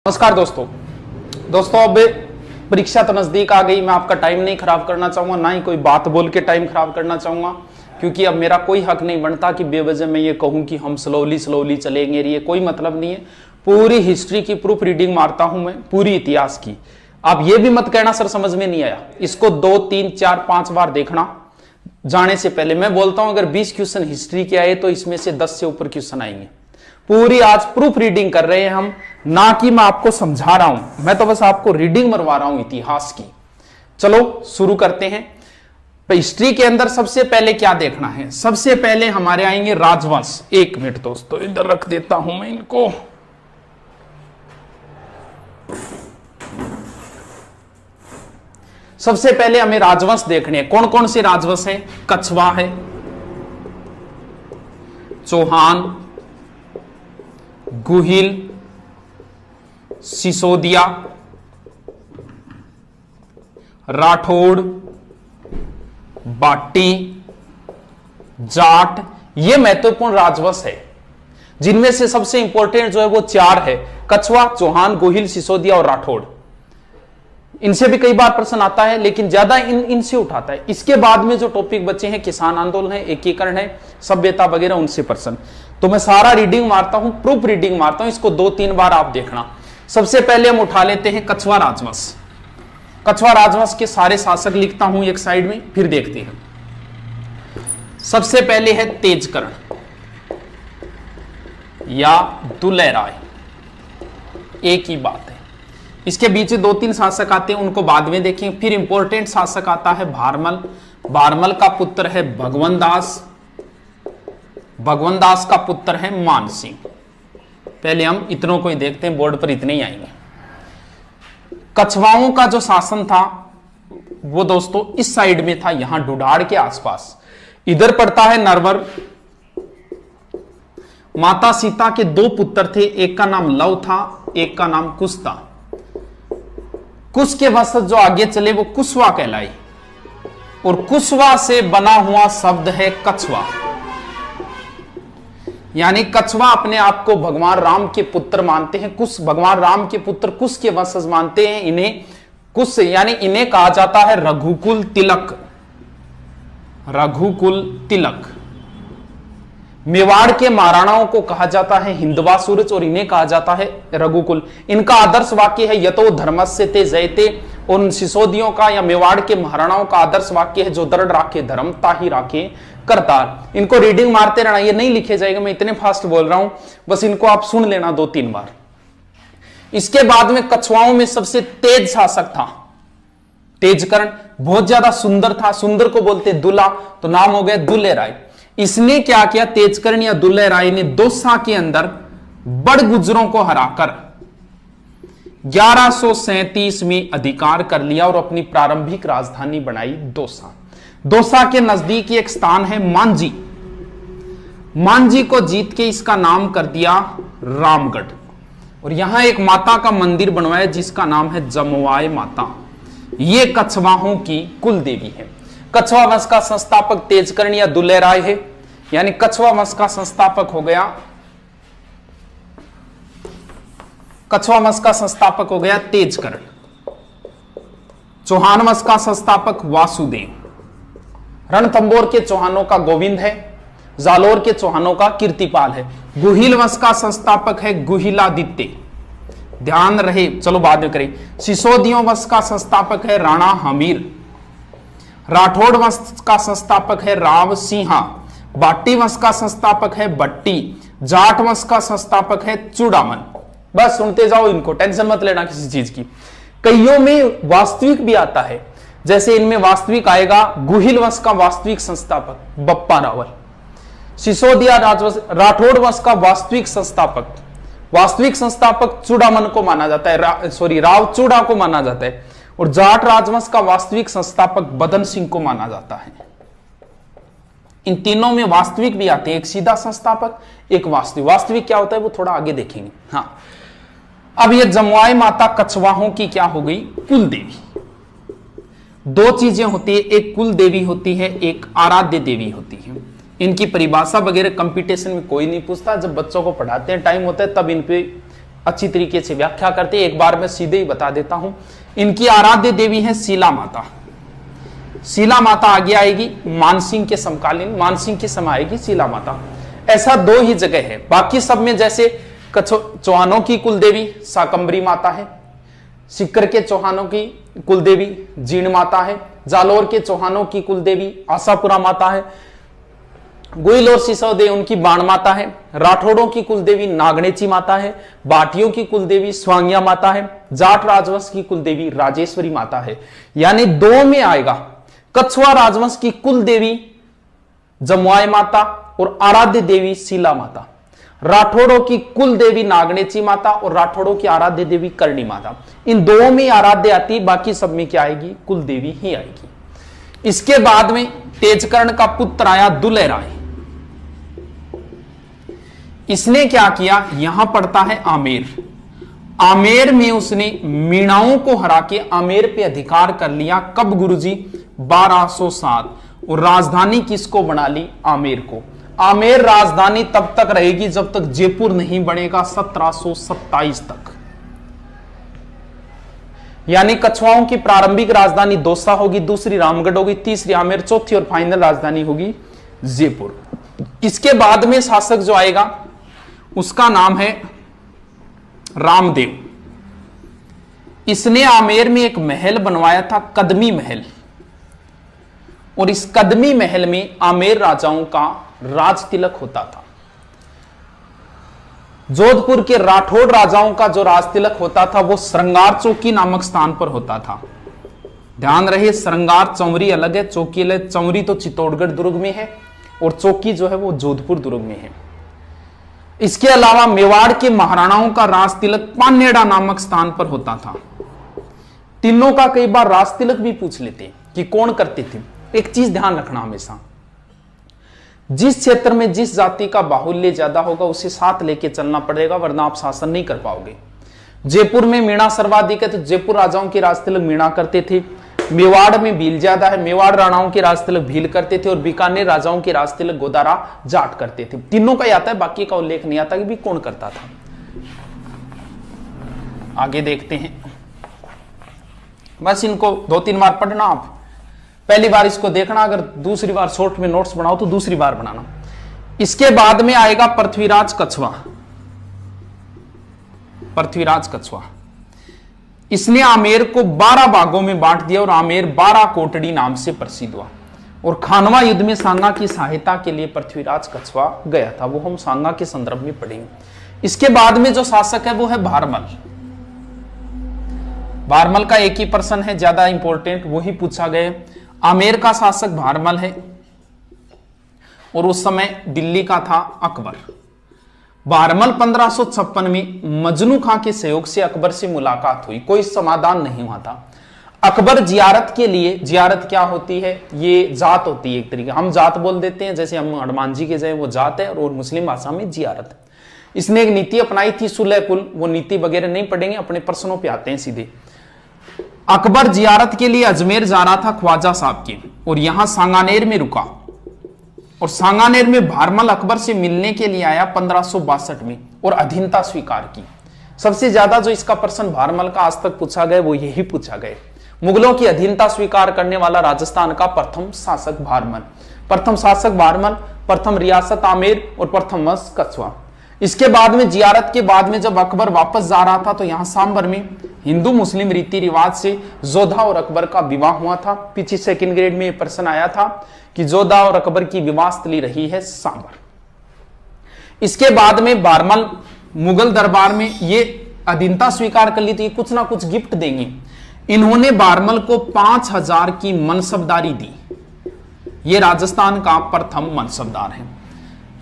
नमस्कार दोस्तों अब परीक्षा तो नजदीक आ गई। मैं आपका टाइम नहीं खराब करना चाहूंगा, ना ही कोई बात बोल के टाइम खराब करना चाहूंगा, क्योंकि अब मेरा कोई हक नहीं बनता कि बेवजह मैं ये कहूं कि हम स्लोली चलेंगे। ये कोई मतलब नहीं है। पूरी हिस्ट्री की प्रूफ रीडिंग मारता हूं मैं, पूरी इतिहास की। आप ये भी मत कहना सर समझ में नहीं आया, इसको 2, 3, 4, 5 बार देखना जाने से पहले। मैं बोलता हूं अगर 20 क्वेश्चन हिस्ट्री के आए तो इसमें से 10 से ऊपर क्वेश्चन आएंगे। पूरी आज प्रूफ रीडिंग कर रहे हैं हम, ना कि मैं आपको समझा रहा हूं, मैं तो बस आपको रीडिंग मरवा रहा हूं इतिहास की। चलो शुरू करते हैं। हिस्ट्री के अंदर सबसे पहले क्या देखना है? सबसे पहले हमारे आएंगे राजवंश। 1 मिनट दोस्तों, इधर रख देता हूं मैं इनको। सबसे पहले हमें राजवंश देखने हैं। कौन कौन से राजवंश हैं? कछवा है, चौहान, गुहिल, सिसोदिया, राठौड़, बाटी, जाट। ये महत्वपूर्ण राजवंश है, जिनमें से सबसे इंपॉर्टेंट जो है वो 4 है: कछवा, चौहान, गोहिल, सिसोदिया और राठौड़। इनसे भी कई बार प्रश्न आता है, लेकिन ज्यादा इनसे उठाता है। इसके बाद में जो टॉपिक बचे हैं, किसान आंदोलन है, एकीकरण है, सभ्यता वगैरह, उनसे प्रश्न। तो मैं सारा रीडिंग मारता हूं, प्रूफ रीडिंग मारता हूं, इसको 2-3 बार आप देखना। सबसे पहले हम उठा लेते हैं कछवा राजवंश। कछवा राजवंश के सारे शासक लिखता हूं एक साइड में, फिर देखते हैं। सबसे पहले है तेजकर्ण या दुल्हे राय, एक ही बात है। इसके बीच 2-3 शासक आते हैं, उनको बाद में देखेंगे। फिर इंपॉर्टेंट शासक आता है भारमल। भारमल का पुत्र है भगवंत दास। भगवंत दास का पुत्र है मान सिंह। पहले हम इतनों को ही देखते हैं, बोर्ड पर इतने ही आएंगे। कछवाओं का जो शासन था वो दोस्तों इस साइड में था, यहां डुडाड़ के आसपास। इधर पड़ता है नरवर। माता सीता के 2 पुत्र थे, एक का नाम लव था, एक का नाम कुश था। कुश के वंशज जो आगे चले वो कुशवा कहलाई, और कुशवा से बना हुआ शब्द है कछवा। यानी कछवा अपने आप को भगवान राम के पुत्र मानते हैं। कुश भगवान राम के पुत्र कुश के वंशज मानते हैं इन्हें। कुश यानी इन्हें कहा जाता है रघुकुल तिलक। रघुकुल तिलक। मेवाड़ के महाराणाओं को कहा जाता है हिंदवा सूरज, और इन्हें कहा जाता है रघुकुल। इनका आदर्श वाक्य है यतो धर्मस्य ते जयते। उन सिसोदियों का या मेवाड़ के महाराणाओं का आदर्श वाक्य है जो दृढ़ राखे धर्म ताही राखे करतार। इनको रीडिंग मारते रहना, ये नहीं लिखे जाएगा, मैं इतने फास्ट बोल रहा हूं, बस इनको आप सुन लेना 2-3 बार। इसके बाद में कछवाओं में सबसे तेज शासक था तेजकर्ण। बहुत ज्यादा सुंदर था, सुंदर को बोलते दुल्हा, तो नाम हो गया दुल्हे राय। इसने क्या किया? तेजकर्ण या दुल्हे राय ने दौसा के अंदर बड़ गुजरों को हराकर 1137 में अधिकार कर लिया और अपनी प्रारंभिक राजधानी बनाई दौसा। दौसा के नजदीक एक स्थान है मांझी। मांझी को जीत के इसका नाम कर दिया रामगढ़, और यहां एक माता का मंदिर बनवाया जिसका नाम है जमुआई माता। ये कछवाहों की कुल देवी है। कछवा वंश का संस्थापक तेजकर्ण या दुल्हे राय है, यानी कछवा वंश का संस्थापक हो गया, कछवा वंश का संस्थापक हो गया तेजकर्ण। चौहान वंश का संस्थापक वासुदेव। रणथंबोर के चौहानों का गोविंद है। जालोर के चौहानों का कीर्तिपाल है। गुहिल वंश का संस्थापक है गुहिलादित्य। ध्यान रहे, चलो बाद में करें। सिसोदियों वंश का संस्थापक है राणा हमीर। राठौड़ वंश का संस्थापक है राव सिंहा। बाटी वंश का संस्थापक है बट्टी। जाट वंश का संस्थापक है चूड़ामन। बस सुनते जाओ इनको, टेंशन मत लेना किसी चीज की। कईयों में वास्तविक भी आता है, जैसे इनमें वास्तविक आएगा गुहिल वंश का वास्तविक संस्थापक बप्पा रावल। सिसोदिया राठौड़ वंश का वास्तविक संस्थापक चूड़ामन को माना जाता है, राव चूड़ा को माना जाता है। और जाट राजवंश का वास्तविक संस्थापक बदन सिंह को माना जाता है। इन तीनों में वास्तविक भी आते हैं, एक सीधा संस्थापक, एक वास्तविक। वास्तविक क्या होता है वो थोड़ा आगे देखेंगे। हाँ, अब ये जमुआई माता कछवाहों की क्या हो गई? कुल देवी। 2 चीजें होती है, एक कुल देवी होती है, एक आराध्य देवी होती है। इनकी परिभाषा वगैरह कंपटीशन में कोई नहीं पूछता, जब बच्चों को पढ़ाते हैं टाइम होता है तब इन पे अच्छी तरीके से व्याख्या करते हैं। एक बार मैं सीधे ही बता देता हूं। इनकी आराध्य देवी है शीला माता। शीला माता आगे आएगी मानसिंह के समकालीन, मानसिंह के समय आएगी शीला माता। ऐसा 2 ही जगह है, बाकी सब में जैसे चौहानों की कुलदेवी शाकंभरी माता है, सिक्कर के चौहानों की कुलदेवी जीर्ण माता है, जालोर के चौहानों की कुलदेवी आशापुरा माता है, गुइल और सिसोदे उनकी बाण माता है, राठौड़ों की कुलदेवी नागणेची माता है, बाटियों की कुलदेवी स्वांगिया माता है, जाट राजवंश की कुलदेवी राजेश्वरी माता है। यानी 2 में आएगा कछुआ राजवंश की कुलदेवी जमुआई माता और आराध्य देवी शीला माता, राठौड़ों की कुल देवी नागणेची माता और राठौड़ों की आराध्य देवी करणी माता। इन 2 में आराध्य आती, बाकी सब में क्या आएगी? कुल देवी ही आएगी। इसके बाद में तेजकर्ण का पुत्र आया दुलह राय। इसने क्या किया? यहां पड़ता है आमेर। आमेर में उसने मीणाओं को हरा के आमेर पे अधिकार कर लिया। कब गुरुजी? 1207। और राजधानी किसको बना ली? आमेर को। आमेर राजधानी तब तक रहेगी जब तक जयपुर नहीं बनेगा, 1727 तक। यानी कछुआओं की प्रारंभिक राजधानी दौसा होगी, दूसरी रामगढ़ होगी, तीसरी आमेर, चौथी और फाइनल राजधानी होगी जयपुर। इसके बाद में शासक जो आएगा उसका नाम है रामदेव। इसने आमेर में एक महल बनवाया था, कदमी महल, और इस कदमी महल में आमेर राजाओं का राज तिलक होता था। जोधपुर के राठौड़ राजाओं का जो राज तिलक होता था वो श्रृंगार चौकी नामक स्थान पर होता था। ध्यान रहे, श्रृंगार चौरी अलग है, चौकी अलग। चौरी तो चित्तौड़गढ़ दुर्ग में है और चौकी जो है वो जोधपुर दुर्ग में है। इसके अलावा मेवाड़ के महाराणाओं का राज तिलक पानेड़ा नामक स्थान पर होता था। तीनों का कई बार राज तिलक भी पूछ लेते कि कौन करते थे। एक चीज ध्यान रखना हमेशा, जिस क्षेत्र में जिस जाति का बाहुल्य ज्यादा होगा उसे साथ लेके चलना पड़ेगा, वरना आप शासन नहीं कर पाओगे। जयपुर में मीणा सर्वाधिक है तो जयपुर राजाओं के राज तिलक मीणा करते थे। मेवाड़ में भील ज्यादा है, मेवाड़ राणाओं के राज तिलक भील करते थे, और बीकानेर राजाओं के राज तिलक गोदारा जाट करते थे। तीनों का ही आता है, बाकी का उल्लेख नहीं आता कि भी कौन करता था। आगे देखते हैं, बस इनको 2-3 बार पढ़ना। आप पहली बार इसको देखना, अगर दूसरी बार शॉर्ट में नोट्स बनाओ तो दूसरी बार बनाना। इसके बाद में आएगा पृथ्वीराज कछुआ। पृथ्वीराज कछुआ इसने आमेर को 12 भागों में बांट दिया और आमेर 12 कोटड़ी नाम से प्रसिद्ध हुआ। और खानवा युद्ध में सांगा की सहायता के लिए पृथ्वीराज कछुआ गया था, वो हम सांगा के संदर्भ में पढ़ेंगे। इसके बाद में जो शासक है वो है भारमल। भारमल का एक ही पर्सन है, ज्यादा इंपॉर्टेंट, वो ही पूछा गया। आमेर का शासक भारमल है और उस समय दिल्ली का था अकबर। भारमल 1556 में मजनू खां के सहयोग से अकबर से मुलाकात हुई, कोई समाधान नहीं हुआ था। अकबर जियारत के लिए, जियारत क्या होती है? ये जात होती है एक तरीके, हम जात बोल देते हैं, जैसे हम हनुमान जी के जाए वो जात है, और मुस्लिम भाषा में जियारत है। इसने एक नीति अपनाई थी सुलह कुल, वो नीति वगैरह नहीं पढ़ेंगे, अपने प्रश्नों पे आते हैं सीधे। अकबर जियारत के लिए अजमेर जा रहा था ख्वाजा साहब की, और यहां सांगानेर में रुका, और सांगानेर में भारमल अकबर से मिलने के लिए आया 1562 में, और अधीनता स्वीकार की। सबसे ज्यादा जो इसका प्रश्न भारमल का आज तक पूछा गया वो यही पूछा गया, मुगलों की अधीनता स्वीकार करने वाला राजस्थान का प्रथम शासक भारमल। प्रथम शासक भारमल, प्रथम रियासत आमेर और प्रथम वंश कछुआ। इसके बाद में जियारत के बाद में जब अकबर वापस जा रहा था तो यहां सांबर में हिंदू मुस्लिम रीति रिवाज से जोधा और अकबर का विवाह हुआ था। पीछे सेकंड ग्रेड में प्रश्न आया था कि जोधा और अकबर की विवाह स्थली रही है सांबर। इसके बाद में भारमल मुगल दरबार में ये अधीनता स्वीकार कर ली थी, कुछ ना कुछ गिफ्ट देंगे। इन्होंने भारमल को 5000 की मनसबदारी दी। ये राजस्थान का प्रथम मनसबदार है।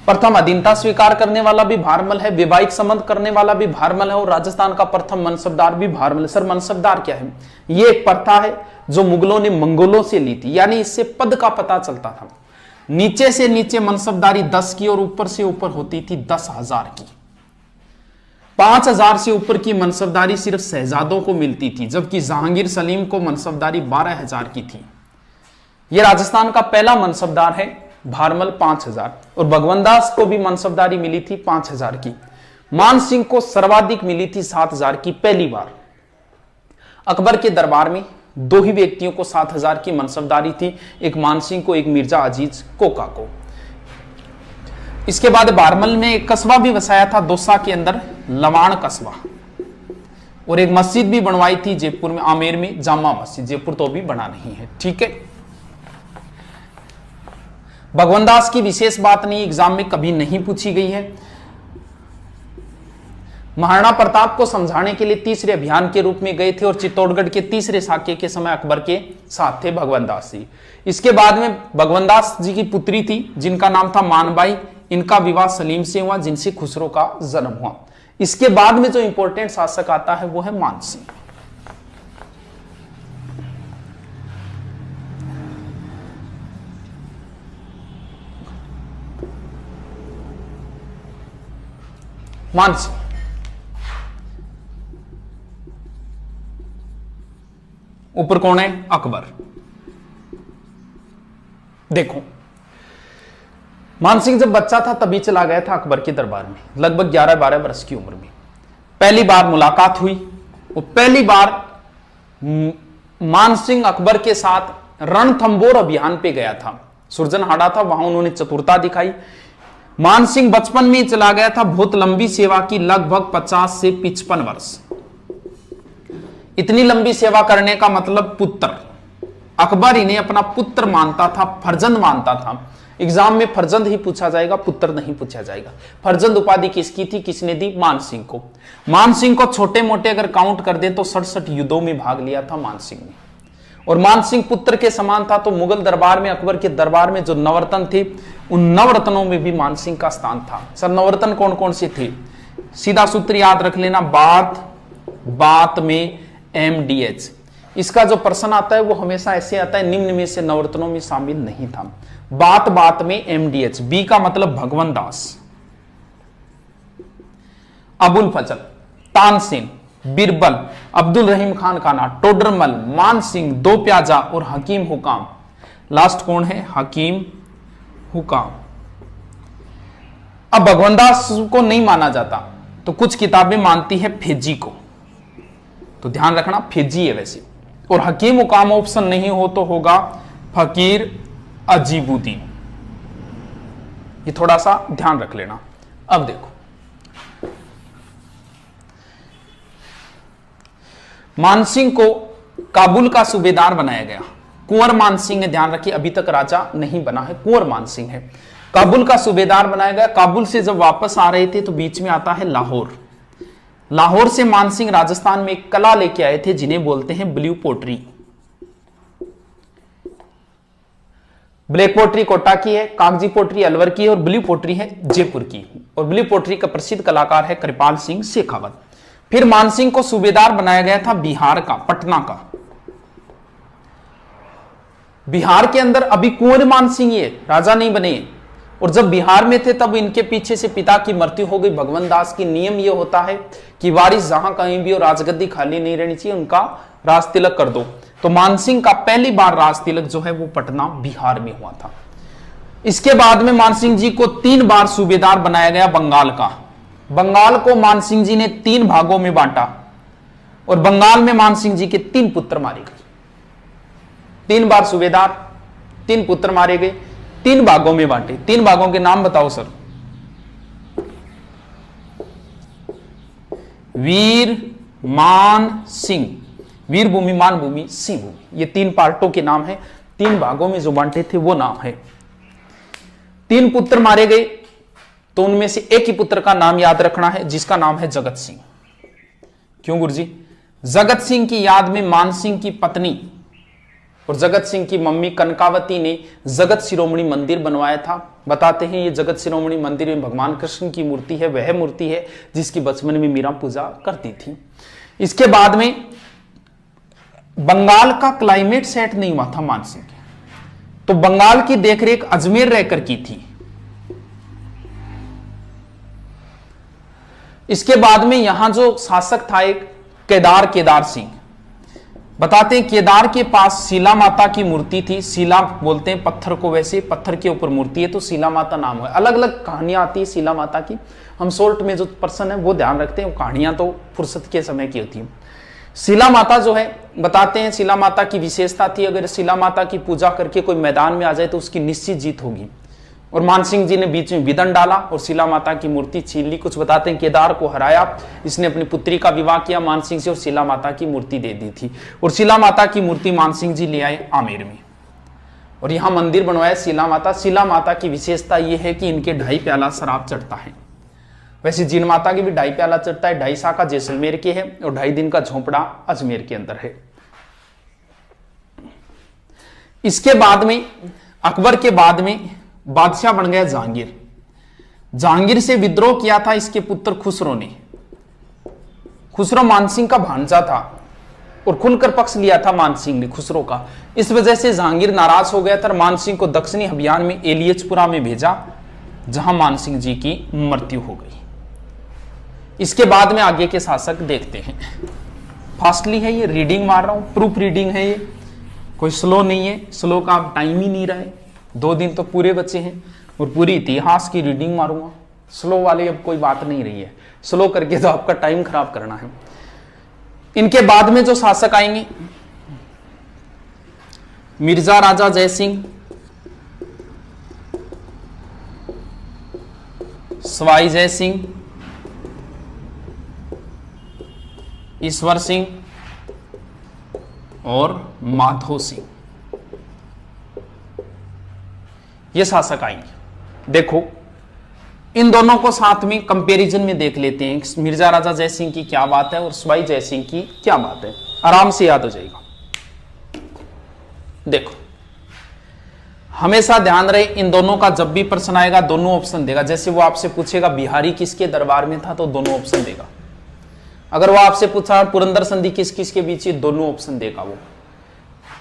प्रथम अधीनता स्वीकार करने वाला भी भारमल है, वैवाहिक संबंध करने वाला भी भारमल है, और राजस्थान का प्रथम मनसबदार भी भारमल है। सर मनसबदार क्या है? ये एक प्रथा है जो मुगलों ने मंगोलों से ली थी, यानी इससे पद का पता चलता था। नीचे से नीचे मनसबदारी 10 की और ऊपर से ऊपर होती थी 10,000 की। 5000 से ऊपर की मनसबदारी सिर्फ शहजादों को मिलती थी, जबकि जहांगीर सलीम को मनसबदारी 12,000 की थी। यह राजस्थान का पहला मनसबदार है भारमल 5000, और भगवंत दास को भी मनसबदारी मिली थी 5000 की। मान सिंह को सर्वाधिक मिली थी 7,000 की पहली बार। अकबर के दरबार में दो ही व्यक्तियों को 7,000 की मनसबदारी थी, एक मान सिंह को, एक मिर्जा अजीज कोका को। इसके बाद बारमल में एक कस्बा भी बसाया था दौसा के अंदर, लवाण कस्बा, और एक मस्जिद भी बनवाई थी जयपुर में, आमेर में जामा मस्जिद, जयपुर तो भी बना नहीं है। ठीक है, भगवान दास की विशेष बात नहीं, एग्जाम में कभी नहीं पूछी गई है। महाराणा प्रताप को समझाने के लिए तीसरे अभियान के रूप में गए थे और चित्तौड़गढ़ के तीसरे साके के समय अकबर के साथ थे भगवान दास जी। इसके बाद में भगवान दास जी की पुत्री थी जिनका नाम था मानबाई, इनका विवाह सलीम से हुआ जिनसे खुसरो का जन्म हुआ। इसके बाद में जो इंपॉर्टेंट शासक आता है वो है मान सिंह। मान सिंह ऊपर कौन है? अकबर। देखो, मान सिंह जब बच्चा था तभी चला गया था अकबर के दरबार में, लगभग 11-12 वर्ष की उम्र में। पहली बार मुलाकात हुई, वो पहली बार मान सिंह अकबर के साथ रणथंबोर अभियान पे गया था, सुरजनहाड़ा था, वहां उन्होंने चतुरता दिखाई। मान सिंह बचपन में चला गया था, बहुत लंबी सेवा की, लगभग 50 से 55 वर्ष। इतनी लंबी सेवा करने का मतलब पुत्र, अकबर इन्हें अपना पुत्र मानता था, फर्जंद मानता था। एग्जाम में फर्जंद ही पूछा जाएगा, पुत्र नहीं पूछा जाएगा। फर्जंद उपाधि किसकी थी, किसने दी? मान सिंह को। मान सिंह को छोटे मोटे अगर काउंट कर दे तो 67 युद्धों में भाग लिया था मान सिंह ने, और मान सिंह पुत्र के समान था। तो मुगल दरबार में, अकबर के दरबार में जो नवरत्न थे, उन नवरत्नों में भी मान सिंह का स्थान था। सर नवरत्न कौन कौन से थे? सीधा सूत्र याद रख लेना, बात में MDH। इसका जो प्रश्न आता है वो हमेशा ऐसे आता है, निम्न में से नवरत्नों में शामिल नहीं था। बात में MDH। बी का मतलब भगवान दास, अबुल फजल, तानसेन, बिरबल, अब्दुल रहीम खान खाना, टोडरमल, मान सिंह, दो प्याजा और हकीम हुकाम। लास्ट कौन है? हकीम हुकाम। अब भगवान दास को नहीं माना जाता तो कुछ किताबें मानती है फेजी को, तो ध्यान रखना फेजी है वैसे। और हकीम हुकाम ऑप्शन नहीं हो तो होगा फकीर अजीबुद्दीन, ये थोड़ा सा ध्यान रख लेना। अब देखो, मान सिंह को काबुल का सूबेदार बनाया गया। कुंवर मान सिंह है, ध्यान रखिए, अभी तक राजा नहीं बना है, कुंवर मान सिंह है। काबुल का सूबेदार बनाया गया। काबुल से जब वापस आ रहे थे तो बीच में आता है लाहौर। लाहौर से मान सिंह राजस्थान में एक कला लेके आए थे जिन्हें बोलते हैं blue pottery. Black pottery Kota की है, कागजी पोट्री अलवर की है और ब्लू पोट्री है जयपुर की। और ब्लू पोट्री का प्रसिद्ध कलाकार है कृपाल सिंह शेखावत। फिर मान सिंह को सूबेदार बनाया गया था बिहार का, पटना का। बिहार के अंदर अभी कुंवर मान सिंह ये राजा नहीं बने, और जब बिहार में थे तब इनके पीछे से पिता की मृत्यु हो गई भगवान दास की। नियम ये होता है कि वारिस जहां कहीं भी हो, राजगद्दी खाली नहीं रहनी चाहिए, उनका राज तिलक कर दो। तो मान सिंह का पहली बार राज तिलक जो है वो पटना बिहार में हुआ था। इसके बाद में मान सिंह जी को 3 बार सूबेदार बनाया गया बंगाल का। बंगाल को मान सिंह जी ने 3 भागों में बांटा और बंगाल में मान सिंह जी के 3 पुत्र मारे गए। 3 बार सूबेदार, 3 पुत्र मारे गए, 3 भागों में बांटे। 3 भागों के नाम बताओ सर। वीर, मान, सिंह। वीर भूमि, मान भूमि, सिंह भूमि, ये 3 पार्टों के नाम है। 3 भागों में जो बांटे थे वो नाम है। 3 पुत्र मारे गए तो उनमें से एक ही पुत्र का नाम याद रखना है जिसका नाम है जगत सिंह। क्यों गुरुजी? जगत सिंह की याद में मान सिंह की पत्नी और जगत सिंह की मम्मी कनकावती ने जगत शिरोमणि मंदिर बनवाया था। बताते हैं ये जगत शिरोमणि मंदिर में भगवान कृष्ण की मूर्ति है, वह मूर्ति है जिसकी बचपन में मीरा पूजा करती थी। इसके बाद में बंगाल का क्लाइमेट सेट नहीं हुआ था मान सिंह के, तो बंगाल की देखरेख अजमेर रहकर की थी। इसके बाद में यहां जो शासक था एक केदार सिंह, बताते हैं केदार के पास शिला माता की मूर्ति थी। शिला बोलते हैं पत्थर को, वैसे पत्थर के ऊपर मूर्ति है तो शिला माता नाम है। अलग अलग कहानियां आती है शिला माता की, हम शॉर्ट में जो पर्सन है वो ध्यान रखते हैं, वो कहानियां तो फुर्सत के समय की होती है। शिला माता जो है, बताते हैं शिला माता की विशेषता थी, अगर शिला माता की पूजा करके कोई मैदान में आ जाए तो उसकी निश्चित जीत होगी। और मानसिंह जी ने बीच में विदन डाला और शिला माता की मूर्ति छीन ली। कुछ बताते हैं केदार को हराया, इसने अपनी पुत्री का विवाह किया मानसिंह से और शिला माता की मूर्ति दे दी थी। और शिला माता की मूर्ति मानसिंह जी ले आए आमेर में और यहाँ मंदिर बनवाया शिला माता। शिला माता की विशेषता यह है कि इनके 2.5 प्याला शराब चढ़ता है। वैसे जीन माता की भी 2.5 प्याला चढ़ता है। 2.5 शाखा जैसलमेर के है और 2.5 दिन का झोंपड़ा अजमेर के अंदर है। इसके बाद में अकबर के बाद में बादशाह बन गया जहांगीर। जहांगीर से विद्रोह किया था इसके पुत्र खुसरो ने। खुसरो मानसिंह का भांजा था और खुलकर पक्ष लिया था मानसिंह ने खुसरो का। इस वजह से जहांगीर नाराज हो गया था। मानसिंह को दक्षिणी अभियान में एलियचपुरा में भेजा, जहां मानसिंह जी की मृत्यु हो गई। इसके बाद में आगे के शासक देखते हैं। फास्टली है ये, रीडिंग मार रहा हूं, प्रूफ रीडिंग है ये, कोई स्लो नहीं है। स्लो का अब टाइम ही नहीं रहे, 2 दिन तो पूरे बचे हैं और पूरी इतिहास की रीडिंग मारूंगा। स्लो वाली अब कोई बात नहीं रही है, स्लो करके तो आपका टाइम खराब करना है। इनके बाद में जो शासक आएंगे, मिर्जा राजा जयसिंह, सवाई जयसिंह, ईश्वर सिंह और माधो सिंह, ये शासक आएंगे। देखो इन दोनों को साथ में कंपैरिजन में देख लेते हैं। मिर्जा राजा जयसिंह की क्या बात है और सवाई जयसिंह की क्या बात है, आराम से याद हो जाएगा। देखो हमेशा ध्यान रहे, इन दोनों का जब भी प्रश्न आएगा दोनों ऑप्शन देगा। जैसे वो आपसे पूछेगा बिहारी किसके दरबार में था तो दोनों ऑप्शन देगा। अगर वो आपसे पूछा पुरंदर संधि किस किस के बीच, दोनों ऑप्शन देगा। वो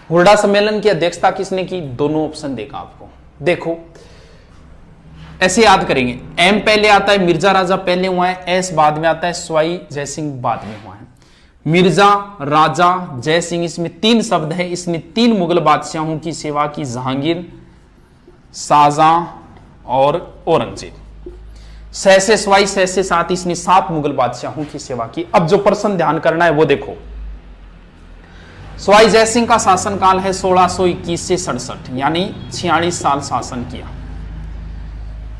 हुरडा सम्मेलन की अध्यक्षता किसने की, दोनों ऑप्शन देगा आपको। देखो ऐसे याद करेंगे, एम पहले आता है, मिर्जा राजा पहले हुआ है, एस बाद में आता है, सवाई जयसिंह बाद में हुआ है। मिर्जा राजा जयसिंह, इसमें 3 शब्द है। इसने 3 मुगल बादशाहों की सेवा की, जहांगीर, शाहजहां और औरंगजेब। सहसे सवाई सहसे साथ, इसने 7 मुगल बादशाहों की सेवा की। अब जो प्रश्न ध्यान करना है वो देखो, सवाई जयसिंह का शासनकाल है 1621 से 67, यानी 46 साल शासन किया।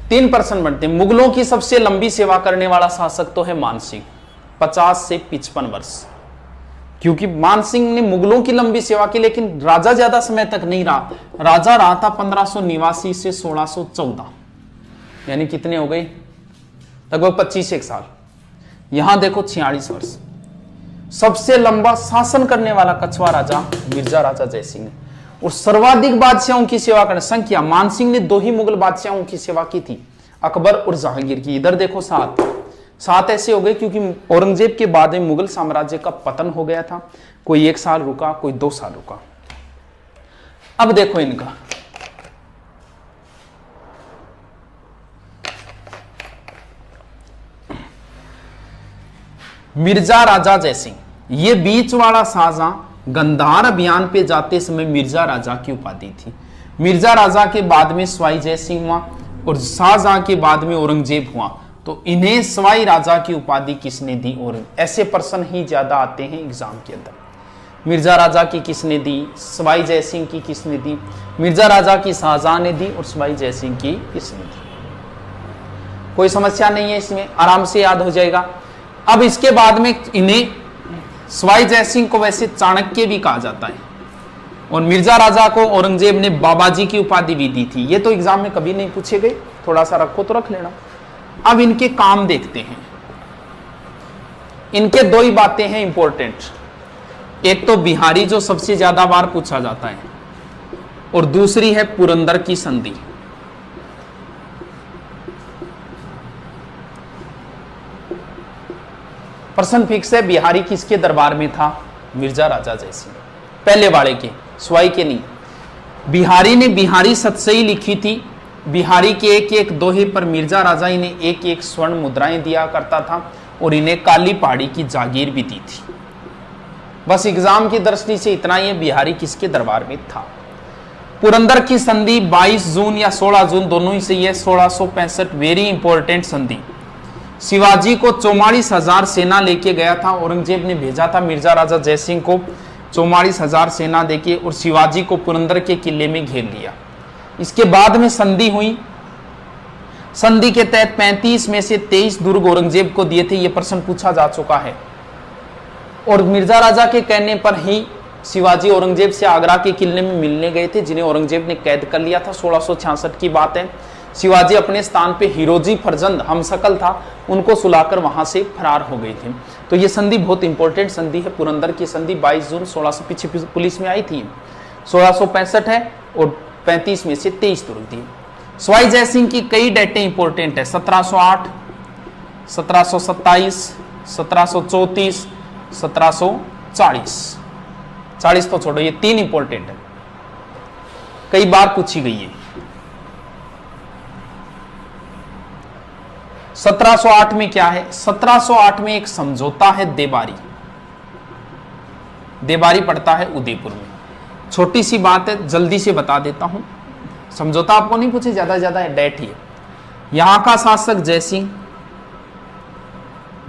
3 प्रश्न बनते हैं। मुगलों की सबसे लंबी सेवा करने वाला शासक तो है मानसिंह, 50 से 55 वर्ष, क्योंकि मानसिंह ने मुगलों की लंबी सेवा की, लेकिन राजा ज्यादा समय तक नहीं रहा। राजा रहा था 1589 से 1614, यानी कितने हो गए, लगभग 25 साल। यहां देखो 46 वर्ष। सबसे लंबा शासन करने वाला कछवा राजा मिर्जा राजा जयसिंह ने, और सर्वाधिक बादशाहों की सेवा करने संख्या, मानसिंह ने 2 ही मुगल बादशाहों की सेवा की थी, अकबर और जहांगीर की। इधर देखो 7 ऐसे हो गए क्योंकि औरंगजेब के बाद में मुगल साम्राज्य का पतन हो गया था। कोई 1 साल रुका, कोई 2 साल रुका। अब देखो इनका, मिर्जा राजा जयसिंह, ये बीच वाला शाहजहां गंधार अभियान पे जाते समय मिर्जा राजा की उपाधि थी। मिर्जा राजा के बाद में सवाई जयसिंह हुआ और शाहजहां के बाद में औरंगजेब हुआ, तो इन्हें सवाई राजा की उपाधि किसने दी? और ऐसे प्रश्न ही ज्यादा आते हैं एग्जाम के अंदर। मिर्जा राजा की किसने दी, सवाई जयसिंह की किसने दी, मिर्जा राजा की शाहजहां ने दी और सवाई जयसिंह की किसने दी। कोई समस्या नहीं है इसमें, आराम से याद हो जाएगा। अब इसके बाद में इन्हें, सवाई जयसिंह को वैसे चाणक्य भी कहा जाता है और मिर्जा राजा को औरंगजेब ने बाबाजी की उपाधि भी दी थी। ये तो एग्जाम में कभी नहीं पूछे गए, थोड़ा सा रखो तो रख लेना। अब इनके काम देखते हैं। इनके 2 ही बातें हैं इंपॉर्टेंट, एक तो बिहारी जो सबसे ज्यादा बार पूछा जाता है और दूसरी है पुरंदर की संधि। प्रश्न फिक्स है, बिहारी किसके दरबार में था? मिर्जा राजा जयसिंह, पहले वाले के, सवाई के नहीं। बिहारी ने बिहारी सतसई लिखी थी। बिहारी के 1-1 दोहे पर मिर्जा राजा इन्हें 1-1 स्वर्ण मुद्राएं दिया करता था और इन्हें काली पहाड़ी की जागीर भी दी थी। बस एग्जाम की दृष्टि से इतना ही, बिहारी किसके दरबार में था। पुरंदर की संधि 22 जून या 16 जून दोनों ही सही है, 1665, वेरी इंपॉर्टेंट संधि। शिवाजी को 44,000 सेना लेके गया था, औरंगजेब ने भेजा था मिर्जा राजा जयसिंह को 44,000 सेना देके, और शिवाजी को पुरंदर के किले में घेर लिया। इसके बाद में संधि हुई। संधि के तहत 35 में से 23 दुर्ग औरंगजेब को दिए थे, यह प्रश्न पूछा जा चुका है। और मिर्जा राजा के कहने पर ही शिवाजी औरंगजेब से आगरा के किले में मिलने गए थे, जिन्हें औरंगजेब ने कैद कर लिया था। 1666 की बात है। शिवाजी अपने स्थान पे हिरोजी फरजंद हमशक्ल था, उनको सुलाकर वहां से फरार हो गए थे। तो ये संधि बहुत इंपॉर्टेंट संधि है, पुरंदर की संधि 22 जून 1600 पीछे पुलिस में आई थी। 1665 है और 35 में से 23 दुर्ग दिए। सवाई जयसिंह की कई डेटें इंपॉर्टेंट है, 1708, 1727, 1734, 1740। 40 तो छोड़ो, ये 3 इंपॉर्टेंट है, कई बार पूछी गई है। 1708 में क्या है? 1708 में एक समझौता है देबारी। देबारी पड़ता है उदयपुर में। छोटी सी बात है, जल्दी से बता देता हूं। समझौता आपको नहीं पूछे, ज्यादा ज्यादा डेट ही है। यहां का शासक जयसिंह,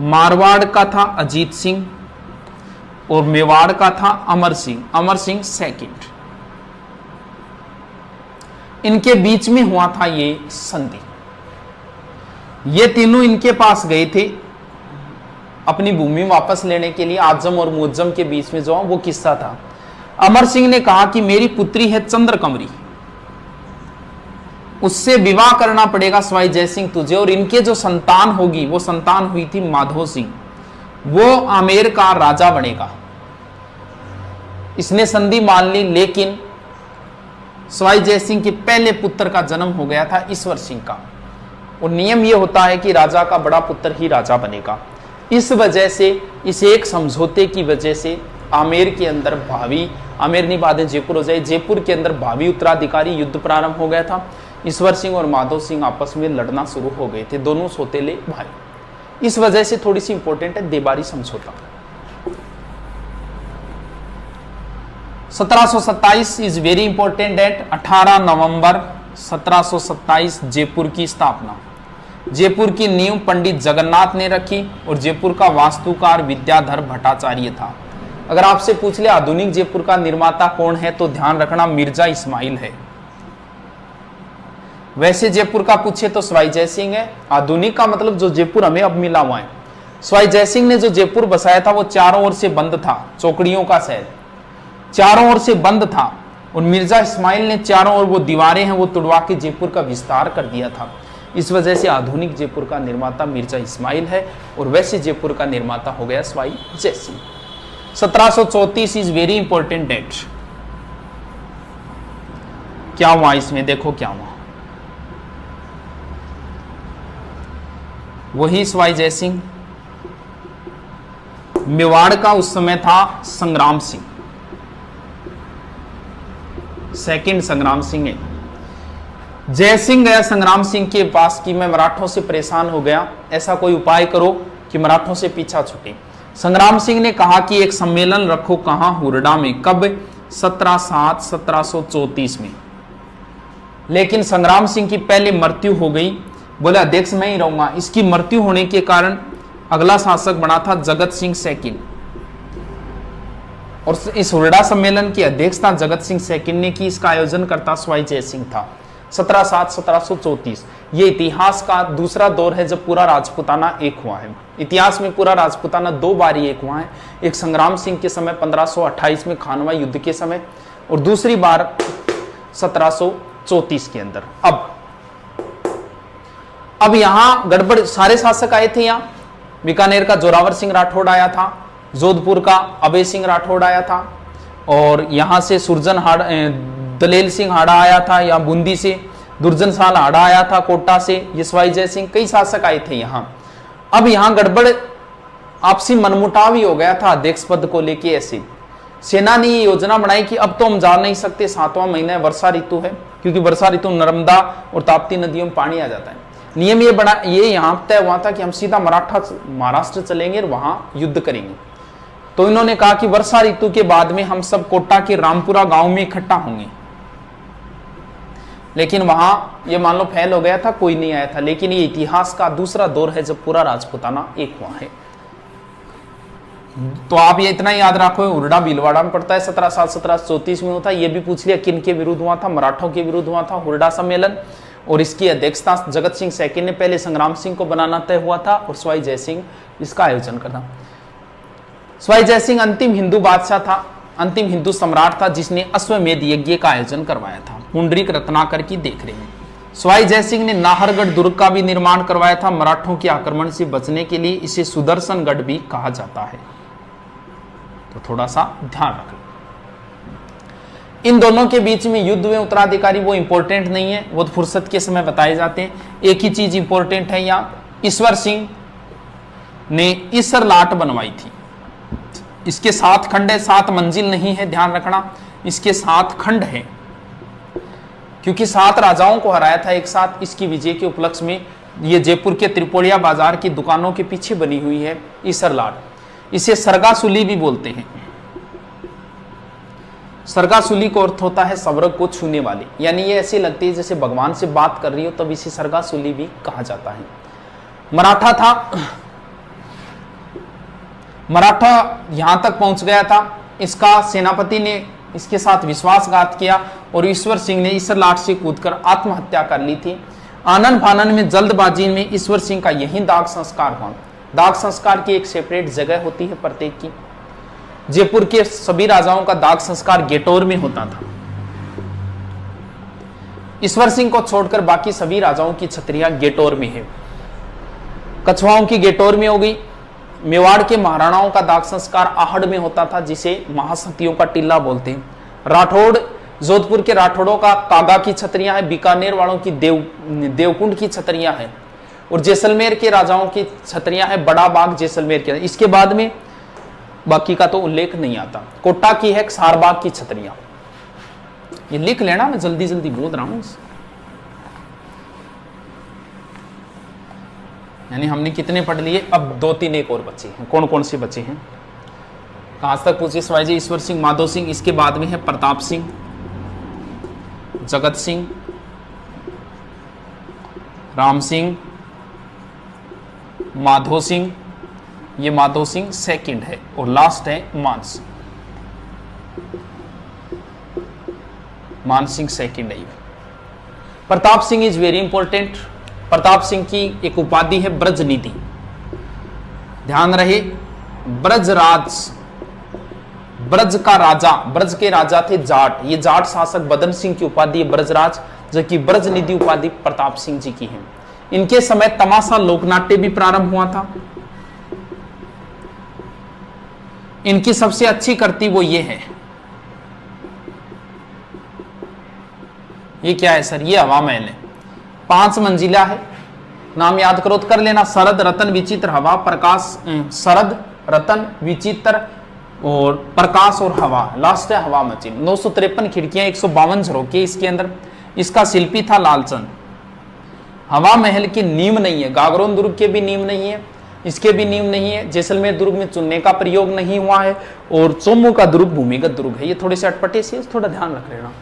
मारवाड़ का था अजीत सिंह, और मेवाड़ का था अमर सिंह सेकंड। इनके बीच में हुआ था ये संधि। ये तीनों इनके पास गए थे अपनी भूमि वापस लेने के लिए। आजम और मुअज्जम के बीच में जो वो किस्सा था। अमर सिंह ने कहा कि मेरी पुत्री है चंद्रकमरी, उससे विवाह करना पड़ेगा सवाई जयसिंह तुझे, और इनके जो संतान होगी वो संतान हुई थी माधो सिंह, वो आमेर का राजा बनेगा। इसने संधि मान ली, लेकिन सवाई जयसिंह के पहले पुत्र का जन्म हो गया था ईश्वर सिंह का, और नियम यह होता है कि राजा का बड़ा पुत्र ही राजा बनेगा। इस वजह से, इस एक समझौते की वजह से आमेर के अंदर भावी, आमेर नहीं बाद में जयपुर हो जाए, जयपुर के अंदर भावी उत्तराधिकारी युद्ध प्रारंभ हो गया था। ईश्वर सिंह और माधो सिंह आपस में लड़ना शुरू हो गए थे, दोनों सौतेले भाई। इस वजह से थोड़ी सी इंपॉर्टेंट है देबारी समझौता। 1727 इज वेरी इंपॉर्टेंट डेट। 18 नवंबर 1727 जयपुर की स्थापना। जयपुर की नींव पंडित जगन्नाथ ने रखी, और जयपुर का वास्तुकार विद्याधर भट्टाचार्य था। अगर आपसे पूछ ले आधुनिक जयपुर का निर्माता कौन है, तो ध्यान रखना मिर्जा इस्माइल है। वैसे जयपुर का पूछे तो सवाई जयसिंह है। आधुनिक का मतलब जो जयपुर हमें अब मिला हुआ है। सवाई जयसिंह ने जो जयपुर बसाया था वो चारों ओर से बंद था, चौकड़ियों का शहर चारों ओर से बंद था, और मिर्जा इस्माइल ने चारों ओर वो दीवारें हैं वो तुड़वा के जयपुर का विस्तार कर दिया था। इस वजह से आधुनिक जयपुर का निर्माता मिर्जा इस्माइल है, और वैसे जयपुर का निर्माता हो गया Sawai Jai Singh. 1734 is very important date. क्या हुआ इसमें? देखो क्या हुआ। वही सवाई जयसिंह। मेवाड़ का उस समय था संग्राम सिंह, सेकंड संग्राम सिंह है। जयसिंह गया संग्राम सिंह के पास कि मैं मराठों से परेशान हो गया, ऐसा कोई उपाय करो कि मराठों से पीछा छूटे। संग्राम सिंह ने कहा कि एक सम्मेलन रखो, कहां? हुरडा में। कब? 17/7/1734 में। लेकिन संग्राम सिंह की पहले मृत्यु हो गई, बोले अध्यक्ष मैं ही रहूंगा। इसकी मृत्यु होने के कारण अगला शासक बना था जगत सिंह सेकंड, और इस हुरडा सम्मेलन की अध्यक्षता जगत सिंह सेकंड ने की। इसका आयोजन करता सवाई जयसिंह था। 17/7/1734 ये इतिहास का दूसरा दौर है जब पूरा राजपूताना एक हुआ है। इतिहास में पूरा राजपूताना 2 बार ही एक हुआ है, एक संग्राम सिंह के समय 1528 में खानवा युद्ध के समय, और दूसरी बार 1734 के अंदर। अब यहां गड़बड़, सारे शासक आए थे। यहां बीकानेर का जोरावर सिंह राठौड़ आया था, जोधपुर का अभय सिंह राठौड़ आया था, और यहां से सुरजन दलेल सिंह हाड़ा आया था, या बूंदी से दुर्जन साल हाड़ा आया था, कोटा से यशवाई जय सिंह, कई शासक आए थे यहां। अब यहां गड़बड़, आपसी मनमुटाव ही हो गया था अध्यक्ष पद को लेके। ऐसे सेना ने ये योजना बनाई कि अब तो हम जा नहीं सकते, 7वां महीना है, वर्षा ऋतु है, क्योंकि वर्षा ऋतु नर्मदा और ताप्ती नदियों में पानी आ जाता है। नियम ये यहां तय हुआ था कि हम सीधा महाराष्ट्र चलेंगे और वहां युद्ध करेंगे। तो इन्होंने कहा कि वर्षा ऋतु के बाद में हम सब कोटा के रामपुरा गांव में इकट्ठा होंगे। लेकिन वहां ये मान लो फेल हो गया था, कोई नहीं आया था। लेकिन ये इतिहास का दूसरा दौर है जब पूरा राजपूताना एक हुआ है। तो आप ये इतना याद रखो, उर्डा भीलवाड़ा में पड़ता है, 1734 में हुआ था। ये भी पूछ लिया किन के विरुद्ध हुआ था, मराठों के विरुद्ध हुआ था हुर्डा सम्मेलन। और इसकी अध्यक्षता जगत सिंह सेकंड ने पहले संग्राम सिंह को बनाना तय हुआ था और सवाई जयसिंह इसका आयोजन करना। सवाई जयसिंह अंतिम हिंदू बादशाह था, अंतिम हिंदू सम्राट था जिसने अश्वमेध यज्ञ का आयोजन करवाया था पुंडरीक रत्नाकर की देखरेख में। सवाई जयसिंह ने नाहरगढ़ दुर्ग का भी निर्माण करवाया था। मराठों के आक्रमण से बचने के लिए इसे सुदर्शनगढ़ भी कहा जाता है, तो थोड़ा सा ध्यान रखें। इन दोनों के बीच में युद्ध में उत्तराधिकारी वो इंपॉर्टेंट नहीं है, वो तो फुर्सत के समय बताए जाते हैं। एक ही चीज इंपॉर्टेंट है, यहाँ ईश्वर सिंह ने ईसर लाट बनवाई थी। इसके 7 खंड है, 7 मंजिल नहीं है, ध्यान रखना, इसके 7 खंड है, क्योंकि 7 राजाओं को हराया था एक साथ। इसकी विजय के उपलक्ष्य में ये जयपुर के त्रिपोलिया बाजार की दुकानों के पीछे बनी हुई है ईसर लाट। इसे सरगासुली भी बोलते हैं। सरगासुली का अर्थ होता है स्वर्ग को छूने वाली, यानी ये ऐसी लगती है जैसे भगवान से बात कर रही हो, तब इसे सरगासुली भी कहा जाता है। मराठा था, मराठा यहां तक पहुंच गया था। इसका सेनापति ने इसके साथ विश्वासघात किया और ईश्वर सिंह ने ईसर लाट से कूदकर आत्महत्या कर ली थी। आनन फानन में जल्दबाजी में ईश्वर सिंह का यही दाग संस्कार हुआ। दाग संस्कार की एक सेपरेट जगह होती है प्रत्येक की। जयपुर के सभी राजाओं का दाग संस्कार गेटौर में होता था। ईश्वर सिंह को छोड़कर बाकी सभी राजाओं की छतरियां गेटौर में है। कछवाओं की गेटौर में हो गई। मेवाड़ के महाराणाओं का दाग संस्कार आहड़ में होता था, जिसे महासतियों का टिल्ला बोलते हैं। राठौड़, जोधपुर के राठौड़ों का कागा की छतरियां हैं। बीकानेर वालों की देवकुंड की छतरियां हैं। और जैसलमेर के राजाओं की छतरियां हैं बड़ा बाग जैसलमेर के। इसके बाद में बाकी का तो उल्लेख नहीं आता। कोटा की है सारबाग की छतरियां। ये लिख लेना, मैं जल्दी जल्दी बोल रहा हूं। यानी हमने कितने पढ़ लिए, अब 2-3 एक और बचे हैं। कौन कौन से बचे हैं, कहां तक पूछे सवाई जी? ईश्वर सिंह, माधो सिंह, इसके बाद में है प्रताप सिंह, जगत सिंह, राम सिंह, माधो सिंह। ये माधो सिंह सेकंड है और लास्ट है मान सिंह सेकंड है। Pratap Singh is very important. Pratap Singh की एक उपाधि है ब्रजनिधि, ध्यान रहे। ब्रजराज, ब्रज का राजा, ब्रज के राजा थे जाट। ये जाट शासक बदन सिंह की उपाधि है ब्रजराज, जबकि ब्रजनिधि उपाधि प्रताप सिंह जी की है। इनके समय तमाशा लोकनाट्य भी प्रारंभ हुआ था। इनकी सबसे अच्छी कृति वो ये है, ये क्या है सर? ये हवा महल है, 5 मंजिला है। नाम याद करो तो कर लेना, शरद रतन विचित्र हवा प्रकाश, शरद रतन विचित्र और प्रकाश और हवा, लास्ट है हवा मचिन। 953 खिड़कियां, 152 झरोके इसके अंदर। इसका शिल्पी था लालचंद। हवा महल की नींव नहीं है, गागरोन दुर्ग के भी नींव नहीं है, इसके भी नींव नहीं है। जैसलमेर दुर्ग में चुनने का प्रयोग नहीं हुआ है और चोमू का दुर्ग भूमिगत दुर्ग है। ये थोड़े से अटपटे से, थोड़ा ध्यान रख लेना।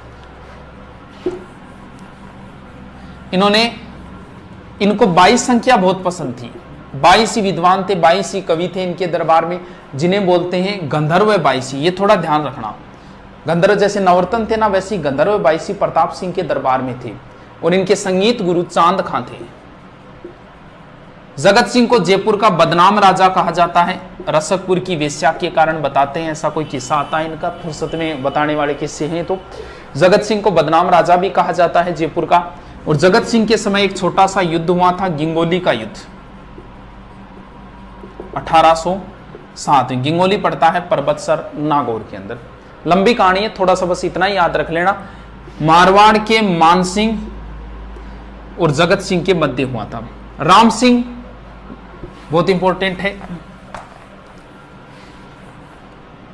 इनको 22 संख्या बहुत पसंद थी। 22 ही विद्वान थे, 22 ही कवि थे इनके दरबार में, जिन्हें बोलते हैं गंधर्व 22। ये थोड़ा ध्यान रखना। गंधर्व जैसे नवरत्न थे ना, वैसे ही गंधर्व 22 प्रताप सिंह के दरबार में थे। और इनके संगीत गुरु चांद खां थे। जगत सिंह को जयपुर का बदनाम राजा कहा जाता है, रसकपुर की वेश्या के कारण बताते हैं। ऐसा कोई किस्सा आता है इनका, फुर्सत में बताने वाले किस्से हैं। तो जगत सिंह को बदनाम राजा भी कहा जाता है जयपुर का। और जगत सिंह के समय एक छोटा सा युद्ध हुआ था, गिंगोली का युद्ध, 1807। गिंगोली पड़ता है परबतसर नागौर के अंदर। लंबी कहानी है, थोड़ा सा बस इतना ही याद रख लेना। मारवाड़ के मान सिंह और जगत सिंह के मध्य हुआ था। राम सिंह बहुत इंपॉर्टेंट है।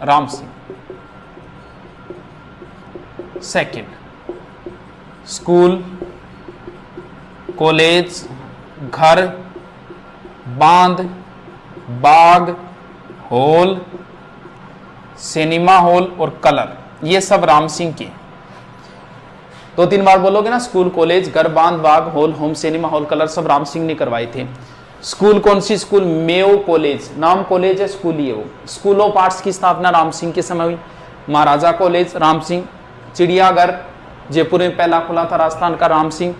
Ram Singh second, school, college, घर, बांध, बाग, हॉल, सिनेमा हॉल और कलर, ये सब राम सिंह के। 2-3 बार बोलोगे ना, स्कूल, कॉलेज, घर, बांध, बाग, hall, home, cinema hall, colour, सब राम सिंह ने करवाए थे। स्कूल कौन सी स्कूल? मेयो कॉलेज, नाम कॉलेज है, स्कूल ही है वो। स्कूल ऑफ आर्ट्स की स्थापना राम सिंह के समय हुई। महाराजा कॉलेज राम सिंह। चिड़ियाघर जयपुर में पहला खुला था, राजस्थान का, राम सिंह।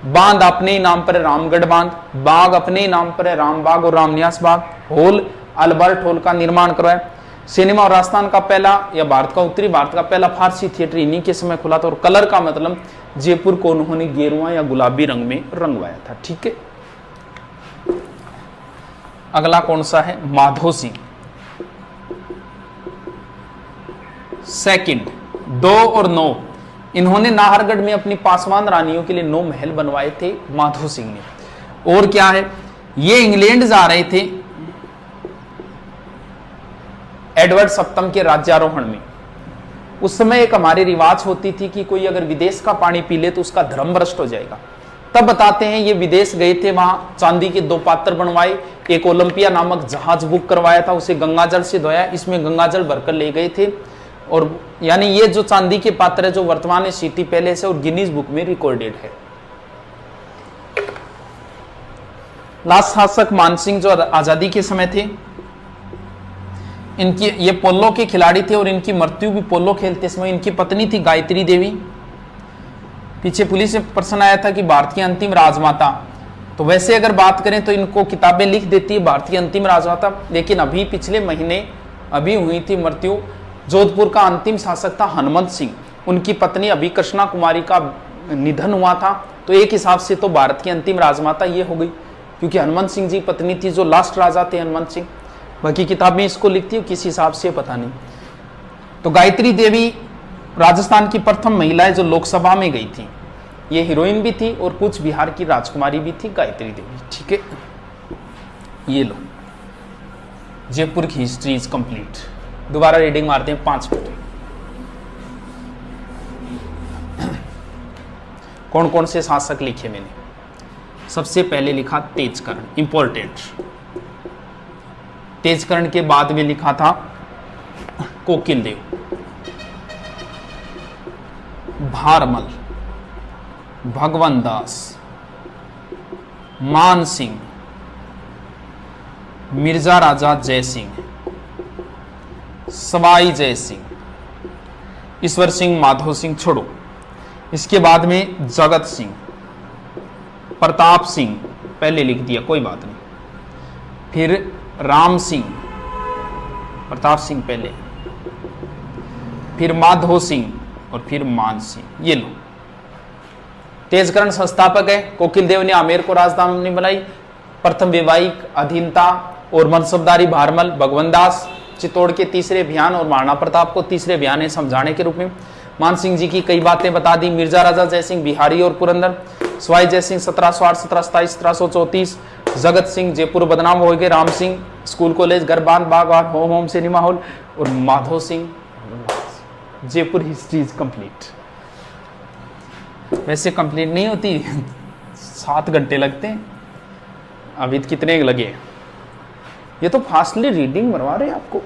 बांध अपने ही नाम पर है, रामगढ़ बांध। बाग अपने ही नाम पर है, रामबाग और Ramniwas Bagh. Hall Albert hall का निर्माण करवाया। सिनेमा और राजस्थान का पहला या भारत का, उत्तरी भारत का पहला फारसी थिएटर इन्हीं के समय खुला था। और कलर का मतलब जयपुर को उन्होंने गेरुआ या गुलाबी रंग में रंगवाया था। ठीक है, अगला कौन सा है? माधो सिंह। सेकंड, 2 और 9, इन्होंने नाहरगढ़ में अपनी पासवान रानियों के लिए 9 महल बनवाए थे माधो सिंह ने। और क्या है, ये इंग्लैंड जा रहे थे एडवर्ड सप्तम के राज्यारोहण में। उस समय एक हमारी रिवाज होती थी कि कोई अगर विदेश का पानी पी ले तो उसका धर्म भ्रष्ट हो जाएगा। तब बताते हैं ये विदेश गए थे, वहां चांदी के 2 पात्र बनवाए, एक ओलंपिया नामक जहाज बुक करवाया था, उसे गंगाजल से धोया, इसमें गंगाजल भरकर ले गए थे। और यानी ये जो चांदी के पात्र है, जो वर्तमान में सिटी पैलेस है और गिनीज बुक में रिकॉर्डेड है। लास्ट शासक मानसिंह जो आजादी के समय थे, इनकी ये पोलो के खिलाड़ी थे और इनकी मृत्यु भी पोलो खेलते समय। इनकी पत्नी थी गायत्री देवी। पीछे पुलिस में प्रश्न आया था कि भारत की अंतिम राजमाता, तो वैसे अगर बात करें तो इनको किताबें लिख देती है भारत की अंतिम राजमाता, लेकिन अभी पिछले महीने अभी हुई थी मृत्यु। जोधपुर का अंतिम शासक था हनुमंत सिंह, उनकी पत्नी अभी कृष्णा कुमारी का निधन हुआ था। तो एक हिसाब से तो भारत की अंतिम राजमाता ये हो गई, क्योंकि हनुमंत सिंह जी पत्नी थी, जो लास्ट राजा थे हनुमंत सिंह। बाकी किताबें इसको लिखती है, किस हिसाब से पता नहीं। तो गायत्री देवी राजस्थान की प्रथम महिला है जो लोकसभा में गई थी। ये हीरोइन भी थी और कुछ बिहार की राजकुमारी भी थी गायत्री देवी। ठीक है, ये लो, जयपुर की हिस्ट्री इज कंप्लीट। दोबारा रीडिंग मारते हैं 5 मिनट। कौन कौन से शासक लिखे मैंने? सबसे पहले लिखा तेजकर्ण, इंपॉर्टेंट। तेजकर्ण के बाद में लिखा था कोकिल देव, भारमल, भगवंत दास, मान सिंह, मिर्जा राजा जय सिंह, सवाई जय सिंह, ईश्वर सिंह, माधो सिंह, छोड़ो। इसके बाद में जगत सिंह, प्रताप सिंह, पहले लिख दिया कोई बात नहीं। फिर राम सिंह, प्रताप सिंह पहले, फिर माधो सिंह और फिर मान सिंह। ये लो, तेजकर्ण संस्थापक है। कोकिल देव ने आमेर को राजधानी बनाई। प्रथम वैवाहिक अधीनता और मनसबदारी भारमल, भगवंत दास चित्तौड़ के तीसरे अभियान और महाराणा प्रताप को तीसरे अभियान है समझाने के रूप में। मान सिंह जी की कई बातें बता दी। मिर्जा राजा जयसिंह बिहारी और पुरंदर, सवाई जयसिंह 1708, 1727, 1734, जगत सिंह जयपुर बदनाम हो गए, राम सिंह स्कूल कॉलेज घर बांध बाग होम सिनेमा हॉल, और Madho Singh Jaipur history is complete. वैसे कंप्लीट नहीं होती, 7 घंटे लगते हैं। अभी कितने लगे? ये तो फास्टली रीडिंग मरवा रहे हैं आपको,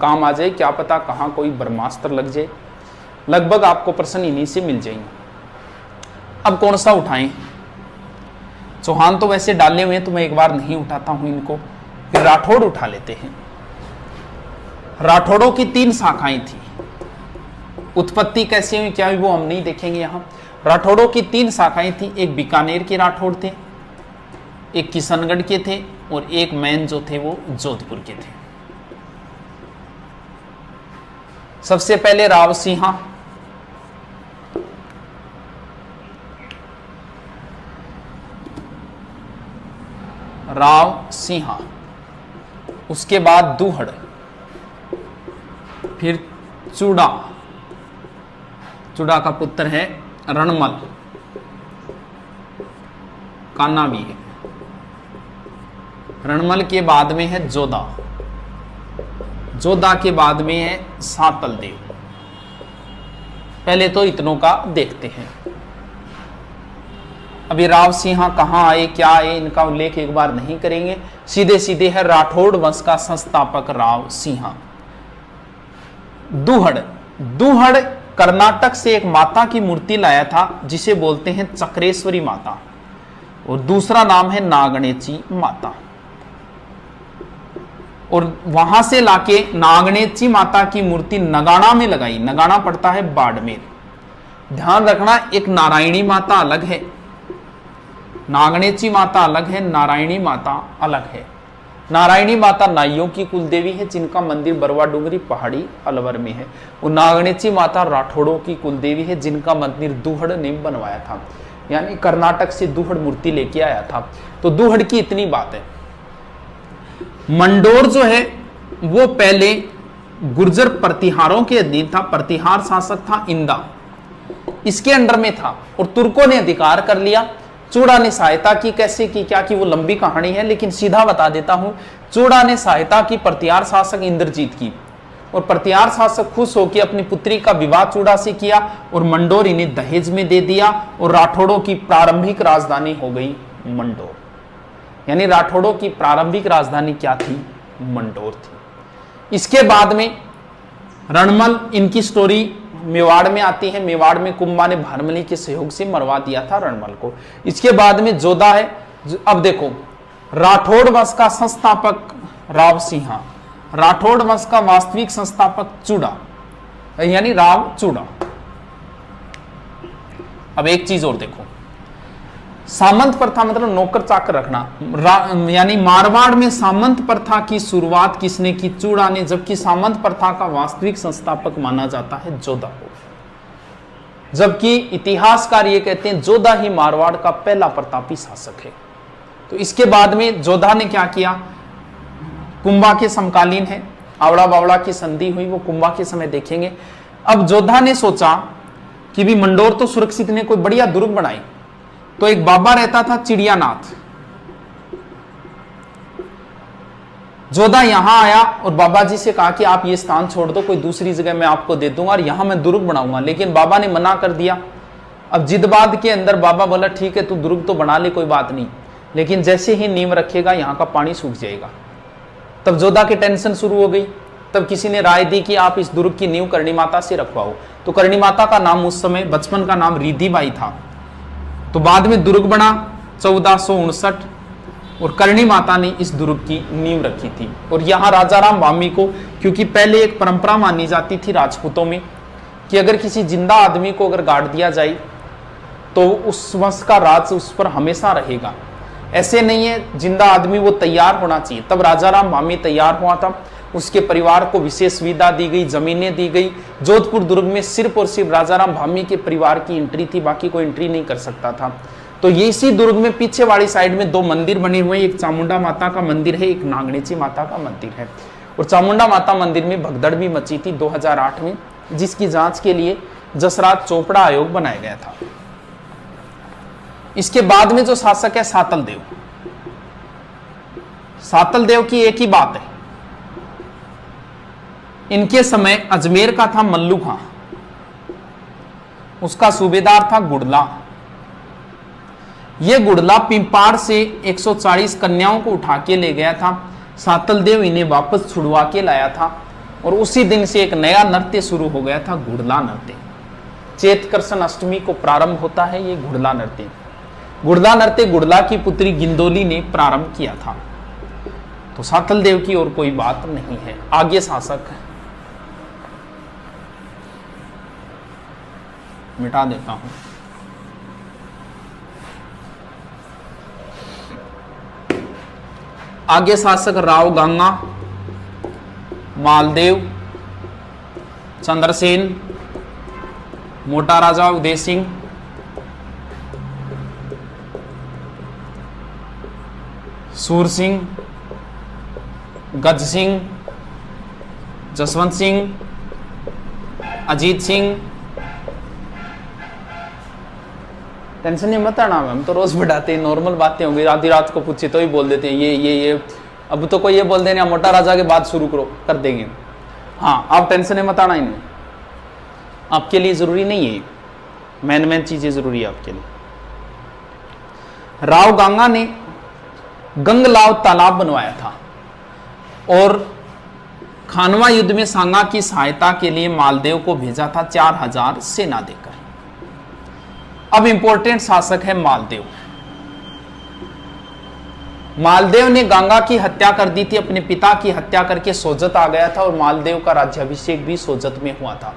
काम आ जाए क्या पता, कहाँ कोई ब्रह्मास्त्र लग जाए। लगभग आपको प्रश्न इन्हीं से मिल जाएंगे। अब कौन सा उठाएं? चौहान तो वैसे डाले हुए हैं तो मैं एक बार नहीं उठाता हूं इनको। फिर राठौड़ उठा लेते हैं। राठौड़ों की 3 शाखाएं थी। उत्पत्ति कैसे हुई क्या हुई वो हम नहीं देखेंगे यहां। राठौड़ों की 3 शाखाएं थी। एक बीकानेर के राठौड़ थे, एक किशनगढ़ के थे और एक मैन जो थे वो जोधपुर के थे। सबसे पहले राव सिंहा, राव सिंहा, उसके बाद दूहड़, फिर चूड़ा, चूड़ा का पुत्र है रणमल, कान्हा भी है। रणमल के बाद में है जोधा, जोधा के बाद में है सातल देव। पहले तो इतनों का देखते हैं। अभी राव सिंहा कहां आए क्या आए इनका उल्लेख एक बार नहीं करेंगे। सीधे सीधे है राठौड़ वंश का संस्थापक राव सिंहा। दूहड़, दूहड़ कर्नाटक से एक माता की मूर्ति लाया था जिसे बोलते हैं चक्रेश्वरी माता, और दूसरा नाम है नागणेची माता। और वहां से लाके नागणेची माता की मूर्ति नगाना में लगाई। नगाना पड़ता है बाड़मेर। ध्यान रखना, एक नारायणी माता अलग है, नागणेची माता अलग है, नारायणी माता अलग है। नारायणी माता नाइयों की कुलदेवी है जिनका मंदिर बरवा डूंगरी पहाड़ी अलवर में है। और नागणेची माता राठौड़ों की कुलदेवी है जिनका मंदिर दूहड़ ने बनवाया था, यानी कर्नाटक से दूहड़ मूर्ति लेके आया था। तो दूहड़ की इतनी बात है। मंडोर जो है वो पहले गुर्जर प्रतिहारों के अधीन था। प्रतिहार शासक था इंदा, इसके अंडर में था, और तुर्कों ने अधिकार कर लिया। चूड़ा ने सहायता की, कैसे की, क्या की, वो लंबी कहानी है, लेकिन सीधा बता देता हूं। चूड़ा ने सहायता की प्रतिहार शासक इंद्रजीत की, और प्रतिहार शासक खुश होकर अपनी पुत्री का विवाह चूड़ा से किया, और मंडोर इन्हें दहेज में दे दिया, और राठौड़ों की प्रारंभिक राजधानी हो गई मंडोर। यानी राठौड़ों की प्रारंभिक राजधानी क्या थी? मंडोर थी। इसके बाद में रणमल, इनकी स्टोरी मेवाड़ में आती है। मेवाड़ में कुंभा ने भारमली के सहयोग से मरवा दिया था रणमल को। इसके बाद में जोधा है। अब देखो, राठौड़ वंश का संस्थापक राव सिंहा, राठौड़ वंश का वास्तविक संस्थापक चूड़ा, यानी राव चूड़ा। अब एक चीज और देखो, सामंत प्रथा मतलब नौकर चाकर रखना, यानी मारवाड़ में सामंत प्रथा की शुरुआत किसने की? चूड़ा ने, जबकि सामंत प्रथा का वास्तविक संस्थापक माना जाता है जोधा को। जबकि इतिहासकार ये कहते हैं जोधा ही मारवाड़ का पहला प्रतापी शासक है। तो इसके बाद में जोधा ने क्या किया? कुंभा के समकालीन है, आवड़ा बावड़ा की संधि हुई, वो कुंभा के समय देखेंगे। अब जोधा ने सोचा कि भी मंडोर तो सुरक्षित ने कोई बढ़िया दुर्ग बनाई। तो एक बाबा रहता था चिड़ियानाथ, जोधा यहां आया और बाबा जी से कहा कि आप ये स्थान छोड़ दो, कोई दूसरी जगह मैं आपको दे दूंगा और यहां मैं दुर्ग बनाऊंगा। लेकिन बाबा ने मना कर दिया। अब जिदबाद के अंदर बाबा बोला ठीक है तू दुर्ग तो बना ले, कोई बात नहीं, लेकिन जैसे ही नींव रखेगा यहां का पानी सूख जाएगा। तब जोधा की टेंशन शुरू हो गई। तब किसी ने राय दी कि आप इस दुर्ग की नींव करणी माता से रखवाओ। तो करणी माता का नाम उस समय बचपन का नाम रिधिबाई था। तो बाद में दुर्ग बना 1459, और करणी माता ने इस दुर्ग की नींव रखी थी। और यहाँ राजा राम वामी को, क्योंकि पहले एक परंपरा मानी जाती थी राजपूतों में कि अगर किसी जिंदा आदमी को अगर गाड़ दिया जाए तो उस वंश का राज उस पर हमेशा रहेगा। ऐसे नहीं है, जिंदा आदमी वो तैयार होना चाहिए। तब राजा राम वामी तैयार हुआ था, उसके परिवार को विशेष सुविधा दी गई, जमीनें दी गई। जोधपुर दुर्ग में सिर्फ और सिर्फ राजा राम भामी के परिवार की एंट्री थी, बाकी कोई एंट्री नहीं कर सकता था। तो ये इसी दुर्ग में पीछे वाली साइड में दो मंदिर बने हुए हैं, एक चामुंडा माता का मंदिर है, एक नागणेची माता का मंदिर है। और चामुंडा माता मंदिर में भगदड़ भी मची थी 2008 में, जिसकी जांच के लिए जसराज चोपड़ा आयोग बनाया गया था। इसके बाद में जो शासक है सातल देव, सातल देव की एक ही बात है, इनके समय अजमेर का था मल्लू खां, उसका सूबेदार था गुड़ला। यह गुड़ला पिंपाड़ से 140 कन्याओं को उठा के ले गया था। सातल देव इन्हें वापस छुड़वा के लाया था, और उसी दिन से एक नया नृत्य शुरू हो गया था, गुड़ला नृत्य। चेतकर्षण अष्टमी को प्रारंभ होता है ये गुड़ला नृत्य। गुड़ला नृत्य गुड़ला की पुत्री गिंदोली ने प्रारंभ किया था। तो सातल देव की और कोई बात नहीं है। आगे शासक मिटा देता हूं। आगे शासक राव गंगा, मालदेव, चंद्रसेन, मोटा राजा उदय सिंह, सूर सिंह, गज सिंह, जसवंत सिंह, अजीत सिंह। टेंशन नहीं मत आना, हम तो रोज बढ़ाते हैं, नॉर्मल बातें होंगी। आधी रात को पूछे तो ही बोल देते हैं ये। अब तो कोई ये बोल देना मोटा राजा के बाद शुरू करो, कर देंगे। हाँ, आप टेंशन मत आना इनमें, आपके लिए जरूरी नहीं है, मेन चीजें जरूरी है आपके लिए। राव गंगा ने गंगलाव तालाब बनवाया था, और खानवा युद्ध में सांगा की सहायता के लिए मालदेव को भेजा था 4000 सेना देकर। अब इंपॉर्टेंट शासक है मालदेव। मालदेव ने गंगा की हत्या कर दी थी, अपने पिता की हत्या करके सोजत आ गया था और मालदेव का राज्याभिषेक भी सोजत में हुआ था।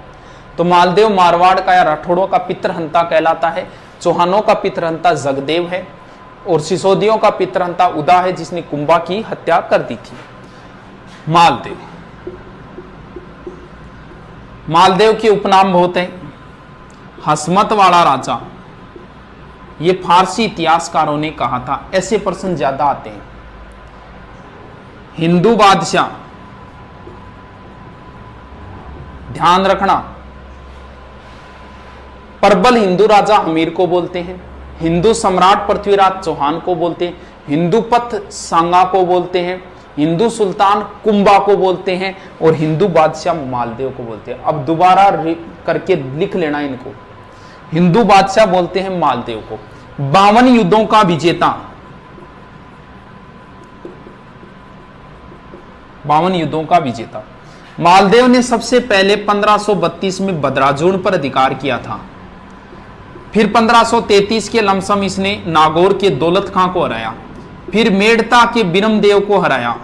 तो मालदेव मारवाड़ का या राठौड़ों का पितृहंता कहलाता है। चौहानों का पितृहंता जगदेव है और सिसोदियों का पितृहंता उदा है, जिसने कुंभा की हत्या कर दी थी। मालदेव के उपनाम बहुत हैं। हसमत वाला राजा, ये फारसी इतिहासकारों ने कहा था। ऐसे प्रश्न ज्यादा आते हैं। हिंदू बादशाह, ध्यान रखना, प्रबल हिंदू राजा हमीर को बोलते हैं, हिंदू सम्राट पृथ्वीराज चौहान को बोलते हैं, हिंदू पथ सांगा को बोलते हैं, हिंदू सुल्तान कुंभा को बोलते हैं और हिंदू बादशाह मालदेव को बोलते हैं। अब दोबारा करके लिख लेना इनको। हिंदू बादशाह बोलते हैं मालदेव को। 52 युद्धों का विजेता, 52 युद्धों का विजेता मालदेव ने सबसे पहले 1532 में बदराजून पर अधिकार किया था। फिर 1533 के लमसम इसने नागौर के दौलत खां को हराया। फिर मेड़ता के बिरमदेव को हराया।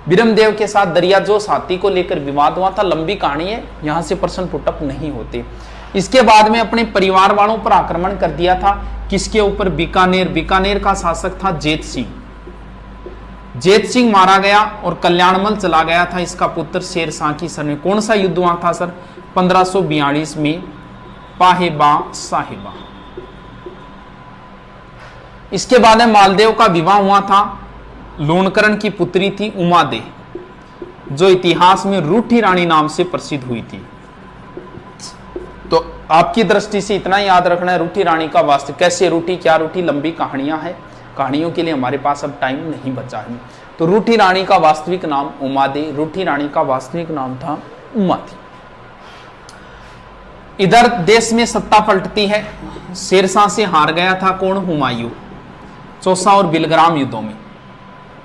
बिरमदेव के साथ दरियाजोश हाथी को लेकर विवाद हुआ था। लंबी कहानी है, यहां से प्रश्न पुटअप नहीं होते। इसके बाद में अपने परिवार वालों पर आक्रमण कर दिया था। किसके ऊपर? बीकानेर। बीकानेर का शासक था जेत सिंह। जेत सिंह मारा गया और कल्याणमल चला गया था इसका पुत्र शेरशाह की शरण में। कौन सा युद्ध हुआ था सर? 1542 में पाहेबा साहिबा। इसके बाद में मालदेव का विवाह हुआ था। लूणकरण की पुत्री थी उमादे, जो इतिहास में रूठी रानी नाम से प्रसिद्ध हुई थी। तो आपकी दृष्टि से इतना याद रखना है, रूठी रानी का वास्तव कैसे रूठी, क्या रूठी, लंबी कहानियां हैं। कहानियों के लिए हमारे पास अब टाइम नहीं बचा है। तो रूठी रानी का वास्तविक नाम उमादे, रूठी रानी का वास्तविक नाम था उमा थी। इधर देश में सत्ता पलटती है। शेरशाह से हार गया था कौन? हुमायूं। चौसा और बिलग्राम युद्धों में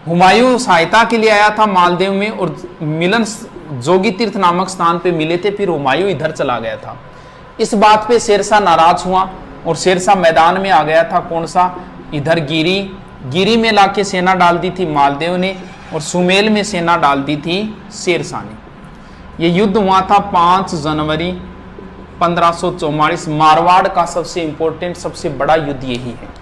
हुमायूं सहायता के लिए आया था मालदेव में और मिलन जोगी तीर्थ नामक स्थान पे मिले थे। फिर हुमायूं इधर चला गया था। इस बात पे शेरशाह नाराज हुआ और शेरशाह मैदान में आ गया था। कौन सा? इधर गिरी में लाके सेना डाल दी थी मालदेव ने और सुमेल में सेना डाल दी थी शेरशाह ने। यह युद्ध हुआ था 5 जनवरी 1544। मारवाड़ का सबसे इंपॉर्टेंट, सबसे बड़ा युद्ध यही है।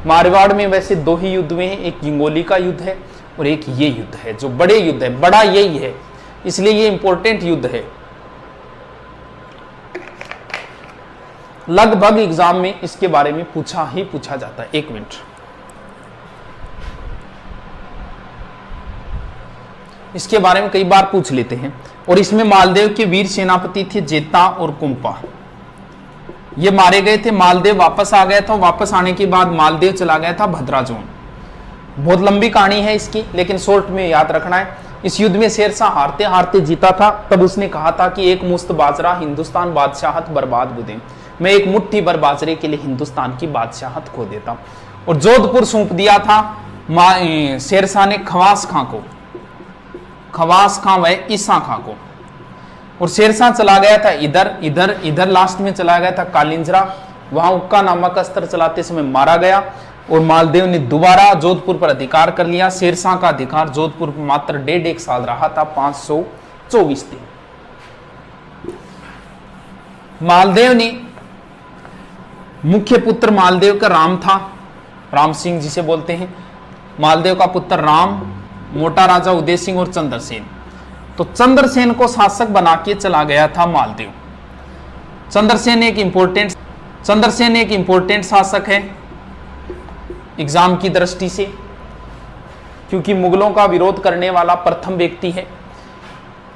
मारवाड़ में वैसे 2 ही युद्ध हुए हैं, एक हिंगोली का युद्ध है और एक ये युद्ध है जो बड़े युद्ध है। बड़ा यही है, इसलिए ये इंपॉर्टेंट युद्ध है। लगभग एग्जाम में इसके बारे में पूछा जाता है। 1 मिनट, इसके बारे में कई बार पूछ लेते हैं। और इसमें मालदेव के वीर सेनापति थे जेता और कुंपा, ये मारे गए थे। मालदेव वापस आ गया था। वापस आने के बाद मालदेव चला गया था भद्राजोन। बहुत लंबी कहानी है इसकी, लेकिन शॉर्ट में याद रखना है। इस युद्ध में शेरशाह हारते हारते जीता था। तब उसने कहा था कि एक मुश्त बाजरा हिंदुस्तान बादशाहत बर्बाद बुदे, मैं एक मुट्ठी भर बाजरे के लिए हिंदुस्तान की बादशाहत खो देता। और जोधपुर सौंप दिया था शेरशाह ने खवास खां को, खवास खां व ईसा खां को। और शेरशाह चला गया था इधर लास्ट में चला गया था कालिंजरा, वहां उक्का नामक अस्त्र चलाते समय मारा गया। और मालदेव ने दोबारा जोधपुर पर अधिकार कर लिया। शेरशाह का अधिकार जोधपुर पर मात्र 1.5 साल रहा था, 524 दिन। मालदेव ने मुख्य पुत्र मालदेव का राम था, राम सिंह जिसे बोलते हैं। मालदेव का पुत्र राम, मोटा राजा उदय सिंह और चंद्रसेन। तो चंद्रसेन को शासक बना के चला गया था मालदेव। चंद्रसेन एक इंपॉर्टेंट शासक है एग्जाम की दृष्टि से, क्योंकि मुगलों का विरोध करने वाला प्रथम व्यक्ति है।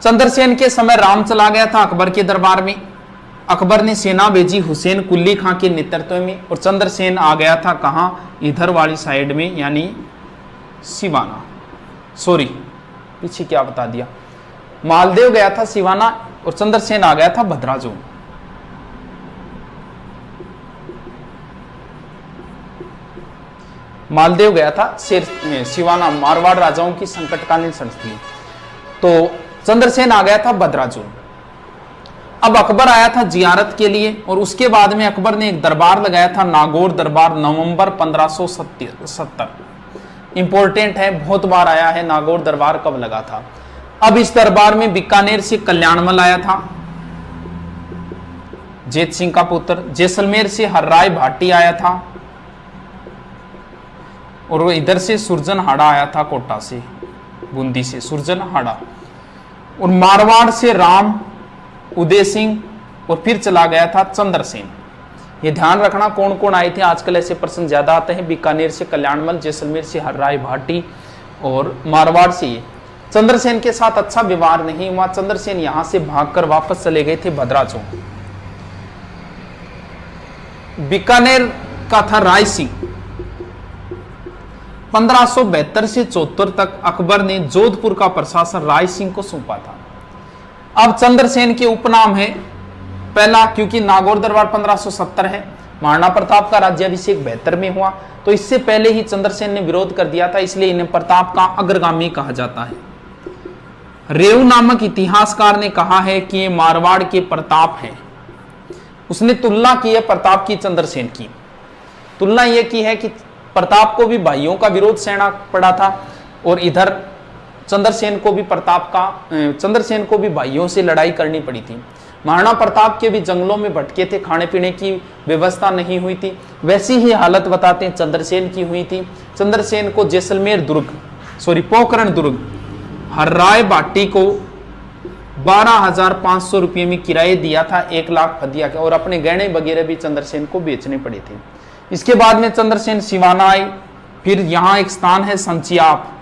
चंद्रसेन के समय राम चला गया था अकबर के दरबार में। अकबर ने सेना भेजी हुसैन कुल्ली खां के नेतृत्व में, और चंद्रसेन आ गया था कहां? इधर वाली साइड में, यानी सिवाना। सॉरी, पीछे क्या बता दिया। मालदेव गया था सिवाना और चंद्रसेन आ गया था भद्राजोन। मालदेव गया था सिवाना, मारवाड़ राजाओं की संकटकालीन संस्थि। तो चंद्रसेन आ गया था बदराजुल। अब अकबर आया था जियारत के लिए और उसके बाद में अकबर ने एक दरबार लगाया था, नागौर दरबार, नवंबर 1570। इंपॉर्टेंट है, बहुत बार आया है नागौर दरबार कब लगा था। अब इस दरबार में बीकानेर से कल्याणमल आया था, जेत सिंह का पुत्र। जैसलमेर से हर्राय भाटी आया था और वो इधर से सुरजनहाड़ा आया था, कोटा से, बूंदी से सुरजनहाड़ा। और मारवाड़ से राम उदय सिंह और फिर चला गया था चंद्रसेन। ये ध्यान रखना कौन कौन आए थे, आजकल ऐसे प्रश्न ज्यादा आते हैं। बीकानेर से कल्याणमल, जैसलमेर से हर्राय भाटी और मारवाड़ से। चंद्रसेन के साथ अच्छा व्यवहार नहीं हुआ, चंद्रसेन यहां से भागकर वापस चले गए थे भद्राचों। बीकानेर का था राय सिंह। 1572 से 74 तक अकबर ने जोधपुर का प्रशासन राय सिंह को सौंपा था। अब चंद्रसेन के उपनाम है पहला, क्योंकि नागौर दरबार 1570 है, महाराणा प्रताप का राज्याभिषेक 72 में हुआ, तो इससे पहले ही चंद्रसेन ने विरोध कर दिया था, इसलिए इन्हें प्रताप का अग्रगामी कहा जाता है। रेव नामक इतिहासकार ने कहा है कि ये मारवाड़ के प्रताप हैं। उसने तुलना की है प्रताप की चंद्रसेन की। तुलना यह की है कि प्रताप को भी भाइयों का विरोध सहना पड़ा था और इधर चंद्रसेन को भी भाइयों से लड़ाई करनी पड़ी थी। महाराणा प्रताप के भी जंगलों में भटके थे, खाने पीने की व्यवस्था नहीं हुई थी। वैसी ही हालत बताते हैं चंद्रसेन की हुई थी। चंद्रसेन को जैसलमेर पोखरण दुर्ग हर्राय भाटी को 12,500 रुपये में किराए दिया था, 1 लाख फदिया के, और अपने गहने वगैरह भी चंद्रसेन को बेचने पड़े थे। इसके बाद में चंद्रसेन सिवाना आए। फिर यहां एक स्थान है संचियाप।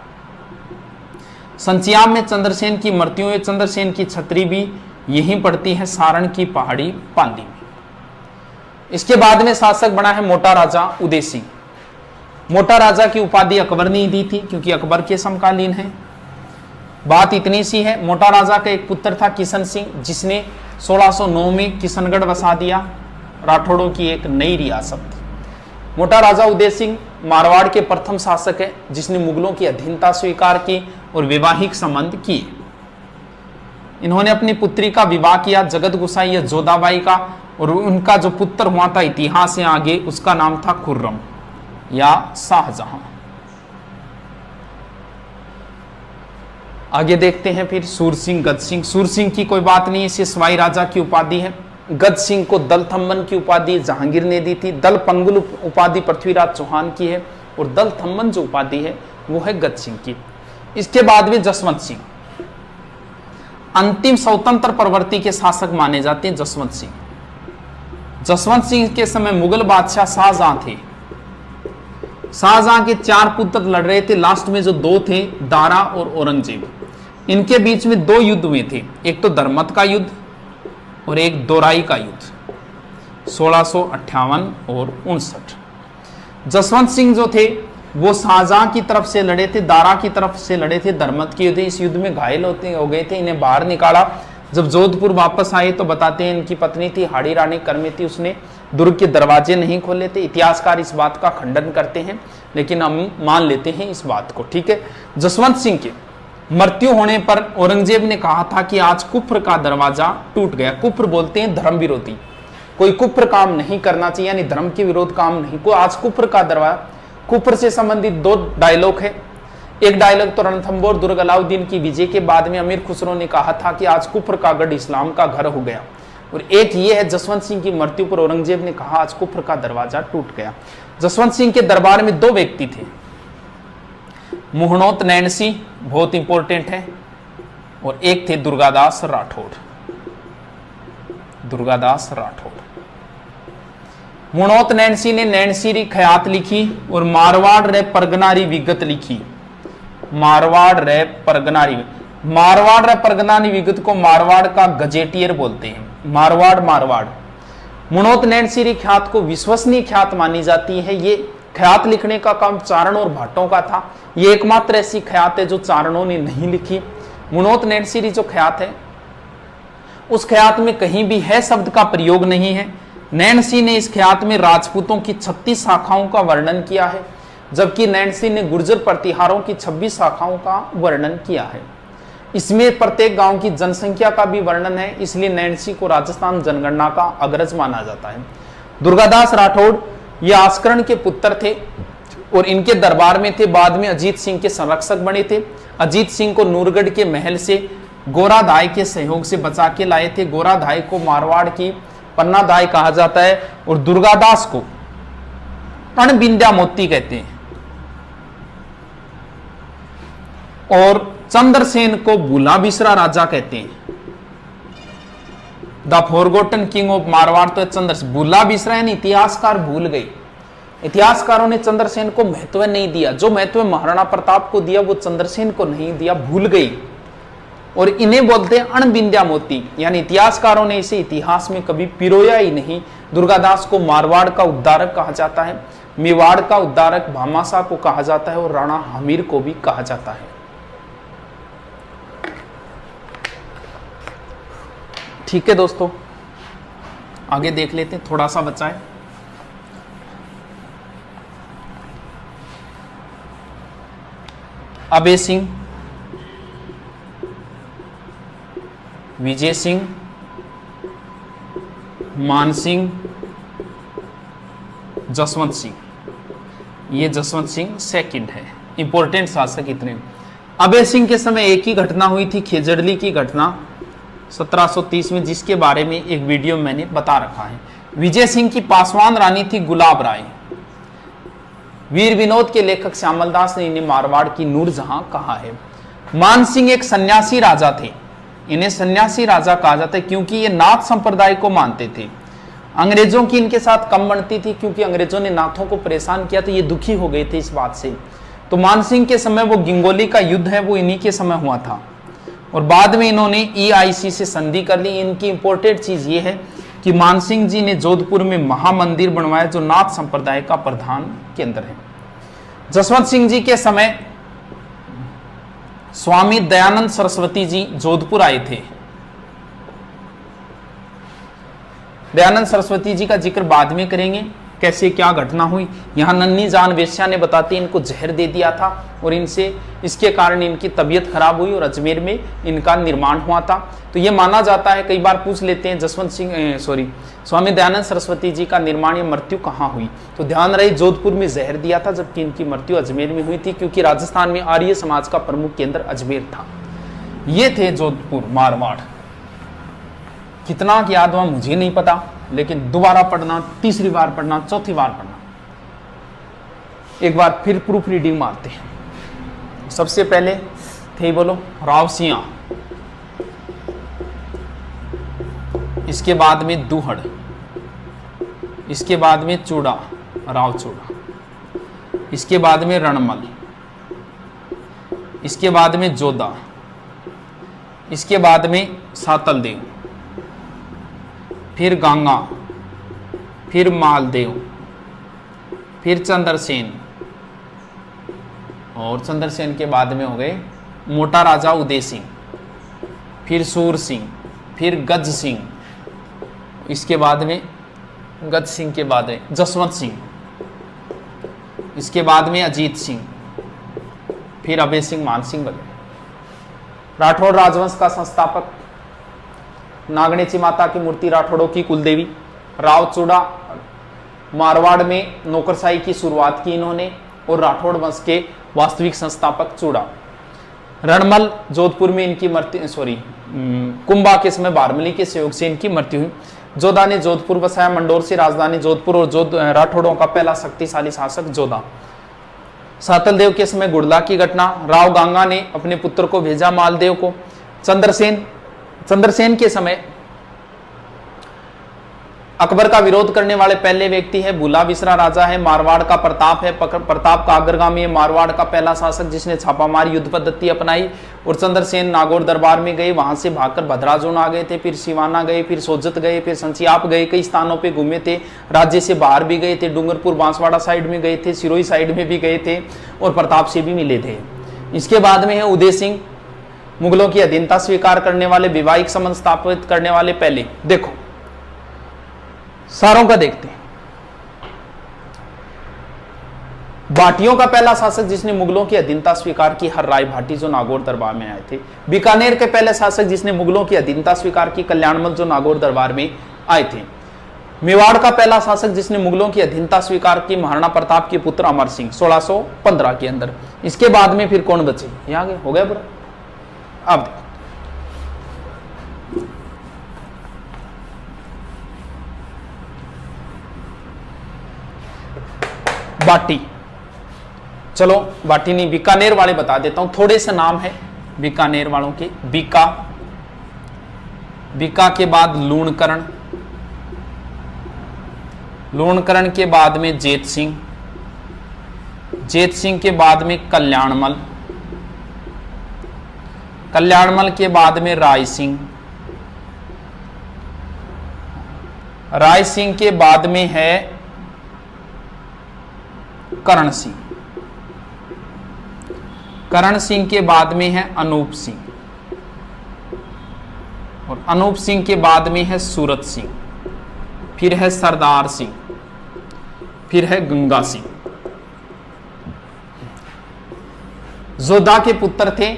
संचियाप में चंद्रसेन की मृत्यु है। चंद्रसेन की छतरी भी यहीं पड़ती है, सारण की पहाड़ी पाली में। इसके बाद में शासक बना है मोटा राजा उदय सिंह। मोटा राजा की उपाधि अकबर ने दी थी, क्योंकि अकबर के समकालीन है। बात इतनी सी है, मोटा राजा का एक पुत्र था किशन सिंह, जिसने 1609 में किशनगढ़ वसा दिया, राठौड़ों की एक नई रियासत। मोटा राजा उदय सिंह मारवाड़ के प्रथम शासक है, जिसने मुगलों की अधीनता स्वीकार की और वैवाहिक संबंध किए। इन्होंने अपनी पुत्री का विवाह किया जगत गुसाई या जोधाबाई का, और उनका जो पुत्र हुआ था इतिहास से आगे, उसका नाम था खुर्रम या शाहजहां। आगे देखते हैं फिर सूरसिंह गद सिंह। सूरसिंह की कोई बात नहीं, इसे सवाई राजा की उपाधि है। गद सिंह को दल थम्मन की उपाधि जहांगीर ने दी थी। दल पंगुल उपाधि पृथ्वीराज चौहान की है, और दल थम्मन जो उपाधि है वो है गद सिंह की। इसके बाद में जसवंत सिंह अंतिम स्वतंत्र प्रवृत्ति के शासक माने जाते हैं। जसवंत सिंह के समय मुगल बादशाह शाहजहां थे। शाहजहां के 4 पुत्र लड़ रहे थे, लास्ट में जो 2 थे दारा और औरंगजेब, इनके बीच में 2 युद्ध हुए थे। एक तो धर्मत का युद्ध और एक दोराई का युद्ध, 1658 और 59। जसवंत सिंह जो थे वो शाहजहां की तरफ से लड़े थे, दारा की तरफ से लड़े थे, धर्मत के युद्ध। इस युद्ध में घायल हो गए थे, इन्हें बाहर निकाला। जब जोधपुर वापस आए तो बताते हैं इनकी पत्नी थी हाड़ी रानी कर्मेती, उसने दुर्ग के दरवाजे नहीं खोले थे। इतिहासकार इस बात का खंडन करते हैं, लेकिन हम मान लेते हैं इस बात को, ठीक है। जसवंत सिंह के मृत्यु होने पर औरंगजेब ने कहा था कि आज कुफ्र का दरवाजा टूट गया। कुफ्र बोलते हैं धर्म विरोधी, कोई कुफ्र काम नहीं करना चाहिए, यानी धर्म के विरोध काम नहीं। कोई आज कुफ्र का दरवाजा, कुफ्र से संबंधित 2 डायलॉग है। एक डायलॉग तो रणथंबोर दुर्ग अलाउद्दीन की विजय के बाद में अमीर खुसरो ने कहा था कि आज कुफ्र का गढ़ इस्लाम का घर हो गया, और एक ये है जसवंत सिंह की मृत्यु पर औरंगजेब ने कहा आज कुफ्र का दरवाजा टूट गया। जसवंत सिंह के दरबार में 2 व्यक्ति थे, मुहणोत नैनसी, बहुत इंपॉर्टेंट है, और एक थे दुर्गादास राठौड़। दुर्गादास राठौड़। मुहणोत नैनसी ने नैनसीरी खयात लिखी और मारवाड़ रे परगनारी विगत लिखी। मारवाड़ रे परगनारी विगत को मारवाड़ का गजेटियर बोलते हैं। मारवाड़ मुनोत नैनसीरी ख्यात को विश्वसनीय ख्यात मानी जाती है। ये ख्यात लिखने का काम चारण और भाटों का था। ये एकमात्र ऐसी ख्यात है जो चारणों ने नहीं लिखी। मुनोत नैनसीरी जो ख्यात है उस ख्यात में कहीं भी है शब्द का प्रयोग नहीं है। नैनसी ने इस ख्यात में राजपूतों की 36 शाखाओं का वर्णन किया है, जबकि नैनसी ने गुर्जर प्रतिहारों की 26 शाखाओं का वर्णन किया है। इसमें प्रत्येक गांव की जनसंख्या का भी वर्णन है, इसलिए नैन्सी को राजस्थान जनगणना का अग्रज माना जाता है। दुर्गादास राठौड़ ये आस्करण के पुत्र थे और इनके दरबार में थे। बाद में अजीत सिंह के संरक्षक बने थे। अजीत सिंह को नूरगढ़ के महल से गोराधाय के सहयोग से बचा के लाए थे। गोराधाय को मारवाड़ की पन्नाधाय कहा जाता है और दुर्गादास को अणबिंद्या मोती कहते हैं और चंद्रसेन को भूला बिसरा राजा कहते हैं। The forgotten king of Marwar तो चंद्रसेन, भूला बिसरा यानी इतिहासकार भूल गए। इतिहासकारों ने चंद्रसेन को महत्व नहीं दिया, जो महत्व महाराणा प्रताप को दिया वो चंद्रसेन को नहीं दिया, भूल गई। और इन्हें बोलते हैं अणबिंद्या मोती, यानी इतिहासकारों ने इसे इतिहास में कभी पिरोया ही नहीं। दुर्गादास को मारवाड़ का उद्धारक कहा जाता है, मेवाड़ का उद्धारक भामाशाह को कहा जाता है और राणा हमीर को भी कहा जाता है। ठीक है दोस्तों, आगे देख लेते हैं, थोड़ा सा बचा है। अभय सिंह, विजय सिंह, मान सिंह, जसवंत सिंह। ये जसवंत सिंह सेकंड है, इंपॉर्टेंट शासक इतने। अभय सिंह के समय एक ही घटना हुई थी, खेजड़ली की घटना 1730 में, जिसके बारे में एक वीडियो मैंने बता रखा है। विजय सिंह की पासवान रानी थी गुलाब राय। वीर विनोद के लेखक श्यामलदास ने इन्हें मारवाड़ की नूरजहां कहा है। मान सिंह एक सन्यासी राजा थे, इन्हें सन्यासी राजा कहा जाता है क्योंकि ये नाथ संप्रदाय को मानते थे। अंग्रेजों की इनके साथ कम बनती थी क्योंकि अंग्रेजों ने नाथों को परेशान किया, तो ये दुखी हो गए थे इस बात से। तो मान सिंह के समय वो गिंगोली का युद्ध है वो इन्हीं के समय हुआ था और बाद में इन्होंने EIC से संधि कर ली। इनकी इंपॉर्टेंट चीज ये है कि मान सिंह जी ने जोधपुर में महामंदिर बनवाया जो नाथ संप्रदाय का प्रधान केंद्र है। जसवंत सिंह जी के समय स्वामी दयानंद सरस्वती जी जोधपुर आए थे। दयानंद सरस्वती जी का जिक्र बाद में करेंगे, कैसे क्या घटना हुई। यहाँ नन्ही जान वेश्या ने बताती इनको जहर दे दिया था और इनसे इसके कारण इनकी तबीयत खराब हुई और अजमेर में इनका निर्माण हुआ था। तो ये माना जाता है, कई बार पूछ लेते हैं स्वामी दयानंद सरस्वती जी का निर्माण या मृत्यु कहाँ हुई, तो ध्यान रहे जोधपुर में जहर दिया था, जबकि इनकी मृत्यु अजमेर में हुई थी क्योंकि राजस्थान में आर्य समाज का प्रमुख केंद्र अजमेर था। ये थे जोधपुर मारवाड़। कितना याद हुआ मुझे नहीं पता, लेकिन दोबारा पढ़ना, तीसरी बार पढ़ना, चौथी बार पढ़ना। एक बार फिर प्रूफ रीडिंग मारते हैं। सबसे पहले थे बोलो राव सिंह, इसके बाद में दूहड़, इसके बाद में चूड़ा, राव चूड़ा, इसके बाद में रणमल, इसके बाद में जोधा, इसके बाद में सातलदेव, फिर गंगा, फिर मालदेव, फिर चंद्रसेन और चंद्रसेन के बाद में हो गए मोटा राजा उदय सिंह, फिर सूर सिंह, फिर गज सिंह, इसके बाद में गज सिंह के बाद में जसवंत सिंह, इसके बाद में अजीत सिंह, फिर अभय सिंह, मान सिंह वगैरह। राठौड़ राजवंश का संस्थापक नागणेची माता की मूर्ति राठौड़ों की कुलदेवी। राव चूड़ा मारवाड़ में नौकरशाही की शुरुआत की इन्होंने और राठौड़ वंश के वास्तविक संस्थापक चूड़ा। रणमल जोधपुर में इनकी मृत्यु कुंभा के समय बारमली के सहयोग से इनकी मृत्यु हुई। जोधा ने जोधपुर बसाया, मंडोर से राजधानी जोधपुर और राठौड़ों का पहला शक्तिशाली शासक जोधा। सातलदेव के समय गुड़ला की घटना। राव गांगा ने अपने पुत्र को भेजा मालदेव को। चंद्रसेन के समय अकबर का विरोध करने वाले पहले व्यक्ति है भूला बिसरा राजा है। मारवाड़ का प्रताप है, प्रताप का अग्रगामी है, मारवाड़ का पहला शासक जिसने छापामार युद्ध पद्धति अपनाई। और चंद्रसेन नागौर दरबार में गए, वहां से भागकर भद्राजोन आ गए थे, फिर सिवाना गए, फिर सोजत गए, फिर संचियाप गए, कई स्थानों पे घूमे थे। राज्य से बाहर भी गए थे, डूंगरपुर बांसवाड़ा साइड में गए थे, सिरोही साइड में भी गए थे और प्रताप से भी मिले थे। इसके बाद में है उदय सिंह, मुगलों की अधीनता स्वीकार करने वाले, वैवाहिक संबंध स्थापित करने वाले पहले। देखो सारों का देखते हैं। भाटियों का पहला शासक जिसने मुगलों की अधीनता स्वीकार की, हर राय भाटी, जो नागौर दरबार में आए थे। बीकानेर के पहले शासक जिसने मुगलों की अधीनता स्वीकार की, कल्याणमल, जो नागौर दरबार में आए थे। मेवाड़ का पहला शासक जिसने मुगलों की अधीनता स्वीकार की, महाराणा प्रताप के पुत्र अमर सिंह, 1615 के अंदर। इसके बाद में फिर कौन बचे, यहां गए, हो गया पूरा। अब बाटी, चलो बाटी नहीं, बीकानेर वाले बता देता हूं, थोड़े से नाम है बीकानेर वालों के। बीका, बीका के बाद लूणकरण, लूणकरण के बाद में जेत सिंह, जेत सिंह के बाद में कल्याणमल, कल्याणमल के बाद में राय सिंह, राय सिंह के बाद में है करण सिंह, करण सिंह के बाद में है अनूप सिंह, और अनूप सिंह के बाद में है सूरत सिंह, फिर है सरदार सिंह, फिर है गंगा सिंह। जोधा के पुत्र थे,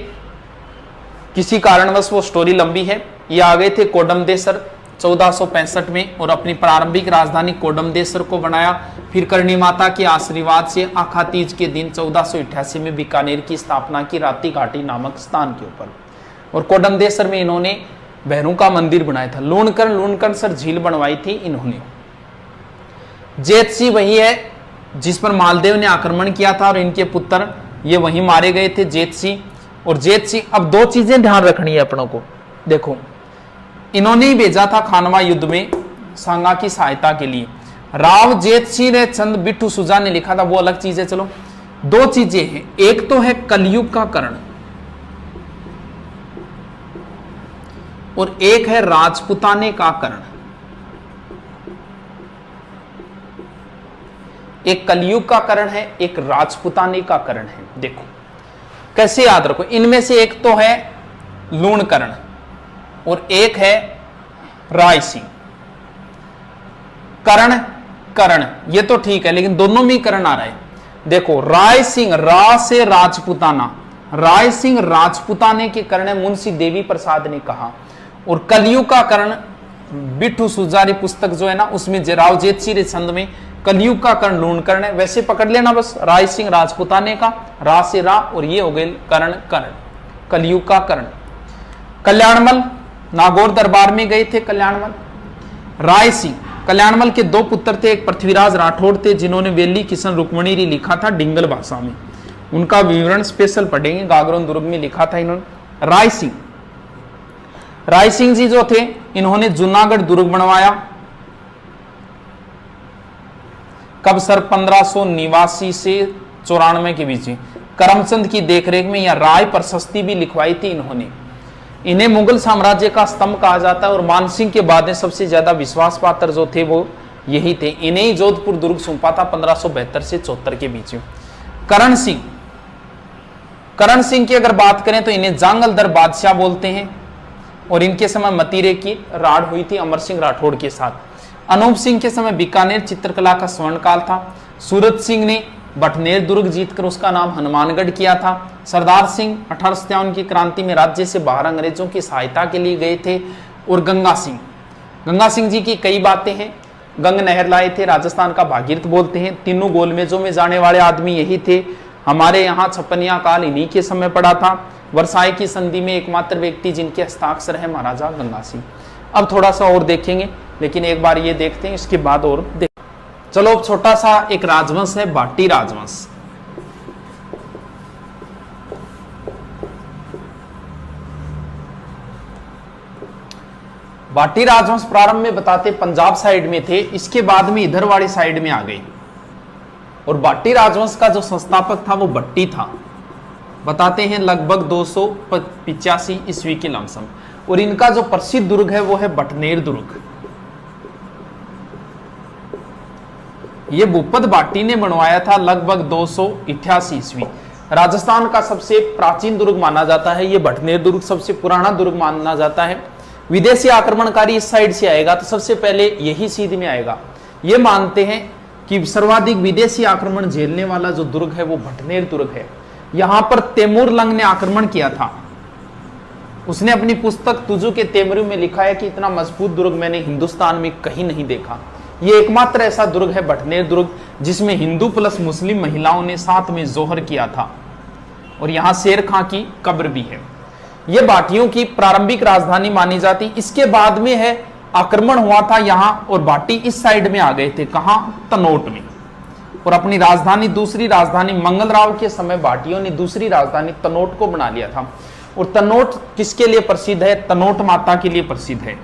किसी कारणवश वो स्टोरी लंबी है। ये आ गए थे कोडमदेसर 1465 में और अपनी प्रारंभिक राजधानी कोडमदेसर को बनाया। फिर करणी माता के आशीर्वाद से आखा तीज के दिन 1488 में बीकानेर की स्थापना की, राती घाटी नामक स्थान के ऊपर। और कोडमदेसर में इन्होंने भैरों का मंदिर बनाया था। लूणकरण, लूणकरण सर झील बनवाई थी इन्होंने। जेतसी वही है जिस पर मालदेव ने आक्रमण किया था और इनके पुत्र ये वहीं मारे गए थे, जेतसी और जेतसी। अब दो चीजें ध्यान रखनी है अपनों को, देखो इन्होंने ही भेजा था खानवा युद्ध में सांगा की सहायता के लिए। राव जेतसी ने चंद बिट्टू सुजा ने लिखा था, वो अलग चीज है। चलो दो चीजें हैं, एक तो है कलयुग का कर्ण और एक है राजपुताने का कर्ण। एक कलयुग का कर्ण है, एक राजपुताने का कर्ण है। देखो कैसे याद रखो, इनमें से एक तो है लूणकर्ण और एक है राय सिंह। कर्ण कर्ण ये तो ठीक है, लेकिन दोनों में कर्ण आ रहा है। देखो राय सिंह, रा से राजपुताना, राय सिंह राजपुताने के कर्ण है, मुंशी देवी प्रसाद ने कहा। और कलयुग का कर्ण बिट्ठू सुजारी पुस्तक जो है ना, उसमें राव जेतसी छंद में कलयुग का कर्ण लूणकर्ण है। वैसे पकड़ लेना बस, राय सिंह राजपुताने का, रा से रा, और ये हो गए कर्ण कर्ण, कलयुग का कर्ण। कल्याणमल, नागौर दरबार में गए थे कल्याणमल। राय सिंह, कल्याणमल के दो पुत्र थे, एक पृथ्वीराज राठौड़ थे जिन्होंने वेली किशन रुक्मणी लिखा था डिंगल भाषा में, उनका विवरण स्पेशल पढ़ेंगे, गागरोन दुर्ग में लिखा था इन्होंने। राय सिंह, राय सिंह जी जो थे इन्होंने जूनागढ़ दुर्ग बनवाया। कब सर 1589 से 94 के बीच करमचंद की देखरेख में, या राय प्रशस्ति भी लिखवाई थी इन्होंने। इन्हें मुगल साम्राज्य का स्तंभ कहा जाता है और मानसिंह के बाद में सबसे ज्यादा विश्वास पात्र जो थे वो यही थे। इन्हें ही जोधपुर दुर्ग सौंपा था 1572 से 74 के बीच में। करण सिंह, करण सिंह की अगर बात करें तो इन्हें जांगलदर बादशाह बोलते हैं और इनके समय मतीरे की राड़ हुई थी अमर सिंह राठौड़ के साथ। अनूप सिंह के समय बीकानेर चित्रकला का स्वर्ण काल था। सूरत सिंह ने बटनेर दुर्ग जीतकर उसका नाम हनुमानगढ़ किया था। सरदार सिंह 1857 की क्रांति में राज्य से बाहर अंग्रेजों की सहायता के लिए गए थे। और गंगा सिंह, गंगा सिंह जी की कई बातें हैं। गंग नहर लाए थे, राजस्थान का भागीरथ बोलते हैं। तीनों गोलमेजों में जाने वाले आदमी यही थे। हमारे यहाँ छप्पनिया काल इन्हीं के समय पड़ा था। वर्साई की संधि में एकमात्र व्यक्ति जिनके हस्ताक्षर है महाराजा गंगा सिंह। अब थोड़ा सा और देखेंगे, लेकिन एक बार ये देखते हैं, इसके बाद और देख। चलो अब छोटा सा एक राजवंश है भाटी राजवंश। भाटी राजवंश प्रारंभ में बताते पंजाब साइड में थे, इसके बाद में इधर वाली साइड में आ गए। और भाटी राजवंश का जो संस्थापक था वो भट्टी था, बताते हैं लगभग 285 ईस्वी के लमसम। और इनका जो प्रसिद्ध दुर्ग है वो है बटनेर दुर्ग। ये भूपत भाटी ने बनवाया था लगभग 288 ईस्वी। राजस्थान का सबसे प्राचीन दुर्ग माना जाता है ये बटनेर दुर्ग, सबसे पुराना दुर्ग माना जाता है। विदेशी आक्रमणकारी इस साइड से आएगा तो सबसे पहले यही सीध में आएगा। ये मानते हैं कि सर्वाधिक विदेशी आक्रमण झेलने वाला जो दुर्ग है वो भटनेर दुर्ग है। यहां पर तैमूर लंग ने आक्रमण किया था। उसने अपनी पुस्तक तुजु के तैमूर में लिखा है कि इतना मजबूत दुर्ग मैंने हिंदुस्तान में कहीं नहीं देखा। ये एकमात्र ऐसा दुर्ग है भटनेर दुर्ग जिसमें हिंदू प्लस मुस्लिम महिलाओं ने साथ में जोहर किया था, और यहां शेर खां की कब्र भी है। यह भाटियों की प्रारंभिक राजधानी मानी जाती। इसके बाद में है आक्रमण हुआ था यहां, और भाटी इस साइड में आ गए थे, कहां, तनोट में, और अपनी राजधानी दूसरी राजधानी मंगलराव के समय भाटियों ने दूसरी राजधानी तनोट को बना लिया था। और तनोट किसके लिए प्रसिद्ध है? तनोट माता के लिए प्रसिद्ध है।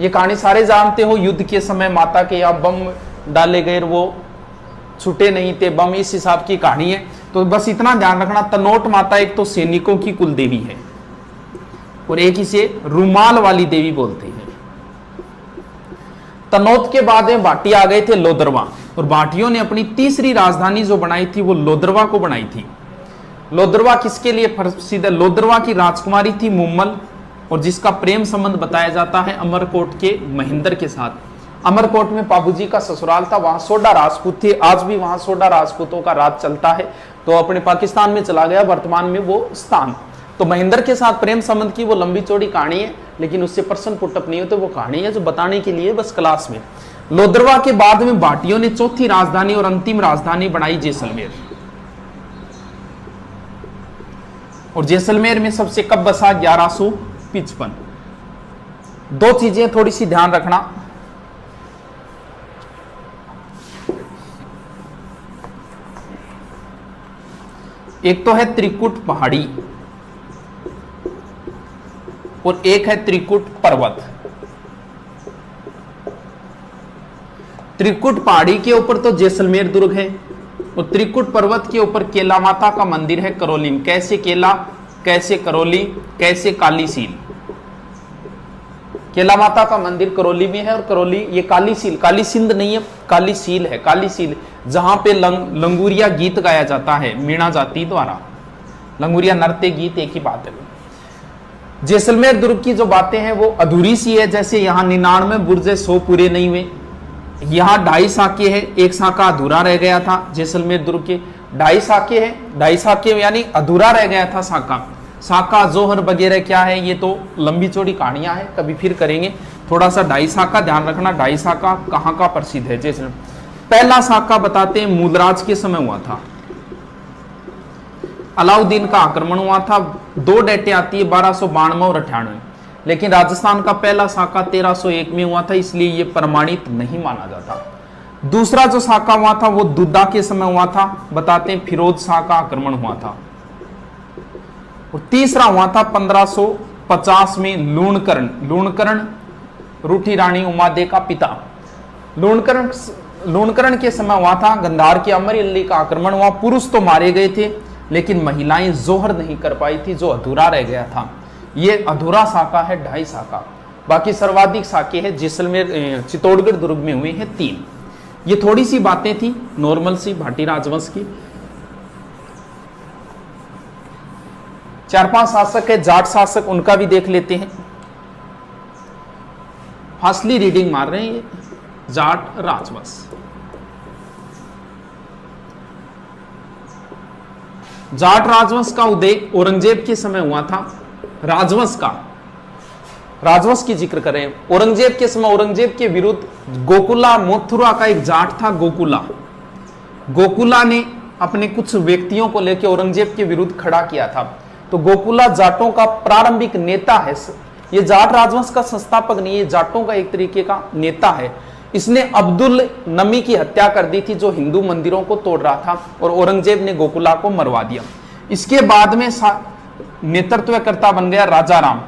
ये कहानी सारे जानते हो, युद्ध के समय माता के यहाँ बम डाले गए, वो छूटे नहीं थे बम, इस हिसाब की कहानी है। तो बस इतना ध्यान रखना, तनोट माता एक तो सैनिकों की कुल देवी है, और एक इसे रुमाल वाली देवी बोलते हैं। तनोट के बाद में भाटी आ गए थे लोदरवा, और भाटियों ने अपनी तीसरी राजधानी जो बनाई थी वो लोदरवा को बनाई थी। लोदरवा किसके लिए प्रसिद्ध है? लोदरवा की राजकुमारी थी मुम्मल, और जिसका प्रेम संबंध बताया जाता है अमरकोट के महेंद्र के साथ। अमरकोट में बाबूजी का ससुराल था, वहां सोडा राजपूत थे, आज भी वहां सोडा राजपूतों का राज चलता है। तो अपने पाकिस्तान में चला गया वर्तमान में वो स्थान। तो महेंद्र के साथ प्रेम संबंध की वो लंबी चौड़ी कहानी है, लेकिन उससे प्रश्न पुटअप नहीं होते। वो कहानी है जो बताने के लिए बस क्लास में। लोदरवा के बाद में भाटियों ने चौथी राजधानी और अंतिम राजधानी बनाई जैसलमेर, और जैसलमेर में सबसे कब बसा? 1155। दो चीजें थोड़ी सी ध्यान रखना। एक तो है त्रिकुट पहाड़ी और एक है त्रिकुट पर्वत। त्रिकुट पहाड़ी के ऊपर तो जैसलमेर दुर्ग है, और त्रिकुट पर्वत के ऊपर केला माता का मंदिर है करौली में। कैसे केला, कैसे करौली, कैसे कालीसील। केला माता का मंदिर करौली में है, और करौली ये कालीसील, काली सिंध नहीं है, कालीसील है, कालीसील जहां पे लंगूरिया गीत गाया जाता है मीणा जाति द्वारा। लंगूरिया नृत्य गीत एक ही बात है। जैसलमेर दुर्ग की जो बातें हैं वो अधूरी सी है, जैसे यहाँ 99 बुर्जे 100 पूरे नहीं हुए। यहाँ 2.5 साके है, एक साका अधूरा रह गया था जैसलमेर दुर्ग के। 2.5 साके है, 2.5 साके यानी अधूरा रह गया था साका। साका जोहर वगैरह क्या है ये तो लंबी चौड़ी कहानियां हैं, कभी फिर करेंगे। थोड़ा सा 2.5 साका ध्यान रखना। 2.5 साका कहाँ का प्रसिद्ध है? जैसलमेर। पहला साका बताते हैं मूलराज के समय हुआ था, अलाउद्दीन का आक्रमण हुआ था। 2 डेटें आती है 1292 और 98, लेकिन राजस्थान का पहला साका 1301 में हुआ था, इसलिए यह प्रमाणित नहीं माना जाता। दूसरा जो साका हुआ था वो दुद्दा के समय हुआ था, बताते हैं फिरोज शाह का आक्रमण हुआ था। और तीसरा हुआ था 1550 में लूणकरण। लूणकरण रूठी रानी उमादे का पिता। लूणकरण के समय हुआ था। गंधार के अमर अली का आक्रमण हुआ। पुरुष तो मारे गए थे, लेकिन महिलाएं जोहर नहीं कर पाई थी, जो अधूरा रह गया था। ये अधूरा साका है 2.5 साका। बाकी सर्वाधिक साके है जैसलमेर चित्तौड़गढ़ दुर्ग में हुए हैं 3। ये थोड़ी सी बातें थी नॉर्मल सी भाटी राजवंश की। 4-5 शासक है जाट शासक, उनका भी देख लेते हैं। फासली रीडिंग मार रहे हैं ये जाट राजवंश। जाट राजवंश का उदय औरंगजेब के समय हुआ था। राजवंश की जिक्र करें औरंगजेब के समय, औरंगजेब के विरुद्ध गोकुला मथुरा का एक जाट था गोकुला ने अपने कुछ व्यक्तियों को लेकर औरंगजेब के विरुद्ध खड़ा किया था। तो गोकुला जाटों का प्रारंभिक नेता है। ये जाट राजवंश का संस्थापक नहीं, ये जाटों का एक तरीके का नेता है। इसने अब्दुल नमी की हत्या कर दी थी, जो हिंदू मंदिरों को तोड़ रहा था, और औरंगजेब ने गोकुला को मरवा दिया। इसके बाद में नेतृत्वकर्ता बन गया राजाराम।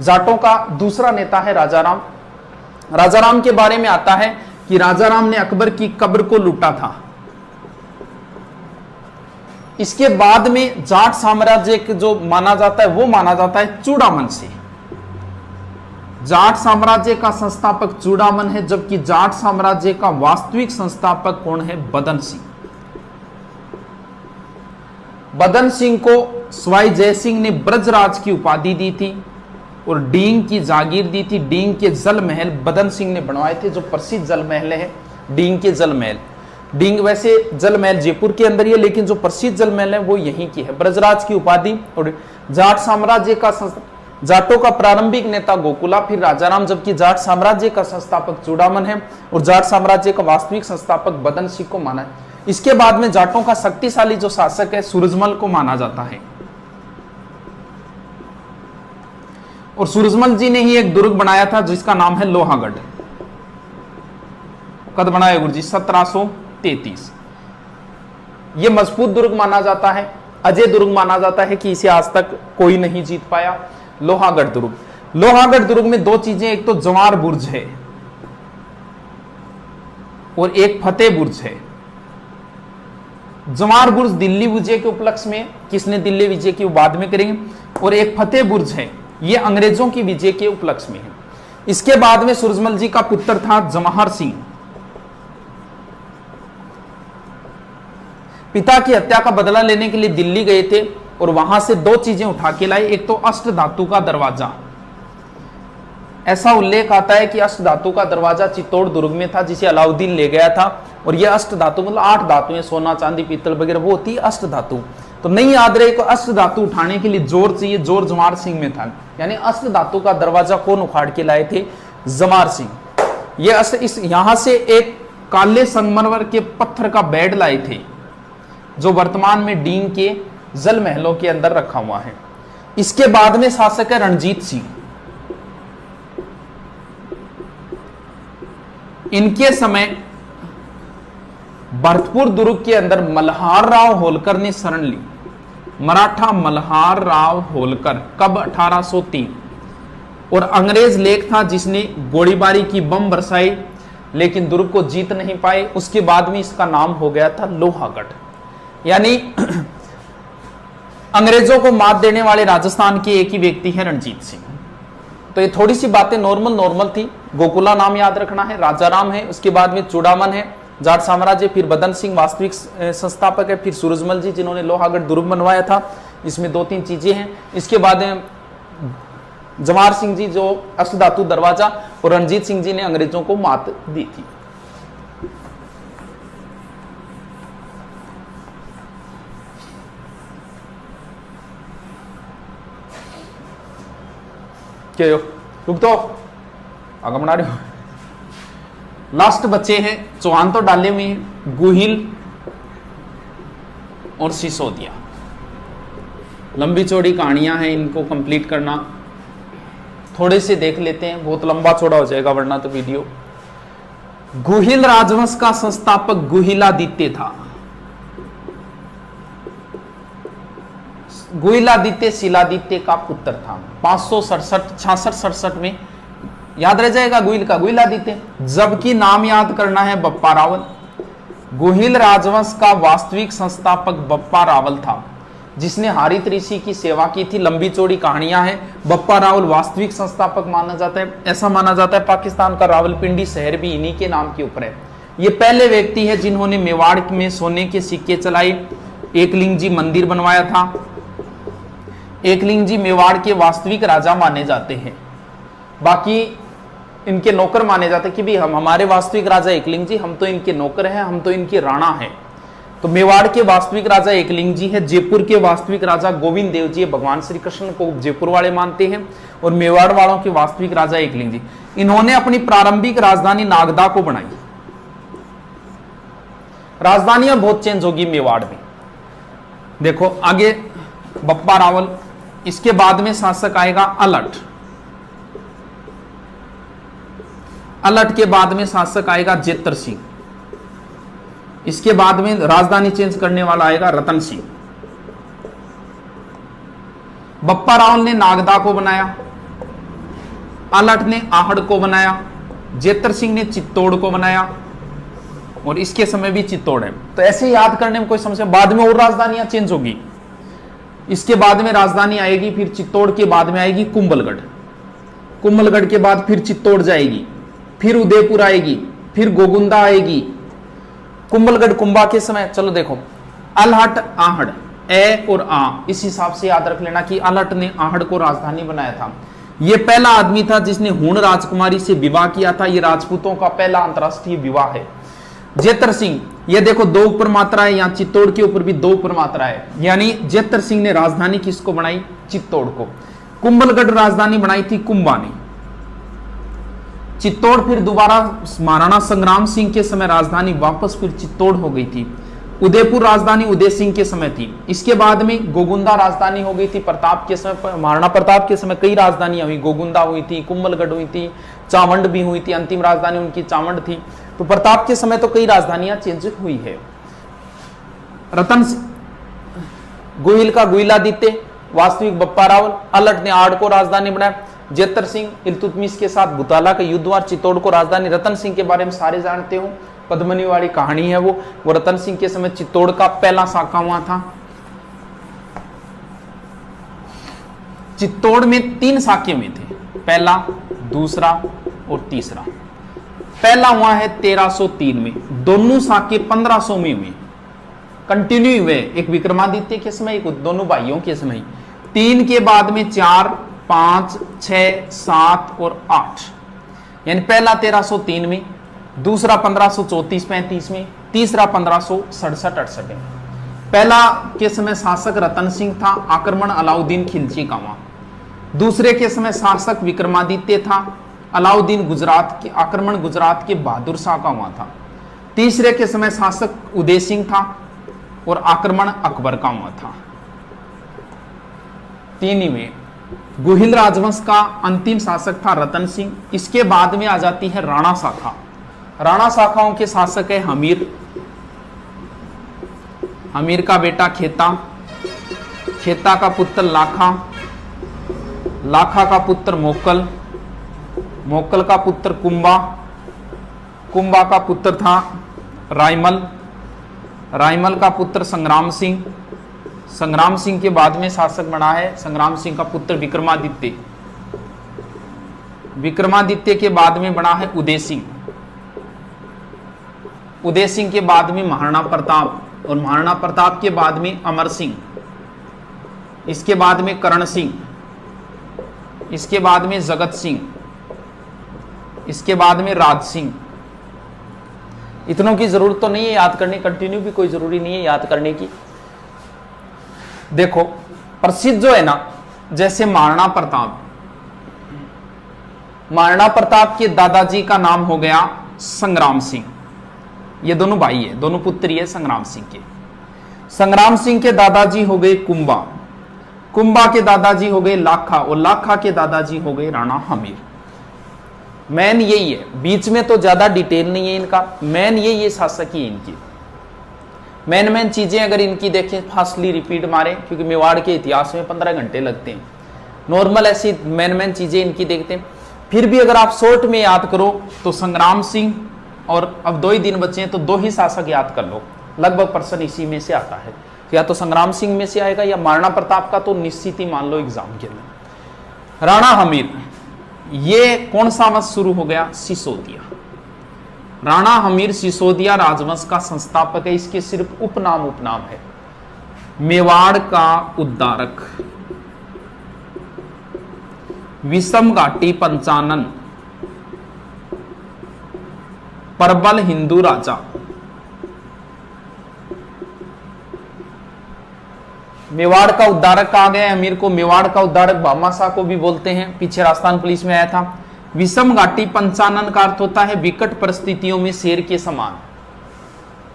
जाटों का दूसरा नेता है राजाराम। राजाराम के बारे में आता है कि राजाराम ने अकबर की कब्र को लूटा था। इसके बाद में जाट साम्राज्य के जो माना जाता है वो माना जाता है चूड़ामन से। जाट साम्राज्य का संस्थापक चूड़ामन है, जबकि जाट साम्राज्य का वास्तविक संस्थापक कौन है? बदन सिंह। बदन सिंह को सवाई जय सिंह ने ब्रजराज की उपाधि दी थी, और डींग की जागीर दी थी। डींग के जल महल बदन सिंह ने बनवाए थे, जो प्रसिद्ध जल महल है डींग के जल महल। डींग वैसे जल महल जयपुर के अंदर ही है, लेकिन जो प्रसिद्ध जल महल है वो यहीं की है। ब्रजराज की उपाधि और जाट साम्राज्य का जाटों का प्रारंभिक नेता गोकुला, फिर राजाराम, जबकि जाट साम्राज्य का संस्थापक चूड़ामन है और जाट साम्राज्य का वास्तविक संस्थापक बदन सिंह को माना है। इसके बाद में जाटों का शक्तिशाली जो शासक है सूरजमल को माना जाता है। और सूरजमल जी ने ही एक दुर्ग बनाया था जिसका नाम है लोहागढ़। कद बनाया गुरु जी 1733। यह मजबूत दुर्ग माना जाता है, अजय दुर्ग माना जाता है कि इसे आज तक कोई नहीं जीत पाया। लोहागढ़ दुर्ग, लोहागढ़ दुर्ग में दो चीजें, एक तो जवार बुर्ज है और एक फतेह बुर्ज है। जवार बुर्ज दिल्ली विजय के उपलक्ष्य में, किसने दिल्ली विजय की बाद में करेंगे, और एक फतेह बुर्ज है, ये अंग्रेजों की विजय के उपलक्ष्य में है। इसके बाद में सूरजमल जी का पुत्र था जवाहर सिंह, पिता की हत्या का बदला लेने के लिए दिल्ली गए थे और वहां से दो चीजें उठा के लाए। एक तो अष्ट धातु का दरवाजा, ऐसा उल्लेख आता है कि अष्ट धातु का दरवाजा चित्तौड़ दुर्ग में था जिसे अलाउद्दीन ले गया था। और यह अष्ट धातु मतलब 8 धातुएं, सोना चांदी पीतल वगैरह, वो होती है अष्ट धातु। तो नहीं याद रहे को अष्ट धातु उठाने के लिए जोर चाहिए, जोर जवाहर सिंह में था। यानी अष्ट धातु का दरवाजा कौन उखाड़ के लाए थे? जवाहर सिंह। ये इस यहां से एक काले संगमरमर के पत्थर का बेड लाए थे जो वर्तमान में डींग के जल महलों के अंदर रखा हुआ है। इसके बाद में शासक है रणजीत सिंह। इनके समय भरतपुर दुर्ग के अंदर मल्हार राव होलकर ने शरण ली। मराठा मल्हार राव होलकर, कब? 1803। और अंग्रेज लेख था जिसने गोलीबारी की, बम बरसाई, लेकिन दुर्ग को जीत नहीं पाए। उसके बाद में इसका नाम हो गया था लोहागढ़। यानी अंग्रेजों को मात देने वाले राजस्थान के एक ही व्यक्ति है रणजीत सिंह। तो ये थोड़ी सी बातें नॉर्मल थी। गोकुला नाम याद रखना है, राजाराम है, उसके बाद में चूड़ामन है जाट साम्राज्य, फिर बदन सिंह वास्तविक संस्थापक है, फिर सूरजमल जी जिन्होंने लोहागढ़ दुर्ग बनवाया था। इसमें 2-3 चीजें हैं। इसके बाद में जवाहर सिंह जी जो अष्ट धातु दरवाजा, और रणजीत सिंह जी ने अंग्रेजों को मात दी थी। क्या हो? रुक तो आगे बना रहे हो। लास्ट बच्चे हैं, चौहान तो डाले हुए हैं, गुहिल और सिसोदिया। लंबी चौड़ी कहानियां हैं, इनको कंप्लीट करना। थोड़े से देख लेते हैं, बहुत लंबा चौड़ा हो जाएगा वरना तो वीडियो। गुहिल राजवंश का संस्थापक गुहिलादित्य था। गुहिलादित्य शिलादित्य का पुत्र था। 567 में याद रह जाएगा गुहिल का, गुहिलादित्य। जबकि नाम याद करना है बप्पा रावल। गुहिल राजवंश का वास्तविक संस्थापक बप्पा रावल था, जिसने हारित ऋषि की सेवा की थी। लंबी चौड़ी कहानियां हैं। बप्पा रावल वास्तविक संस्थापक माना जाता है। ऐसा माना जाता है पाकिस्तान का रावलपिंडी शहर भी इन्हीं के नाम के ऊपर है। ये पहले व्यक्ति है जिन्होंने मेवाड़ में सोने के सिक्के चलाए। एकलिंग जी मंदिर बनवाया था। एकलिंग जी मेवाड़ के वास्तविक राजा माने जाते हैं, बाकी इनके नौकर माने जाते हैं कि भी हमारे वास्तविक राजा एकलिंग जी, हम तो इनके नौकर हैं, हम तो इनके राणा हैं। तो मेवाड़ के वास्तविक राजा एकलिंग जी है। जयपुर के वास्तविक राजा गोविंद देव जी, भगवान श्री कृष्ण को जयपुर वाले मानते हैं, और मेवाड़ वालों के वास्तविक राजा एकलिंग जी। इन्होंने अपनी प्रारंभिक राजधानी नागदा को बनाई। राजधानियां बहुत चेंज होगी मेवाड़ में। देखो आगे बप्पा रावल, इसके बाद में शासक आएगा अलट। अलट के बाद में शासक आएगा जेतर सिंह। इसके बाद में राजधानी चेंज करने वाला आएगा रतन सिंह। बप्पा रावल ने नागदा को बनाया, अलट ने आहड़ को बनाया, जेतर सिंह ने चित्तौड़ को बनाया, और इसके समय भी चित्तौड़ है। तो ऐसे याद करने में कोई समस्या। बाद में और राजधानियां चेंज होगी। इसके बाद में राजधानी आएगी, फिर चित्तौड़ के बाद में आएगी कुंभलगढ़। कुंभलगढ़ के बाद फिर चित्तौड़ जाएगी, फिर उदयपुर आएगी, फिर गोगुंदा आएगी। कुंभलगढ़ कुंभा के समय, चलो देखो, अलहट आहड़, ए और आ, इस हिसाब से याद रख लेना कि अलहट ने आहड़ को राजधानी बनाया था। ये पहला आदमी था जिसने हूण राजकुमारी से विवाह किया था। ये राजपूतों का पहला अंतरराष्ट्रीय विवाह है। जेतर सिंह, ये देखो 2 ऊपर मात्रा है, यहाँ चित्तौड़ के ऊपर भी 2 ऊपर मात्रा है, यानी जेतर सिंह ने राजधानी किसको बनाई? चित्तौड़ को। कुंभलगढ़ राजधानी बनाई थी कुंभा ने। चित्तौड़ फिर दोबारा महाराणा संग्राम सिंह के समय राजधानी वापस फिर चित्तौड़ हो गई थी। उदयपुर राजधानी उदय सिंह के समय थी। इसके बाद में गोगुंदा राजधानी हो गई थी प्रताप के समय। महाराणा प्रताप के समय कई राजधानियां हुई, गोगुंदा हुई थी, कुंभलगढ़ हुई थी, चावंड भी हुई थी, अंतिम राजधानी उनकी चावंड थी। तो प्रताप के समय तो कई राजधानियां चेंज हुई है। रतन गोहिल का गोहिलादित्य, वास्तविक बप्पा रावल, अलट ने आड़ को राजधानी बनाया। जेतर सिंह इल्तुतमिश के साथ बुताला का युद्ध हुआ, चित्तौड़ को राजधानी। रतन सिंह के बारे में सारे जानते हो, पद्मनी वाली कहानी है वो रतन सिंह के समय चित्तौड़ का पहला साका हुआ था। चित्तौड़ में 3 साके हुए थे, पहला, दूसरा और तीसरा। पहला हुआ है 1303 में, दोनों साके 1500 में हुए, कंटिन्यू हुए, एक विक्रमादित्य के समय, एक दोनों भाइयों के समय। 3 के बाद में 4, 5, 6, 7 और 8, यानी पहला 1303 में, दूसरा 1534-35 में, तीसरा 1567-68 में। पहला के समय शासक रतन सिंह था, आक्रमण अलाउद्दीन खिलजी का हुआ। दूसरे के समय शासक विक्रमादित्य था, अलाउद्दीन गुजरात के, आक्रमण गुजरात के बहादुर शाह का हुआ था। तीसरे के समय शासक उदय सिंह था और आक्रमण अकबर का हुआ था। 3 में गुहिल राजवंश का अंतिम शासक था रतन सिंह। इसके बाद में आ जाती है राणा शाखा। राणा शाखाओं के शासक है हमीर, हमीर का बेटा खेता, खेता का पुत्र लाखा, लाखा का पुत्र मोक्कल, मोक्कल का पुत्र कुंभा, कुंभा का पुत्र था रायमल, रायमल का पुत्र संग्राम सिंह, संग्राम सिंह के बाद में शासक बना है संग्राम सिंह का पुत्र विक्रमादित्य, विक्रमादित्य के बाद में बना है उदय सिंह, उदय सिंह के बाद में महाराणा प्रताप, और महाराणा प्रताप के बाद में अमर सिंह, इसके बाद में करण सिंह, इसके बाद में जगत सिंह, इसके बाद में राज सिंह। इतनों की जरूरत तो नहीं है याद करने, कंटिन्यू भी कोई जरूरी नहीं है याद करने की। देखो प्रसिद्ध जो है ना, जैसे महाराणा प्रताप, महाराणा प्रताप के दादाजी का नाम हो गया संग्राम सिंह। ये दोनों भाई है, दोनों पुत्र है संग्राम सिंह के। संग्राम सिंह के दादाजी हो गए कुंभा, कुंभा के दादाजी हो गए लाखा, और लाखा के दादाजी हो गए राणा हमीर। मैन यही है, बीच में तो ज्यादा डिटेल नहीं है इनका, मैन ये शासक ही इनकी मैन चीजें अगर इनकी देखें, फास्टली रिपीट मारे, क्योंकि मेवाड़ के इतिहास में 15 घंटे लगते हैं। नॉर्मल ऐसी मैन चीजें इनकी देखते हैं। फिर भी अगर आप शॉर्ट में याद करो तो संग्राम सिंह, और अब 2 ही दिन बचे हैं तो 2 ही शासक याद कर लो, लगभग प्रश्न इसी में से आता है। या तो संग्राम सिंह में से आएगा या महाराणा प्रताप का तो निश्चित ही मान लो एग्जाम के लिए। राणा हमीर, ये कौन सा वंश शुरू हो गया? सिसोदिया। राणा हमीर सिसोदिया राजवंश का संस्थापक है। इसके सिर्फ उपनाम है। मेवाड़ का उद्धारक, विषम घाटी पंचानन, प्रबल हिंदू राजा। मेवाड़ का उद्धारक कहा गया है अमीर को। मेवाड़ का उद्धारक भामाशाह को भी बोलते हैं, पीछे राजस्थान पुलिस में आया था। विषम घाटी पंचानन का अर्थ होता है विकट परिस्थितियों में शेर के समान,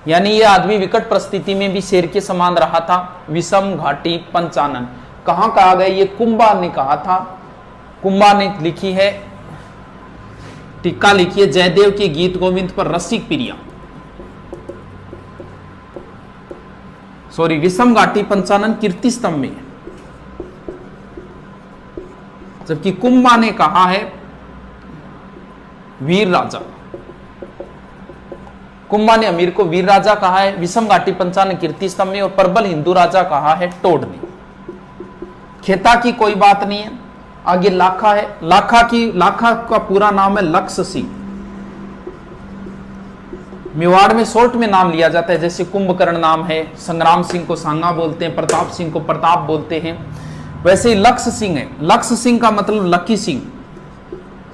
यानी ये आदमी विकट परिस्थिति में भी शेर के समान रहा था। विषम घाटी पंचानन कहां कहा गया? ये कुंभा ने कहा था। कुंभा ने लिखी है, टीका लिखी है, जयदेव के गीत गोविंद पर रसिक प्रिया, सॉरी विषम घाटी पंचानन कीर्ति स्तंभ में, जबकि कुंभा ने कहा है वीर राजा। कुंभा ने अमीर को वीर राजा कहा है, विषम घाटी पंचानन कीर्ति स्तंभ में, और प्रबल हिंदू राजा कहा है टोड ने। खेता की कोई बात नहीं है। आगे लाखा है। लाखा का पूरा नाम है लक्ष्य सिंह। मेवाड़ में शॉर्ट में नाम लिया जाता है, जैसे कुंभकर्ण नाम है, संग्राम सिंह को सांगा बोलते हैं, प्रताप सिंह को प्रताप बोलते हैं। वैसे ही लक्ष्य सिंह है, लक्ष्य सिंह का मतलब लकी सिंह।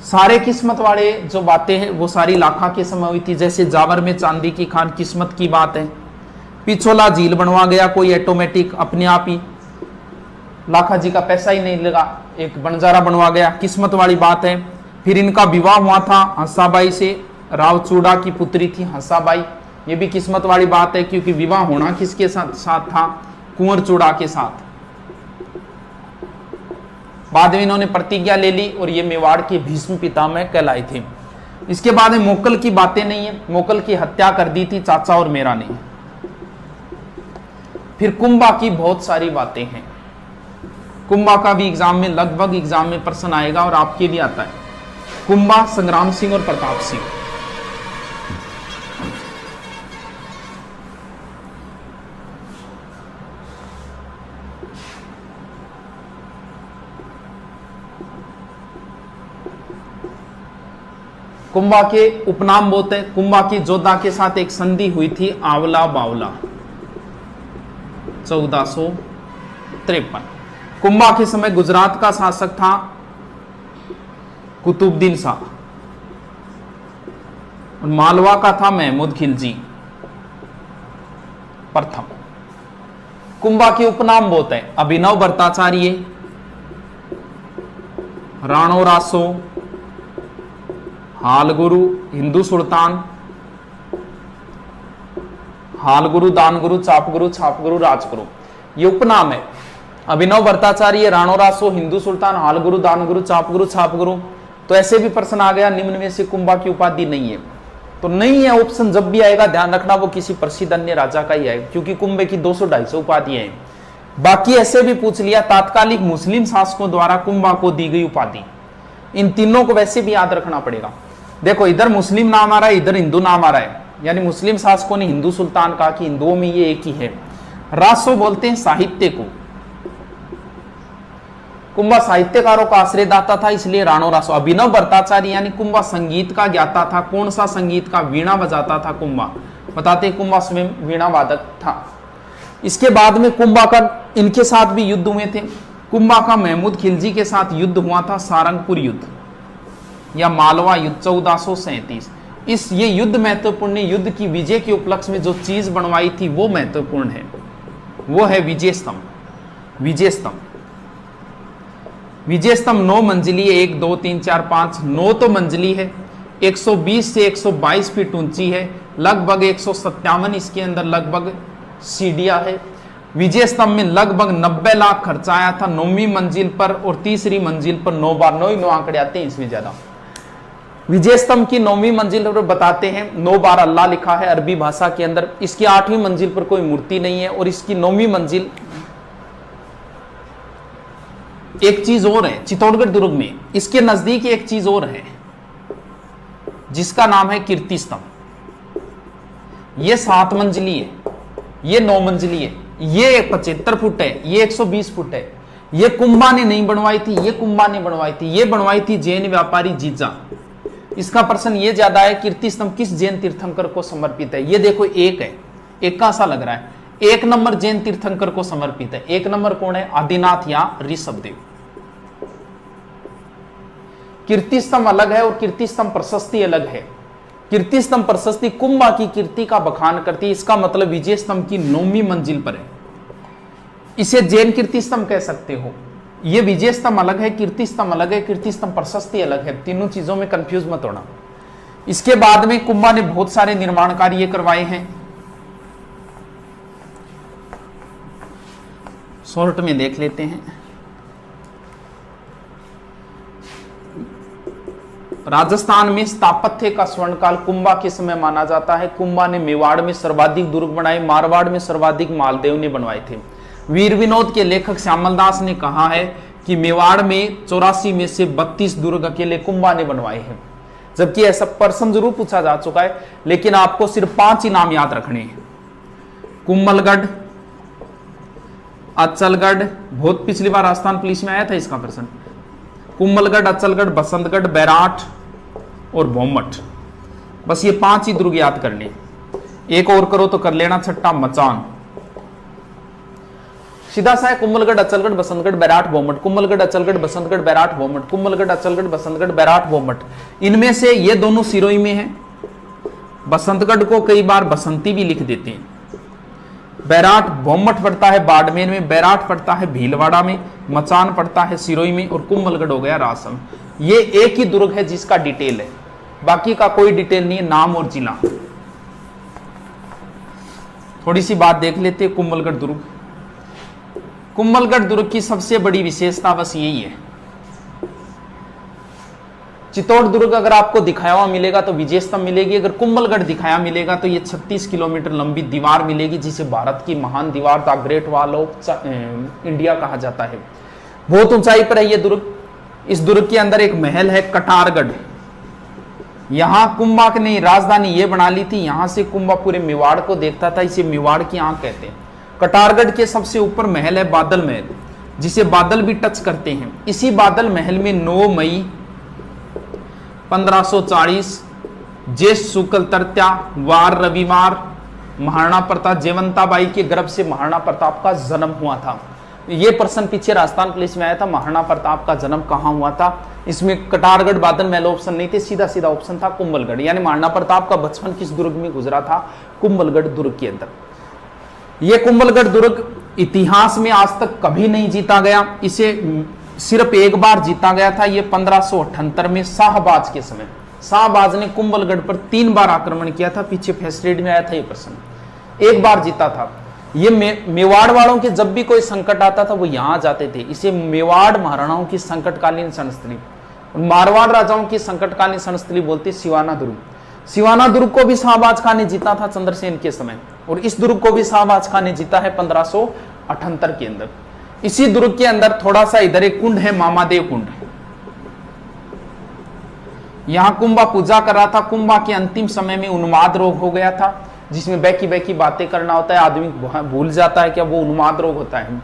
सारे किस्मत वाले जो बातें हैं वो सारी लाखा के समय हुई थी। जैसे जावर में चांदी की खान, किस्मत की बात है। पिछोला झील बनवा गया कोई ऑटोमेटिक अपने आप ही, लाखा जी का पैसा ही नहीं लगा, एक बंजारा बनवा गया, किस्मत वाली बात है। फिर इनका विवाह हुआ था हंसाबाई से, रावचूड़ा की पुत्री थी हंसाबाई, ये भी किस्मत वाली बात है, क्योंकि विवाह होना किसके साथ था? कुंवर चूड़ा के साथ। बाद में इन्होंने प्रतिज्ञा ले ली और ये मेवाड़ के भीष्म पितामह कहलाए थे। इसके बाद में मोकल की बातें नहीं है, मोकल की हत्या कर दी थी चाचा और मेरा ने। फिर कुंभा की बहुत सारी बातें हैं। कुंभा का भी एग्जाम में, लगभग एग्जाम में प्रश्न आएगा और आपके भी आता है। कुंभा, संग्राम सिंह और प्रताप सिंह। कुंभा के उपनाम बहुत है। कुंभा की जोधा के साथ एक संधि हुई थी आवला बावला 1453। कुंभा के समय गुजरात का शासक था कुतुबुद्दीन शाह और मालवा का था महमूद खिलजी प्रथम। कुंभा के उपनाम बहुत है। अभिनव भट्टाचार्य, राणो रासो, हालगुरु, हिंदू सुल्तान, हालगुरु, दानगुरु, चापगुरु, छापगुरु, राजगुरु, ये उपनाम है। अभिनव भट्टाचार्य, राणो रासो, हिंदू सुल्तान, हालगुरु, दानगुरु, चापगुरु, छापगुरु। तो ऐसे भी प्रश्न आ गया, निम्न में से कुंभा की उपाधि नहीं है। तो नहीं है ऑप्शन जब भी आएगा ध्यान रखना वो किसी प्रसिद्ध अन्य राजा का ही आएगा, क्योंकि कुंभे की 200-250 उपाधियां हैं। बाकी ऐसे भी पूछ लिया, तात्कालिक मुस्लिम शासकों द्वारा कुंभा को दी गई उपाधि। इन तीनों को वैसे भी याद रखना पड़ेगा। देखो इधर मुस्लिम नाम आ रहा है, इधर हिंदू नाम आ रहा है, यानी मुस्लिम शासकों ने हिंदू सुल्तान कहा कि हिंदुओं में ये एक ही है। रासो बोलते हैं साहित्य को, कुंभा साहित्यकारों का आश्रयदाता था, इसलिए राणो रासो। अभिनव भट्टाचार्य यानी कुंभा संगीत का ज्ञाता था। कौन सा संगीत का? वीणा बजाता था कुंभा। बताते कुंभा स्वयं वीणा वादक था। इसके बाद में कुंभा का इनके साथ भी युद्ध हुए थे। कुंभा का महमूद खिलजी के साथ युद्ध हुआ था, सारंगपुर युद्ध या मालवा युद्ध 1437। इस ये युद्ध महत्वपूर्ण, युद्ध की विजय के उपलक्ष्य में जो चीज बनवाई थी वो महत्वपूर्ण है, वो है विजय स्तंभ। विजय स्तंभ, विजय स्तंभ 9 मंजिली है, 1 2 3 4 5, 9 तो मंजिली है, 120 से 122 फीट ऊंची है, लगभग 157 इसके अंदर लगभग सीढ़ियां है। विजय स्तंभ में लगभग 90 लाख खर्चा आया था 9वीं मंजिल पर, और तीसरी मंजिल पर 9 बार, 9 ही 9 आंकड़े आते हैं इसमें ज्यादा। विजय स्तंभ की 9वीं मंजिल पर बताते हैं 9 बार अल्लाह लिखा है अरबी भाषा के अंदर। इसकी 8वीं मंजिल पर कोई मूर्ति नहीं है, और इसकी 9वीं मंजिल एक चीज और है, चित्तौड़गढ़ दुर्ग में इसके नजदीक एक चीज और है जिसका नाम है कीर्ति स्तंभ। ये 7 मंजिली है, ये 9 मंजिली है, ये 75 फुट है, ये 120 फुट है। ये कुंभा ने नहीं बनवाई थी, ये कुंभा ने बनवाई थी, ये बनवाई थी जैन व्यापारी जीजा। इसका प्रश्न ये ज्यादा है, कीर्ति स्तंभ किस जैन तीर्थंकर को समर्पित है? ये देखो एक है, एक का सा लग रहा है, 1 नंबर जैन तीर्थंकर को समर्पित है। 1 नंबर कौन है? आदिनाथ या ऋषभदेव। कीर्ति स्तंभ अलग है और कीर्ति स्तंभ प्रशस्ति अलग है। कीर्ति स्तंभ प्रशस्ति कुंभा की कीर्ति का बखान करती है, इसका मतलब विजय स्तंभ की 9वीं मंजिल पर है। इसे जैन कीर्ति स्तंभ कह सकते हो। ये विजय स्तंभ अलग है, कीर्ति स्तंभ अलग है, कीर्ति स्तंभ प्रशस्ति अलग है। तीनों चीजों में कंफ्यूज मत होना। इसके बाद में कुंभा ने बहुत सारे निर्माण कार्य करवाए हैं। शॉर्ट में देख लेते हैं। राजस्थान में स्थापत्य का स्वर्णकाल कुंभा के समय माना जाता है। कुंभा ने मेवाड़ में सर्वाधिक दुर्ग बनाए, मारवाड़ में सर्वाधिक मालदेव ने बनवाए थे। वीर विनोद के लेखक श्यामल दास ने कहा है कि मेवाड़ में 84 में से 32 दुर्ग अकेले कुंभा ने बनवाए हैं। जबकि ऐसा प्रश्न जरूर पूछा जा चुका है, लेकिन आपको सिर्फ 5 ही नाम याद रखने हैं। कुंभलगढ़, अचलगढ़, बहुत पिछली बार राजस्थान पुलिस में आया था इसका प्रश्न। कुंभलगढ़, अचलगढ़, बसंतगढ़, बैराट और भोमठ, बस ये 5 ही दुर्ग याद करने। एक और करो तो कर लेना, छठा मचान। सीधा सा है कुंभलगढ़, अचलगढ़, बसंतगढ़, बैराठ, भोमट, कुंभलगढ़, अचलगढ़, बसंतगढ़, बैराठ, भोमट, कुंभलगढ़, अचलगढ़, बसंतगढ़, बैराठ, भोमट। इनमें से ये दोनों सिरोही में है। बसंतगढ़ को कई बार बसंती भी लिख देते हैं। बैराठ भोमट पड़ता है बाड़मेर में, बैराठ पड़ता है भीलवाड़ा में, मचान पड़ता है सिरोही में, और कुंभलगढ़ हो गया रासम। ये एक ही दुर्ग है जिसका डिटेल है, बाकी का कोई डिटेल नहीं है, नाम और जिला। थोड़ी सी बात देख लेते हैं कुंभलगढ़ दुर्ग। कुंभलगढ़ दुर्ग की सबसे बड़ी विशेषता बस यही है। चित्तौड़ दुर्ग अगर आपको दिखाया हुआ मिलेगा तो विजय स्तंभ मिलेगी, अगर कुंभलगढ़ दिखाया मिलेगा तो ये 36 किलोमीटर लंबी दीवार मिलेगी, जिसे भारत की महान दीवार the great wall of India कहा जाता है। बहुत ऊंचाई पर है ये दुर्ग। इस दुर्ग के अंदर एक महल है कटारगढ़। यहां कुंभा ने राजधानी ये बना ली थी, यहां से कुंभा पूरे मेवाड़ को देखता था, इसे मेवाड़ की आंख कहते हैं। कटारगढ़ के सबसे ऊपर महल है बादल महल, जिसे बादल भी टच करते हैं। इसी बादल महल में 9 मई 1540 ज्येष्ठ शुक्ल तृतीया वार रविवार महाराणा प्रताप जयवंताबाई के गर्भ से महाराणा प्रताप का जन्म हुआ था। ये प्रश्न पीछे राजस्थान पुलिस में आया था, महाराणा प्रताप का जन्म कहां हुआ था। इसमें कटारगढ़ बादल महल ऑप्शन नहीं थे, सीधा सीधा ऑप्शन था कुंभलगढ़। यानी महाराणा प्रताप का बचपन किस दुर्ग में गुजरा था? कुंभलगढ़ दुर्ग के अंदर। यह कुंभलगढ़ दुर्ग इतिहास में आज तक कभी नहीं जीता गया, इसे सिर्फ एक बार जीता गया था। यह 1578 में शाहबाज के समय। शाहबाज ने कुंभलगढ़ पर 3 बार आक्रमण किया था। पीछे फर्स्ट रेड में आया था ये प्रश्न। एक बार जीता था। ये मेवाड़ वालों के जब भी कोई संकट आता था वो यहां जाते थे। इसे मेवाड़ महाराणाओं की संकटकालीन रणस्थली, मारवाड़ राजाओं की संकटकालीन रणस्थली बोलते सिवाना दुर्ग। सिवाना दुर्ग को भी शाहबाज खान ने जीता था चंद्रसेन के समय, और इस दुर्ग को भी शाहबाज खान ने जीता है 1578 के अंदर। इसी दुर्ग के अंदर थोड़ा सा इधर एक कुंड है, मामादेव कुंड। यहां कुंभा पूजा कर रहा था। कुंभा के अंतिम समय में उन्माद रोग हो गया था, जिसमें बैकी बैकी बातें करना होता है, आदमी भूल जाता है कि वो उन्माद रोग होता है।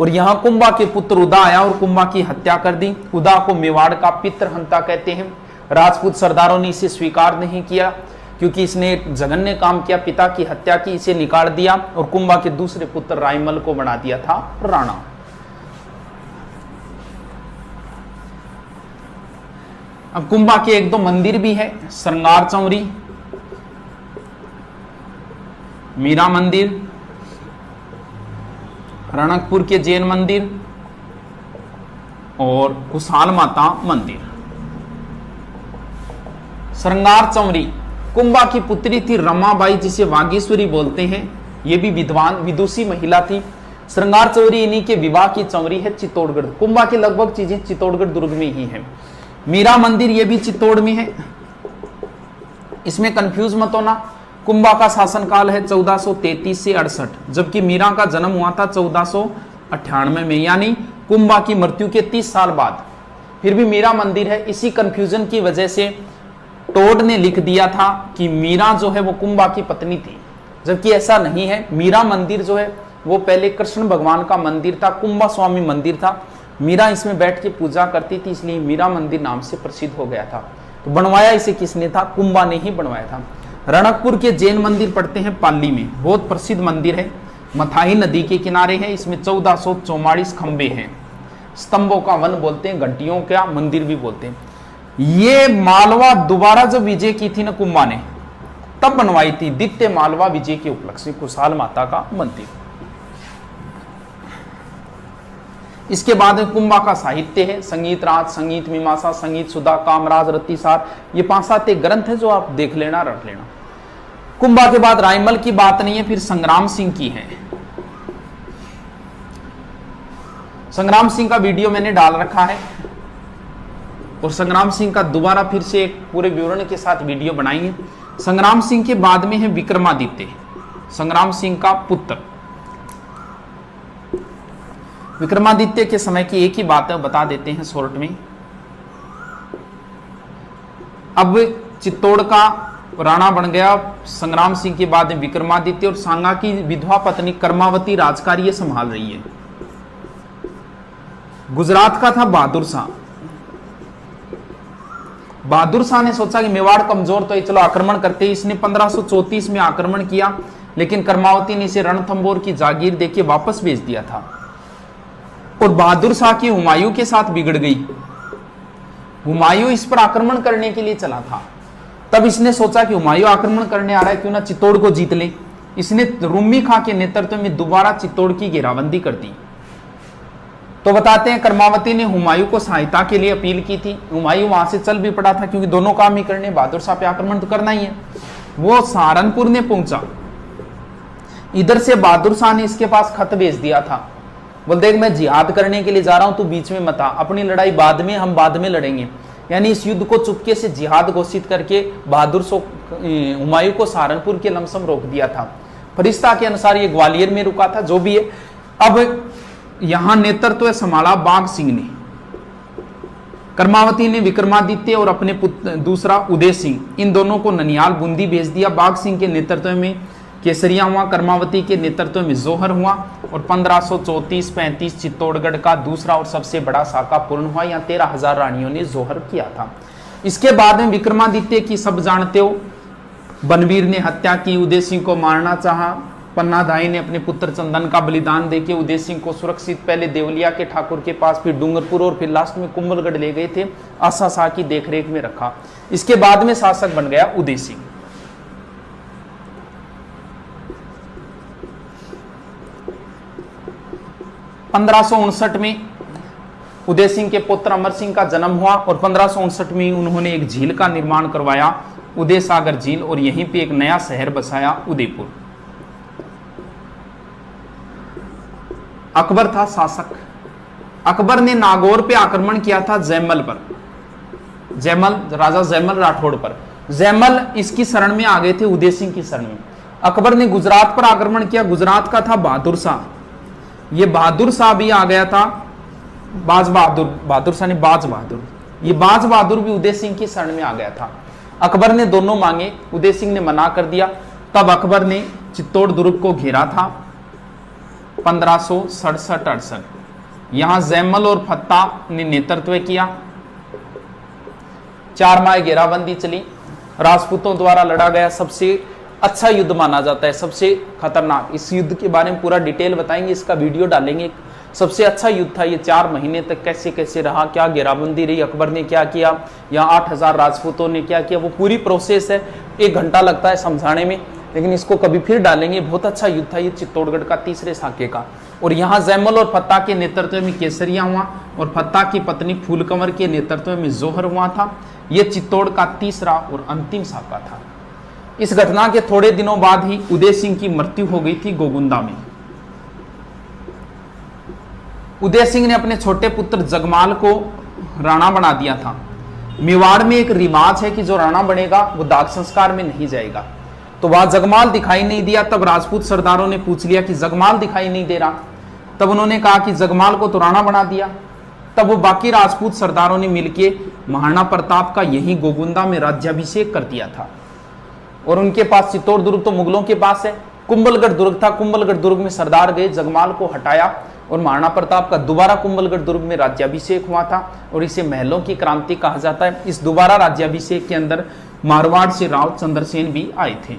और यहां कुंभा के पुत्र उदा आया और कुंभा की हत्या कर दी। उदा को मेवाड़ का पितृहंता कहते हैं। राजपूत सरदारों ने इसे स्वीकार नहीं किया क्योंकि इसने जघन्य काम किया, पिता की हत्या की, इसे निकाल दिया और कुंभा के दूसरे पुत्र रायमल को बना दिया था राणा। अब कुंभा के 1-2 मंदिर भी है, श्रृंगार चौरी, मीरा मंदिर, रणकपुर के जैन मंदिर और कुशाल माता मंदिर। श्रृंगार चौरी कुंभा की पुत्री थी रमाबाई, जिसे वागीश्वरी बोलते हैं। यह भी विद्वान विदुषी महिला थी। श्रृंगार चौरी इन्हीं के विवाह की चौरी है चित्तौड़गढ़। कुंभा की लगभग चीजें चित्तौड़गढ़ दुर्ग में ही है। मीरा मंदिर यह भी चित्तौड़ में है, इसमें कंफ्यूज मत होना। कुंभा का शासनकाल है 1433 से 68, जबकि मीरा का जन्म हुआ था 1498 में, यानी कुंभा की मृत्यु के 30 साल बाद। फिर भी मीरा मंदिर है। इसी कंफ्यूजन की वजह से टोड ने लिख दिया था कि मीरा जो है वो कुंभा की पत्नी थी, जबकि ऐसा नहीं है। मीरा मंदिर जो है वो पहले कृष्ण भगवान का मंदिर था, कुंभा स्वामी मंदिर था। मीरा इसमें बैठ के पूजा करती थी, इसलिए मीरा मंदिर नाम से प्रसिद्ध हो गया था। तो बनवाया इसे किसने था? कुंभा ने ही बनवाया था। रणकपुर के जैन मंदिर पड़ते हैं पाली में, बहुत प्रसिद्ध मंदिर है, मथाही नदी के किनारे है। इसमें 1444 खंबे हैं, स्तंभों का वन बोलते हैं, घंटियों का मंदिर भी बोलते हैं। ये मालवा दोबारा जब विजय की थी ना कुंभा ने, तब बनवाई थी, द्वितीय मालवा विजय के उपलक्ष्य में कुशाल माता का मंदिर। इसके बाद कुंभा का साहित्य है, संगीत राज, संगीत मीमांसा, संगीत सुधा, कामराज, रतिसार, ये 5-7 ग्रंथ है जो आप देख लेना, रट लेना। कुंभा के बाद रायमल की बात नहीं है, फिर संग्राम सिंह की है। संग्राम सिंह का वीडियो मैंने डाल रखा है और संग्राम सिंह का दोबारा फिर से एक पूरे विवरण के साथ वीडियो बनाएंगे। संग्राम सिंह के बाद में है विक्रमादित्य, संग्राम सिंह का पुत्र। विक्रमादित्य के समय की एक ही बात है, बता देते हैं शॉर्ट में। अब चित्तौड़ का राणा बन गया संग्राम सिंह के बाद विक्रमादित्य, और सांगा की विधवा पत्नी कर्मावती राजकार्य ये संभाल रही है। गुजरात का था बहादुर शाह। बहादुर शाह ने सोचा कि मेवाड़ कमजोर तो चलो आक्रमण करते हैं। इसने 1534 में आक्रमण किया, लेकिन कर्मावती ने इसे रणथंबोर की जागीर देके वापस भेज दिया था। और बहादुर शाह की हुमायूं के साथ बिगड़ गई। हुमायूं इस पर आक्रमण करने के लिए चला था। तब इसने सोचा कि हुमायूं आक्रमण करने आ रहा है, क्यों ना चित्तौड़ को जीत ले। इसने रूमी खां के नेतृत्व में दोबारा चित्तौड़ की घेराबंदी कर दी। तो बताते हैं कर्मावती ने हुमायूं को सहायता के लिए अपील की थी। हुमायूं वहां से चल भी पड़ा था, क्योंकि दोनों काम ही करने, बहादुर शाह पे आक्रमण तो करना ही है। वो सहारनपुर ने पहुंचा। इधर से बहादुर शाह ने इसके पास खत भेज दिया था, बोल देख मैं जिहाद करने के लिए जा रहा हूं, तू बीच में मत आ, अपनी लड़ाई बाद में, हम बाद में लड़ेंगे। यानी इस युद्ध को चुपके से जिहाद घोषित करके बहादुर हुमायूं को सहारनपुर के लमसम रोक दिया था। फरिश्ता के अनुसार ये ग्वालियर में रुका था, जो भी है। अब यहां नेतृत्व संभाला बाघ सिंह ने। कर्मावती ने विक्रमादित्य और अपने पुत्र दूसरा उदय सिंह, इन दोनों को ननियाल बूंदी भेज दिया। बाघ सिंह के नेतृत्व में केसरिया हुआ, कर्मावती के नेतृत्व में जोहर हुआ और 1534-35 चित्तौड़गढ़ का दूसरा और सबसे बड़ा साका पूर्ण हुआ। यहाँ 13,000 रानियों ने जोहर किया था। इसके बाद में विक्रमादित्य की सब जानते हो, बनवीर ने हत्या की, उदय सिंह को मारना चाहा। पन्नाधाई ने अपने पुत्र चंदन का बलिदान देके उदय सिंह को सुरक्षित पहले देवलिया के ठाकुर के पास, फिर डूंगरपुर और फिर लास्ट में कुंभलगढ़ ले गए थे। आशा शाह की देखरेख में रखा। इसके बाद में शासक बन गया उदय सिंह। (1559) में उदय सिंह के पुत्र अमर सिंह का जन्म हुआ और 1559 में उन्होंने एक झील का निर्माण करवाया, उदय सागर झील, और यहीं पे एक नया शहर बसाया, उदयपुर। अकबर था शासक। अकबर ने नागौर पे आक्रमण किया था जयमल पर, राजा जयमल राठौड़ पर। जयमल इसकी शरण में आ गए थे, उदय सिंह की शरण में। अकबर ने गुजरात पर आक्रमण किया। गुजरात का था बहादुर शाह। ये बहादुर शाह भी आ गया था, बहादुर शाह ने बाज बहादुर, ये बाज बहादुर भी उदय सिंह की शरण में आ गया था। अकबर ने दोनों मांगे, उदय सिंह ने मना कर दिया। तब अकबर ने चित्तौड़ दुर्ग को घेरा था 1567-68। यहां जैमल और फत्ता ने नेतृत्व किया। 4 माह घेराबंदी चली, राजपूतों द्वारा लड़ा गया सबसे अच्छा युद्ध माना जाता है, सबसे खतरनाक। इस युद्ध के बारे में पूरा डिटेल बताएंगे, इसका वीडियो डालेंगे। सबसे अच्छा युद्ध था ये। 4 महीने तक कैसे कैसे रहा, क्या घेराबंदी रही, अकबर ने क्या किया, यहाँ 8000 राजपूतों ने क्या किया, वो पूरी प्रोसेस है। 1 घंटा लगता है समझाने में, लेकिन इसको कभी फिर डालेंगे। बहुत अच्छा युद्ध था ये चित्तौड़गढ़ का, तीसरे साके का। और यहाँ जैमल और फत्ता के नेतृत्व में केसरिया हुआ और फत्ता की पत्नी फूलकंवर के नेतृत्व में जोहर हुआ था। ये चित्तौड़ का तीसरा और अंतिम साका था। इस घटना के थोड़े दिनों बाद ही उदय सिंह की मृत्यु हो गई थी गोगुंदा में। उदय सिंह ने अपने छोटे पुत्र जगमाल को राणा बना दिया था। मेवाड़ में एक रिवाज है कि जो राणा बनेगा वो दाग संस्कार में नहीं जाएगा। तो वहां जगमाल दिखाई नहीं दिया। तब राजपूत सरदारों ने पूछ लिया कि जगमाल दिखाई नहीं दे रहा। तब उन्होंने कहा कि जगमाल को तो राणा बना दिया। तब वो बाकी राजपूत सरदारों ने मिलकर महाराणा प्रताप का यही गोगुंदा में राज्याभिषेक कर दिया था। और उनके पास चित्तौड़ दुर्ग तो मुगलों के पास है, कुंभलगढ़ दुर्ग था। कुंभलगढ़ दुर्ग में सरदार गए, जगमाल को हटाया और महाराणा प्रताप का दोबारा कुंभलगढ़ दुर्ग में राज्याभिषेक हुआ था। और इसे महलों की क्रांति कहा जाता है। इस दोबारा राज्याभिषेक के अंदर मारवाड़ से राव चंद्रसेन भी आए थे।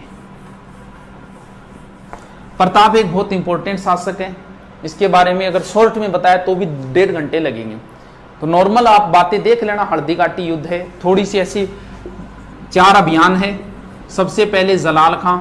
प्रताप एक बहुत इंपॉर्टेंट शासक है। इसके बारे में अगर शॉर्ट में बताया तो भी 1.5 घंटे लगेंगे। तो नॉर्मल आप बातें देख लेना। हल्दी घाटी युद्ध है, थोड़ी सी ऐसी 4 अभियान है। सबसे पहले जलाल खां,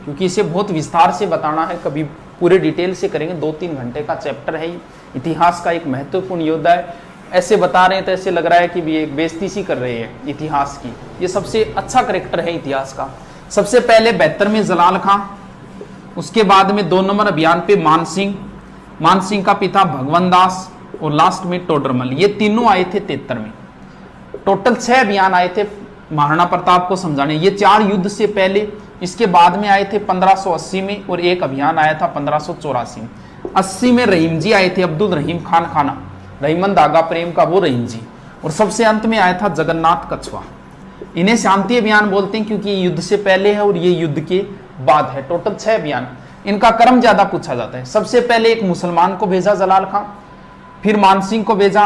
क्योंकि इसे बहुत विस्तार से बताना है, कभी पूरे डिटेल से करेंगे। 2-3 घंटे का चैप्टर है। इतिहास का एक महत्वपूर्ण योद्धा है। ऐसे बता रहे हैं तो ऐसे लग रहा है कि भी एक बेइज्जती सी कर रहे हैं इतिहास की। ये सबसे अच्छा करेक्टर है इतिहास का। सबसे पहले 72 में जलाल खां, उसके बाद में 2 नंबर अभियान पे मान सिंह का पिता भगवान दास, और लास्ट में टोडरमल। ये तीनों आए थे 73 में। टोटल 6 अभियान आए थे महाराणा प्रताप को समझाने। ये 4 युद्ध से पहले, इसके बाद में आए थे 1580 में, और एक अभियान आया था 1584 में। 80 में रहीम जी आए थे, अब्दुल रहीम खान खाना, रहीमन धागा प्रेम का वो रहीम जी। और सबसे अंत में आया था जगन्नाथ कछवा। इन्हें शांति अभियान बोलते हैं क्योंकि ये युद्ध से पहले है और ये युद्ध के बाद है। टोटल 6 अभियान। इनका क्रम ज्यादा पूछा जाता है। सबसे पहले एक मुसलमान को भेजा जलाल खां, फिर मान सिंह को भेजा,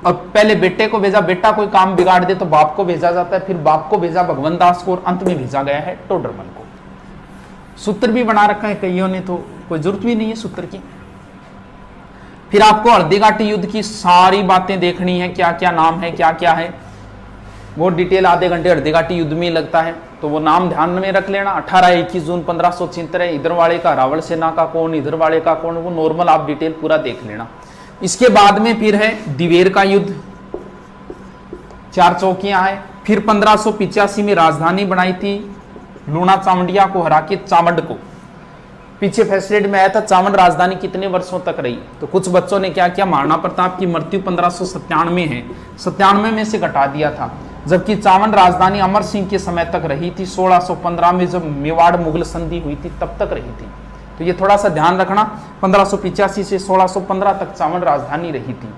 और पहले बेटे को भेजा, बेटा कोई काम बिगाड़ दे तो बाप को भेजा जाता है, फिर बाप को भेजा भगवान दास को, और अंत में भेजा गया है टोडरमल को। सूत्र भी बना रखा है कईयों ने, तो कोई जरूरत भी नहीं है सूत्र की। फिर आपको हल्दीघाटी युद्ध की सारी बातें देखनी है, क्या क्या नाम है, क्या क्या है, वो डिटेल आधे घंटे हल्दीघाटी युद्ध में लगता है, तो वो नाम ध्यान में रख लेना। 18-21 जून 1576 है, इधर वाले का रावण सेना का कौन, इधर वाले का कौन, वो नॉर्मल आप डिटेल पूरा देख लेना। इसके बाद में फिर है दिवेर का युद्ध, 4 चौकियां हैं। फिर 1585 में राजधानी बनाई थी लूणा चावंडिया को हरा के चावंड को। पीछे फैसलेट में आया था चावंड राजधानी कितने वर्षों तक रही, तो कुछ बच्चों ने क्या किया, महाराणा प्रताप की मृत्यु 1597 है, 97 में से घटा दिया था, जबकि चावंड राजधानी अमर सिंह के समय तक रही थी। 1615 में जब मेवाड़ मुगल संधि हुई थी तब तक रही थी, तो ये थोड़ा सा ध्यान रखना। 1585 से 1615 तक चावंड राजधानी रही थी।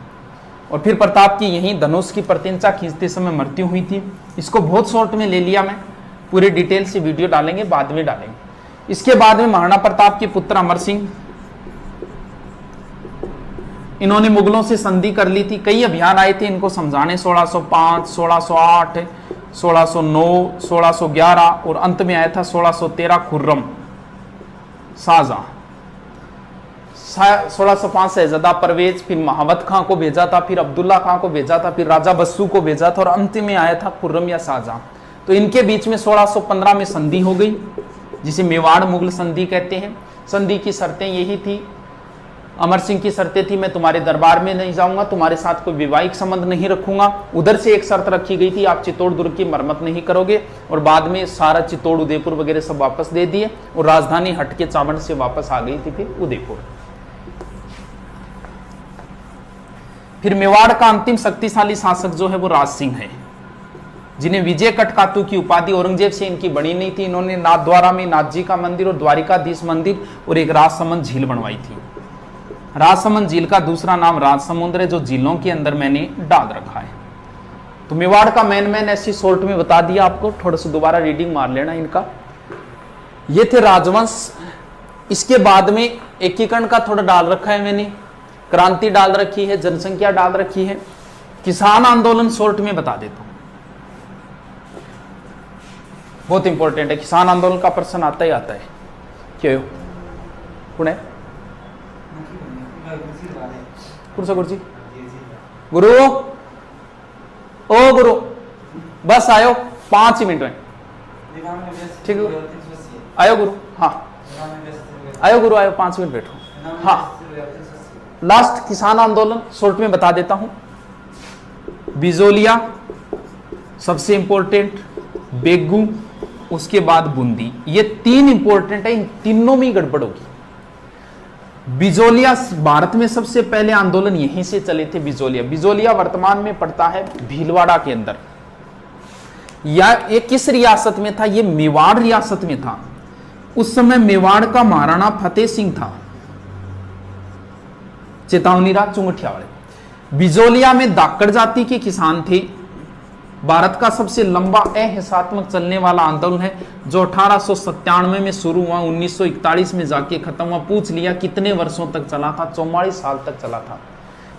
और फिर प्रताप की यहीं धनुष की प्रत्यंचा खींचते समय मृत्यु हुई थी। इसको बहुत शॉर्ट में ले लिया मैं, पूरे डिटेल से वीडियो डालेंगे, बाद में डालेंगे। इसके बाद में महाराणा प्रताप के पुत्र अमर सिंह, इन्होंने मुगलों से संधि कर ली थी। कई अभियान आए थे इनको समझाने, 1605, 1608, 1609, 1611 और अंत में आया था 1613 खुर्रम शाहजहां। 1605 शहजादा परवेज, फिर महावत खां को भेजा था, फिर अब्दुल्ला खां को भेजा था, फिर राजा बस्सू को भेजा था और अंत में आया था खुर्रम या शाहजहां। तो इनके बीच में 1615 में संधि हो गई, जिसे मेवाड़ मुगल संधि कहते हैं। संधि की शर्तें यही थी, अमर सिंह की शर्तें थी, मैं तुम्हारे दरबार में नहीं जाऊंगा, तुम्हारे साथ कोई वैवाहिक संबंध नहीं रखूंगा। उधर से एक शर्त रखी गई थी, आप चित्तौड़ दुर्ग की मरम्मत नहीं करोगे। और बाद में सारा चित्तौड़ उदयपुर वगैरह सब वापस दे दिए और राजधानी हट के चावंड से वापस आ गई थी फिर उदयपुर। फिर मेवाड़ का अंतिम शक्तिशाली शासक जो है वो राज सिंह है, जिन्हें विजय कटकातु की उपाधि औरंगजेब से इनकी बनी नहीं थी। इन्होंने नाथद्वारा में नाथ जी का मंदिर और द्वारिकाधीश मंदिर और एक राजसमंद झील बनवाई थी। राजसमंद झील का दूसरा नाम राजसमुद्र है, जो झीलों के अंदर मैंने डाल रखा है। तो मेवाड़ का मैन ऐसी शॉर्ट में बता दिया आपको, थोड़ा सा दोबारा रीडिंग मार लेना इनका। ये थे राजवंश। इसके बाद में एकीकरण का थोड़ा डाल रखा है मैंने, क्रांति डाल रखी है, जनसंख्या डाल रखी है, किसान आंदोलन शॉर्ट में बता देता हूं, बहुत इंपॉर्टेंट है। किसान आंदोलन का प्रश्न आता ही आता है। क्यों पुणे कुर्सी गुरु, ओ गुरु बस आयो 5 मिनट में, ठीक है आयो गुरु, हाँ आयो गुरु आयो, 5 मिनट बैठो। हाँ लास्ट किसान आंदोलन शॉर्ट में बता देता हूं। बिजोलिया सबसे इंपॉर्टेंट, बेगू, उसके बाद बूंदी, ये 3 इंपॉर्टेंट है। इन तीनों में गड़बड़ होगी। बिजोलिया भारत में सबसे पहले आंदोलन यहीं से चले थे। बिजोलिया वर्तमान में पड़ता है भीलवाड़ा के अंदर। या ये किस रियासत में था, ये मेवाड़ रियासत में था। उस समय मेवाड़ का महाराणा फतेह सिंह था, चेतावनी राज चुंगठिया वाले। बिजोलिया में दाकड़ जाति के किसान थे। भारत का सबसे लंबा अहिंसात्मक चलने वाला आंदोलन है, जो 1897 में शुरू हुआ, 1941 में जाके खत्म हुआ। पूछ लिया कितने वर्षों तक चला था, 44 साल तक चला था।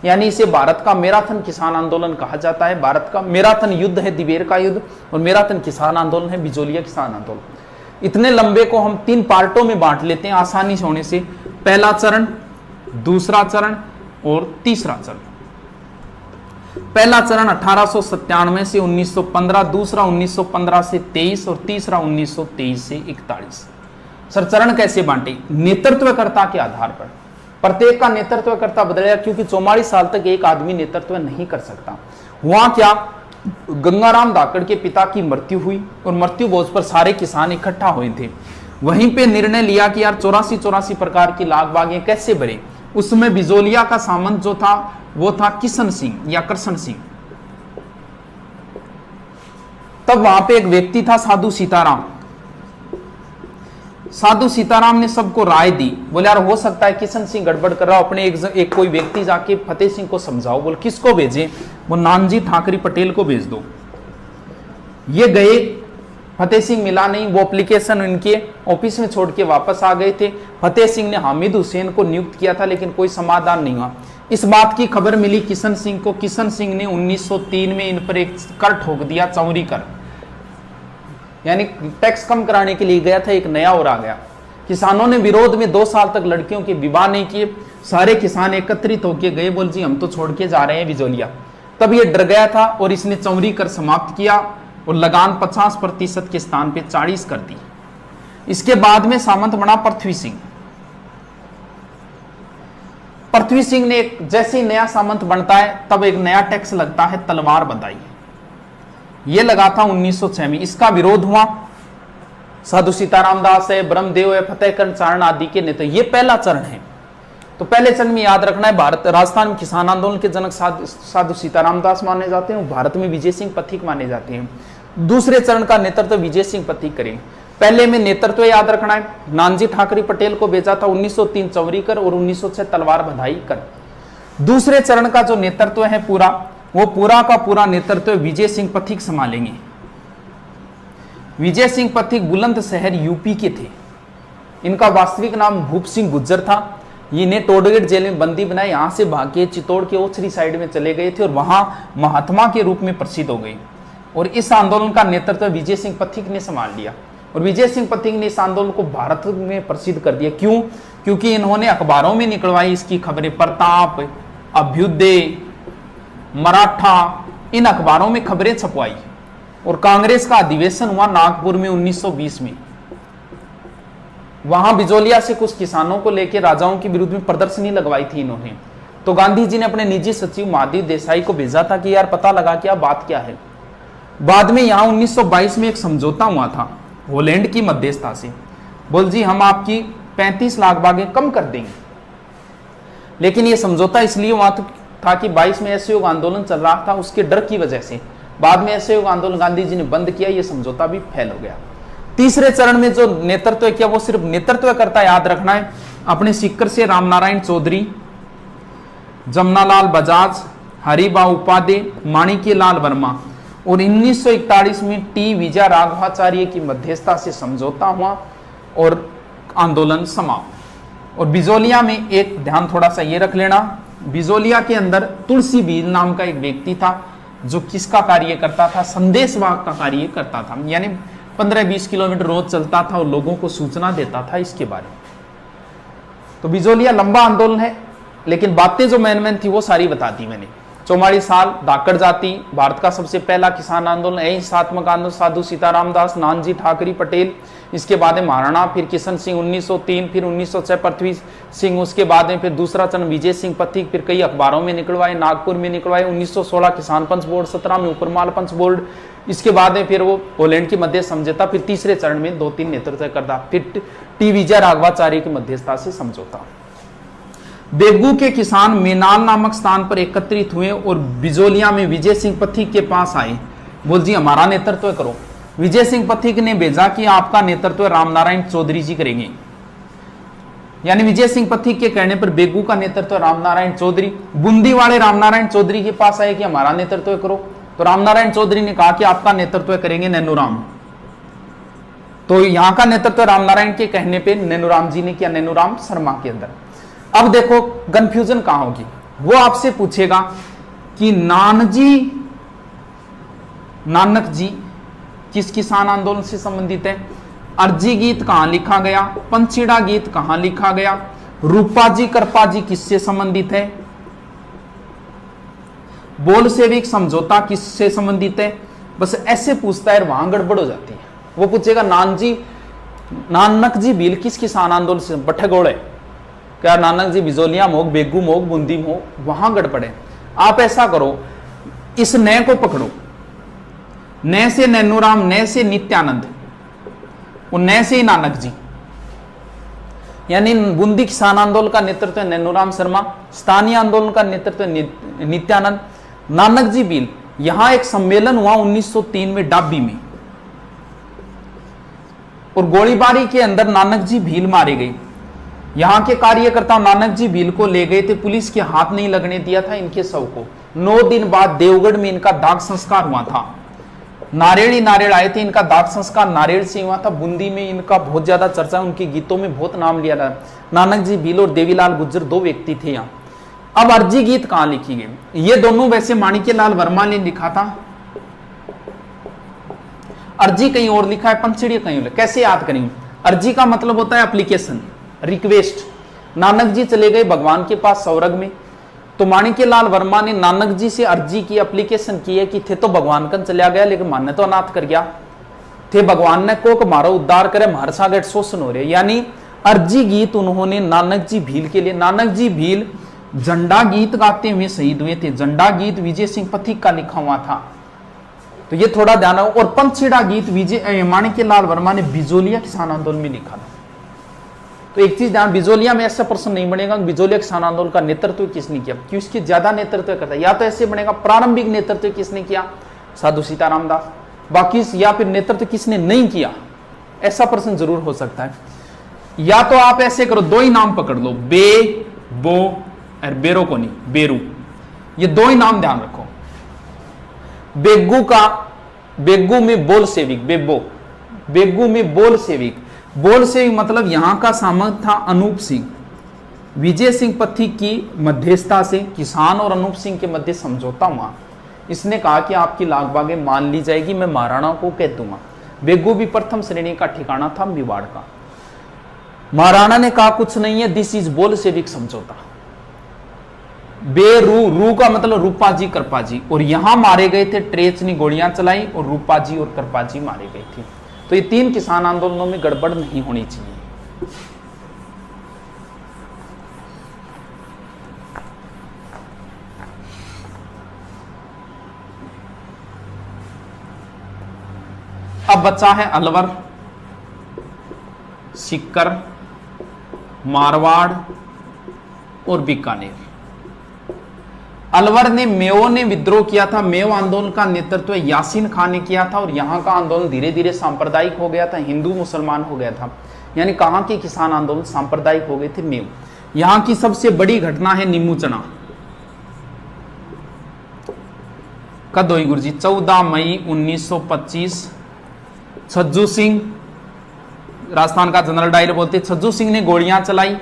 यानी इसे भारत का मैराथन किसान आंदोलन कहा जाता है। भारत का मैराथन युद्ध है दिवेर का युद्ध, और मैराथन किसान आंदोलन है बिजोलिया किसान आंदोलन। इतने लंबे को हम 3 पार्टों में बांट लेते हैं आसानी से होने से। पहला चरण, दूसरा चरण और तीसरा चरण। पहला चरण 1897 से 1915, दूसरा 1915 से 23 और तीसरा 1923 से 41। सर चरण कैसे बांटे? नेतृत्वकर्ता के आधार पर। प्रत्येक का नेतृत्वकर्ता बदलेगा, क्योंकि 44 साल तक एक आदमी नेतृत्व नहीं कर सकता। हुआ क्या, गंगाराम धाकड़ के पिता की मृत्यु हुई और मृत्यु भोज पर सारे किसान इकट्ठा हुए थे। वहीं पे निर्णय लिया कि यार 84 प्रकार की लाग बागें कैसे भरे। उसमें बिजोलिया का सामंत जो था वो था किशन सिंह या कृष्ण सिंह। तब वहां पे एक व्यक्ति था साधु सीताराम। साधु सीताराम ने सबको राय दी, बोले यार हो सकता है किशन सिंह गड़बड़ कर रहा हो, अपने एक कोई व्यक्ति जाके फतेह सिंह को समझाओ। बोल किसको भेजें? वो नानजी ठाकरी पटेल को भेज दो। ये गए, फतेह सिंह मिला नहीं। वो एप्लीकेशन उनके ऑफिस में छोड़ के वापस आ गए थे। फतेह सिंह ने हामिद हुसैन को नियुक्त किया था, लेकिन कोई समाधान नहीं हुआ। इस बात की खबर मिली किशन सिंह को। किशन सिंह ने 1903 में इन पर एक कर ठोक दिया, चौरी कर, यानी टैक्स कम कराने के लिए गया था, एक नया और आ गया। किसानों ने विरोध में 2 साल तक लड़कियों के विवाह नहीं किए। सारे किसान एकत्रित होके गए, बोल जी हम तो छोड़ के जा रहे हैं बिजोलिया। तब ये डर गया था और इसने चौरी कर समाप्त किया और लगान 50% के स्थान पे 40 कर दी। इसके बाद में सामंत बना पृथ्वी सिंह। पृथ्वी सिंह ने एक जैसे ही नया सामंत बनता है तब एक नया टैक्स लगता है तलवार बंधाई। ये लगा था 1906 में। इसका विरोध हुआ साधु सीताराम दास है, ब्रह्मदेव है, फतेहकरण चारण आदि के नेता। ये पहला चरण है। तो पहले चरण में याद रखना है, भारत राजस्थान में किसान आंदोलन के जनक साधु सीताराम दास माने जाते हैं, भारत में विजय सिंह पथिक माने जाते हैं। दूसरे चरण का नेतृत्व विजय सिंह पथिक करेंगे। पहले में नेतृत्व याद रखना है, नानजी ठाकरे पटेल को भेजा था 1903 चौरी कर और 1906 तलवार बंधाई कर। दूसरे चरण का जो नेतृत्व है पूरा, वो पूरा का पूरा नेतृत्व विजय सिंह पथिक संभालेंगे। विजय सिंह पथिक बुलंदशहर यूपी के थे। इनका वास्तविक नाम भूप सिंह गुज्जर था। इन्हें टोडगेट जेल में बंदी बनाए, यहां से भागे चित्तौड़ के ओछरी साइड में चले गए थे और वहां महात्मा के रूप में प्रसिद्ध हो गए। और इस आंदोलन का नेतृत्व विजय सिंह पथिक ने संभाल लिया और विजय सिंह पथिक ने इस आंदोलन को भारत में प्रसिद्ध कर दिया। क्यों? क्योंकि इन्होंने अखबारों में निकलवाई इसकी खबरें। प्रताप, अभ्युदय, मराठा, इन अखबारों में खबरें छपवाई। और कांग्रेस का अधिवेशन हुआ नागपुर में 1920 में। वहां बिजोलिया से कुछ किसानों को लेकर राजाओं के विरुद्ध में प्रदर्शनी लगवाई थी इन्होंने। तो गांधी जी ने अपने निजी सचिव महादेव देसाई को भेजा था कि यार पता लगा क्या बात क्या है। बाद में यहां 1922 में एक समझौता हुआ था हॉलैंड की मध्यस्थता से। बोल जी हम आपकी 35 लाख बागें कम कर देंगे। लेकिन यह समझौता इसलिए हुआ था कि 22 में असहयोग आंदोलन चल रहा था, उसके डर की वजह से बाद में असहयोग आंदोलन गांधी जी ने बंद किया, यह समझौता भी फेल हो गया। तीसरे चरण में जो नेतृत्व किया वो सिर्फ नेतृत्व करता, याद रखना है, अपने सीकर से रामनारायण चौधरी, जमनालाल बजाज, हरिबा उपाध्याय, माणिक्य लाल वर्मा। और 1941 में टी विजय राघवाचार्य की मध्यस्थता से समझौता हुआ और आंदोलन समाप्त। और बिजोलिया में एक ध्यान थोड़ा सा ये रख लेना, बिजोलिया के अंदर तुलसी बीर नाम का एक व्यक्ति था जो किसका कार्य करता था? संदेशवाहक का कार्य करता था। यानी 15-20 किलोमीटर रोज चलता था और लोगों को सूचना देता था इसके बारे में। तो बिजोलिया लंबा आंदोलन है, लेकिन बातें जो मैन थी वो सारी बता दी मैंने। 44 साल, धाकड़ जाति, भारत का सबसे पहला किसान आंदोलन, अहिंसात्मक आंदोलन, साधु सीताराम दास, नानजी ठाकरे पटेल, इसके बाद में महाराणा, फिर किशन सिंह 1903, फिर 1906 पृथ्वी सिंह, उसके बाद में फिर दूसरा चरण विजय सिंह पथिक, फिर कई अखबारों में निकलवाए, नागपुर में निकलवाए, 1916 किसान पंच बोर्ड, 17 में उपरमाल पंच बोर्ड, इसके बाद में फिर वो पोलैंड की मध्य समझौता, फिर तीसरे चरण में 2-3 नेतृत्व करता, फिर टी विजय राघवाचार्य की मध्यस्थता से समझौता। बेगू के किसान मेनाल नामक स्थान पर एकत्रित हुए और बिजोलिया में विजय सिंह पथिक के पास आए। बोल जी हमारा नेतृत्व करो। विजय सिंह पथिक ने भेजा कि आपका नेतृत्व रामनारायण चौधरी जी करेंगे। यानी विजय सिंह पथिक के कहने पर बेगू का नेतृत्व रामनारायण चौधरी, बूंदी वाले रामनारायण चौधरी के पास आए कि हमारा नेतृत्व करो। तो रामनारायण चौधरी ने कहा कि आपका नेतृत्व करेंगे नैनूराम। तो यहां का नेतृत्व रामनारायण के कहने पर नैनूराम जी ने किया, नैनूराम शर्मा के अंदर। अब देखो कंफ्यूजन कहां होगी, वो आपसे पूछेगा कि नानक जी किस किसान आंदोलन से संबंधित है, अर्जी गीत कहां लिखा गया, पंचीड़ा गीत कहां लिखा गया, रूपा जी कृपा जी किससे संबंधित है, बोलशेविक समझौता किससे संबंधित है। बस ऐसे पूछता है, वहां गड़बड़ हो जाती है। वो पूछेगा नानक जी भील किस किसान आंदोलन से, बठगोड़ है क्या, नानक जी बिजोलिया मोग, बेगू मोग, बूंदी मोग, वहां गड़बड़े। आप ऐसा करो, इस नए को पकड़ो, नए से नैनूराम, नए से नित्यानंद और नए से ही नानक जी। यानी बूंदी किसान आंदोलन का नेतृत्व नैनूराम शर्मा, स्थानीय आंदोलन का नेतृत्व नित्यानंद, नानक जी भील। यहां एक सम्मेलन हुआ 1903 में डाबी में और गोलीबारी के अंदर नानक जी भील मारे गए। यहां के कार्यकर्ता नानक जी भील को ले गए थे, पुलिस के हाथ नहीं लगने दिया था इनके शव को। 9 दिन बाद देवगढ़ में इनका दाग संस्कार हुआ था। नारेड़ आए थे, इनका दाग संस्कार नारेड़ से हुआ था। बूंदी में इनका बहुत ज्यादा चर्चा, उनके गीतों में बहुत नाम लिया था। नानक जी भील और देवीलाल गुज्जर 2 व्यक्ति थे यहाँ। अब अर्जी गीत कहां लिखी गई, ये दोनों वैसे माणिक्य लाल वर्मा ने लिखा था, अर्जी कहीं और लिखा है, पंचड़ी कहीं और। कैसे याद करेंगे? अर्जी का मतलब होता है एप्लीकेशन, रिक्वेस्ट। नानक जी चले गए भगवान के पास स्वर्ग में, तो माणिक्यलाल वर्मा ने नानक जी से अर्जी की, एप्लीकेशन की है कि थे तो भगवान कन चला गया लेकिन माने तो अनाथ कर गया थे, भगवान ने को मारो उद्धार करे, मार सागट शोषण हो रहे, यानी अर्जी गीत उन्होंने नानक जी भील के लिए। नानक जी भील झंडा गीत गाते हुए शहीद हुए थे। झंडा गीत विजय सिंह पथिक का लिखा हुआ था, तो ये थोड़ा ध्यान रखो। और पंचछेड़ा गीत विजय माणिक्यलाल वर्मा ने बिजोलिया किसान आंदोलन में लिखा था। तो एक चीज ध्यान, बिजोलिया में ऐसा प्रश्न नहीं बनेगा कि बिजोलिया किसान आंदोलन का नेतृत्व किसने किया, क्यों इसकी ज्यादा नेतृत्व करता है, या तो ऐसे बनेगा प्रारंभिक नेतृत्व किसने किया, साधु सीताराम दास, बाकी या फिर नेतृत्व किसने नहीं किया, ऐसा प्रश्न जरूर हो सकता है। या तो आप ऐसे करो, दो ही नाम पकड़ लो, बे बो और बेरो को नहीं, बेरू, ये दो ही नाम ध्यान रखो। बेगू में बोल सेविक, बेबो, बेगू में बोल सेविक, बोल सेविक मतलब यहां का सामंत था अनूप सिंह। विजय सिंह पथिक की मध्यस्थता से किसान और अनूप सिंह के मध्य समझौता हुआ। इसने कहा कि आपकी लागबागे मान ली जाएगी, मैं महाराणा को कह दूंगा। बेगू भी प्रथम श्रेणी का ठिकाना था मेवाड़ का। महाराणा ने कहा कुछ नहीं है, दिस इज बोल सेविक समझौता। बेरू, रू का मतलब रूपा जी कृपा जी, और यहां मारे गए थे, ट्रेच ने गोलियां चलाई और रूपा जी और कृपा जी मारे गए थे। तो ये तीन किसान आंदोलनों में गड़बड़ नहीं होनी चाहिए। अब बचा है अलवर, सीकर, मारवाड़ और बीकानेर। अलवर ने मेओ ने विद्रोह किया था। मेओ आंदोलन का नेतृत्व यासीन खान ने किया था और यहां का आंदोलन धीरे धीरे सांप्रदायिक हो गया था, हिंदू मुसलमान हो गया था, यानी कहां के किसान आंदोलन सांप्रदायिक हो गए थे, मेओ। यहां की सबसे बड़ी घटना है नीमूचना। कद हुई गुरुजी? 14 मई 1925। छज्जू सिंह, राजस्थान का जनरल डायर बोलते, छज्जू सिंह ने गोलियां चलाई,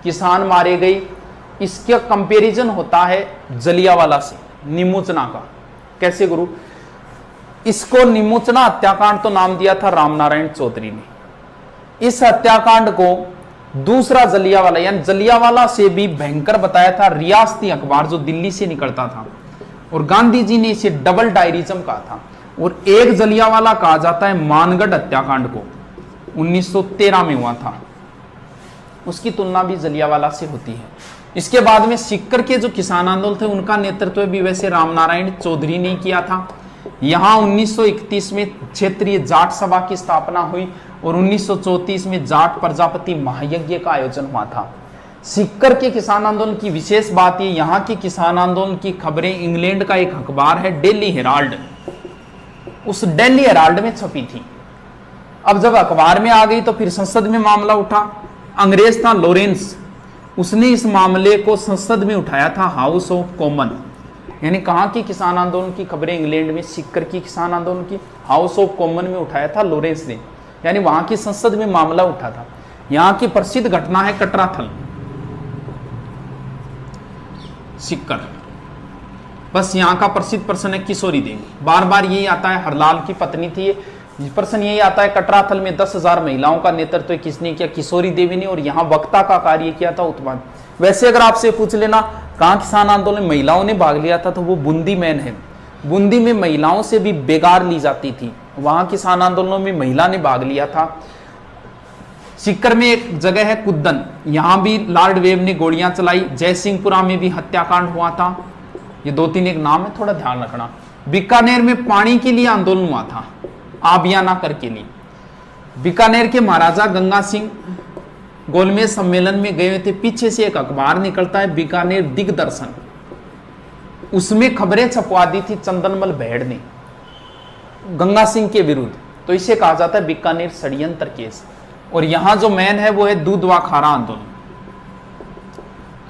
किसान मारे गए। इसका कंपैरिजन होता है जलियावाला से, नीमूचना का। कैसे गुरु? इसको नीमूचना हत्याकांड तो नाम दिया था रामनारायण चौधरी ने। इस हत्याकांड को दूसरा जलियावाला, यानी जलियावाला से भी भयंकर बताया था रियासती अखबार जो दिल्ली से निकलता था, और गांधी जी ने इसे डबल डायरिज्म कहा था। और एक जलियावाला कहा जाता है मानगढ़ हत्याकांड को, 1913 में हुआ था, उसकी तुलना भी जलियावाला से होती है। इसके बाद में सीकर के जो किसान आंदोलन थे उनका नेतृत्व भी वैसे रामनारायण चौधरी ने किया था। यहां 1931 में क्षेत्रीय जाट सभा की स्थापना हुई और 1934 में जाट प्रजापति महायज्ञ का आयोजन हुआ था। सीकर के किसान आंदोलन की विशेष बात ये, यहां के किसान आंदोलन की खबरें इंग्लैंड का एक अखबार है डेली हेराल्ड, उस डेली हेराल्ड में छपी थी। अब जब अखबार में आ गई तो फिर संसद में मामला उठा। अंग्रेज था लॉरेंस, उसने इस मामले को संसद में उठाया था, हाउस ऑफ कॉमन। यानी कहां की किसान आंदोलन की खबरें? इंग्लैंड में सीकर की किसान आंदोलन की हाउस ऑफ कॉमन में उठाया था लॉरेंस ने, यानी वहां की संसद में मामला उठा था। यहां की प्रसिद्ध घटना है कटराथल, सीकर। बस यहाँ का प्रसिद्ध प्रश्न है किशोरी देवी, बार बार यही आता है, हरलाल की पत्नी थी। प्रश्न यही आता है कटराथल में 10,000 महिलाओं का नेतृत्व किसने किया? किशोरी देवी ने, और यहाँ वक्ता का कार्य किया था उत्तम। वैसे अगर आपसे पूछ लेना कहाँ किसान आंदोलन में महिलाओं ने भाग लिया था, तो वो बूंदी में है। बूंदी में महिलाओं से भी बेगार ली जाती थी, वहां किसान आंदोलनों में महिला ने भाग लिया था। सीकर में एक जगह है कुद्दन, यहां भी लॉर्ड वेव ने गोलियां चलाई। जयसिंहपुरा में भी हत्याकांड हुआ था। ये 2-3 एक नाम है, थोड़ा ध्यान रखना। बीकानेर में पानी के लिए आंदोलन हुआ था, आबियाना कर के लिए। बीकानेर के महाराजा गंगा सिंह गोलमेज सम्मेलन में गए थे। पीछे से एक अखबार निकलता है बीकानेर दिग्दर्शन, उसमें खबरें छपवा दी थी चंदनमल भेड़ ने गंगा सिंह के विरुद्ध। तो इसे कहा जाता है बीकानेर षड्यंत्र केस। और यहां जो मैन है वो है दूधवा खारा आंदोलन।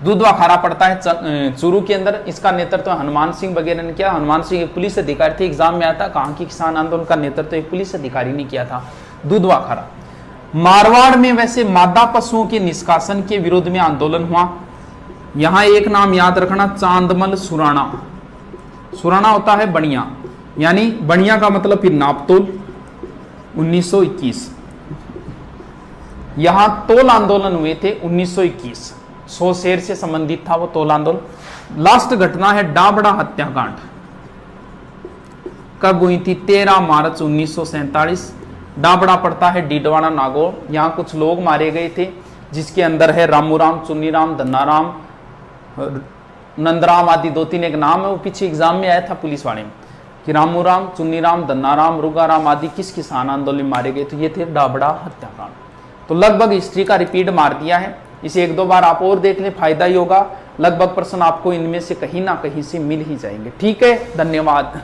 दूधवा खारा पड़ता है चूरू के अंदर। इसका नेतृत्व हनुमान सिंह वगैरह ने किया। हनुमान सिंह एक पुलिस अधिकारी थे, एग्जाम में आता कहाँ की किसान आंदोलन का नेतृत्व एक पुलिस अधिकारी ने किया था, दूधवा खारा। मारवाड़ में वैसे मादा पशुओं के निष्कासन के विरोध में आंदोलन हुआ। यहां एक नाम याद रखना, चांदमल सुराणा। सुराणा होता है बनिया, यानी बनिया का मतलब फिर नापतोल। 1921 यहां तोल आंदोलन हुए थे 1921। 100 शेर से संबंधित था वो तोल आंदोलन। लास्ट घटना है डाबड़ा हत्याकांड। कब हुई थी? 13 मार्च 1947। डाबड़ा पड़ता है डीडवाना नागौर। यहाँ कुछ लोग मारे गए थे, जिसके अंदर है रामूराम, चुन्नीराम, धन्नाराम, नंदराम आदि 2-3 एक नाम है, वो पीछे एग्जाम में आया था पुलिस वाले में कि रामूराम, चुन्नीराम, धन्नाराम, रुगाराम आदि किस किसान आंदोलन में मारे गए। तो ये थे डाबड़ा हत्याकांड। तो लगभग हिस्ट्री का रिपीट मार दिया है। इसे 1-2 बार आप और देख लें, फायदा ही होगा। लगभग प्रश्न आपको इनमें से कहीं ना कहीं से मिल ही जाएंगे। ठीक है, धन्यवाद।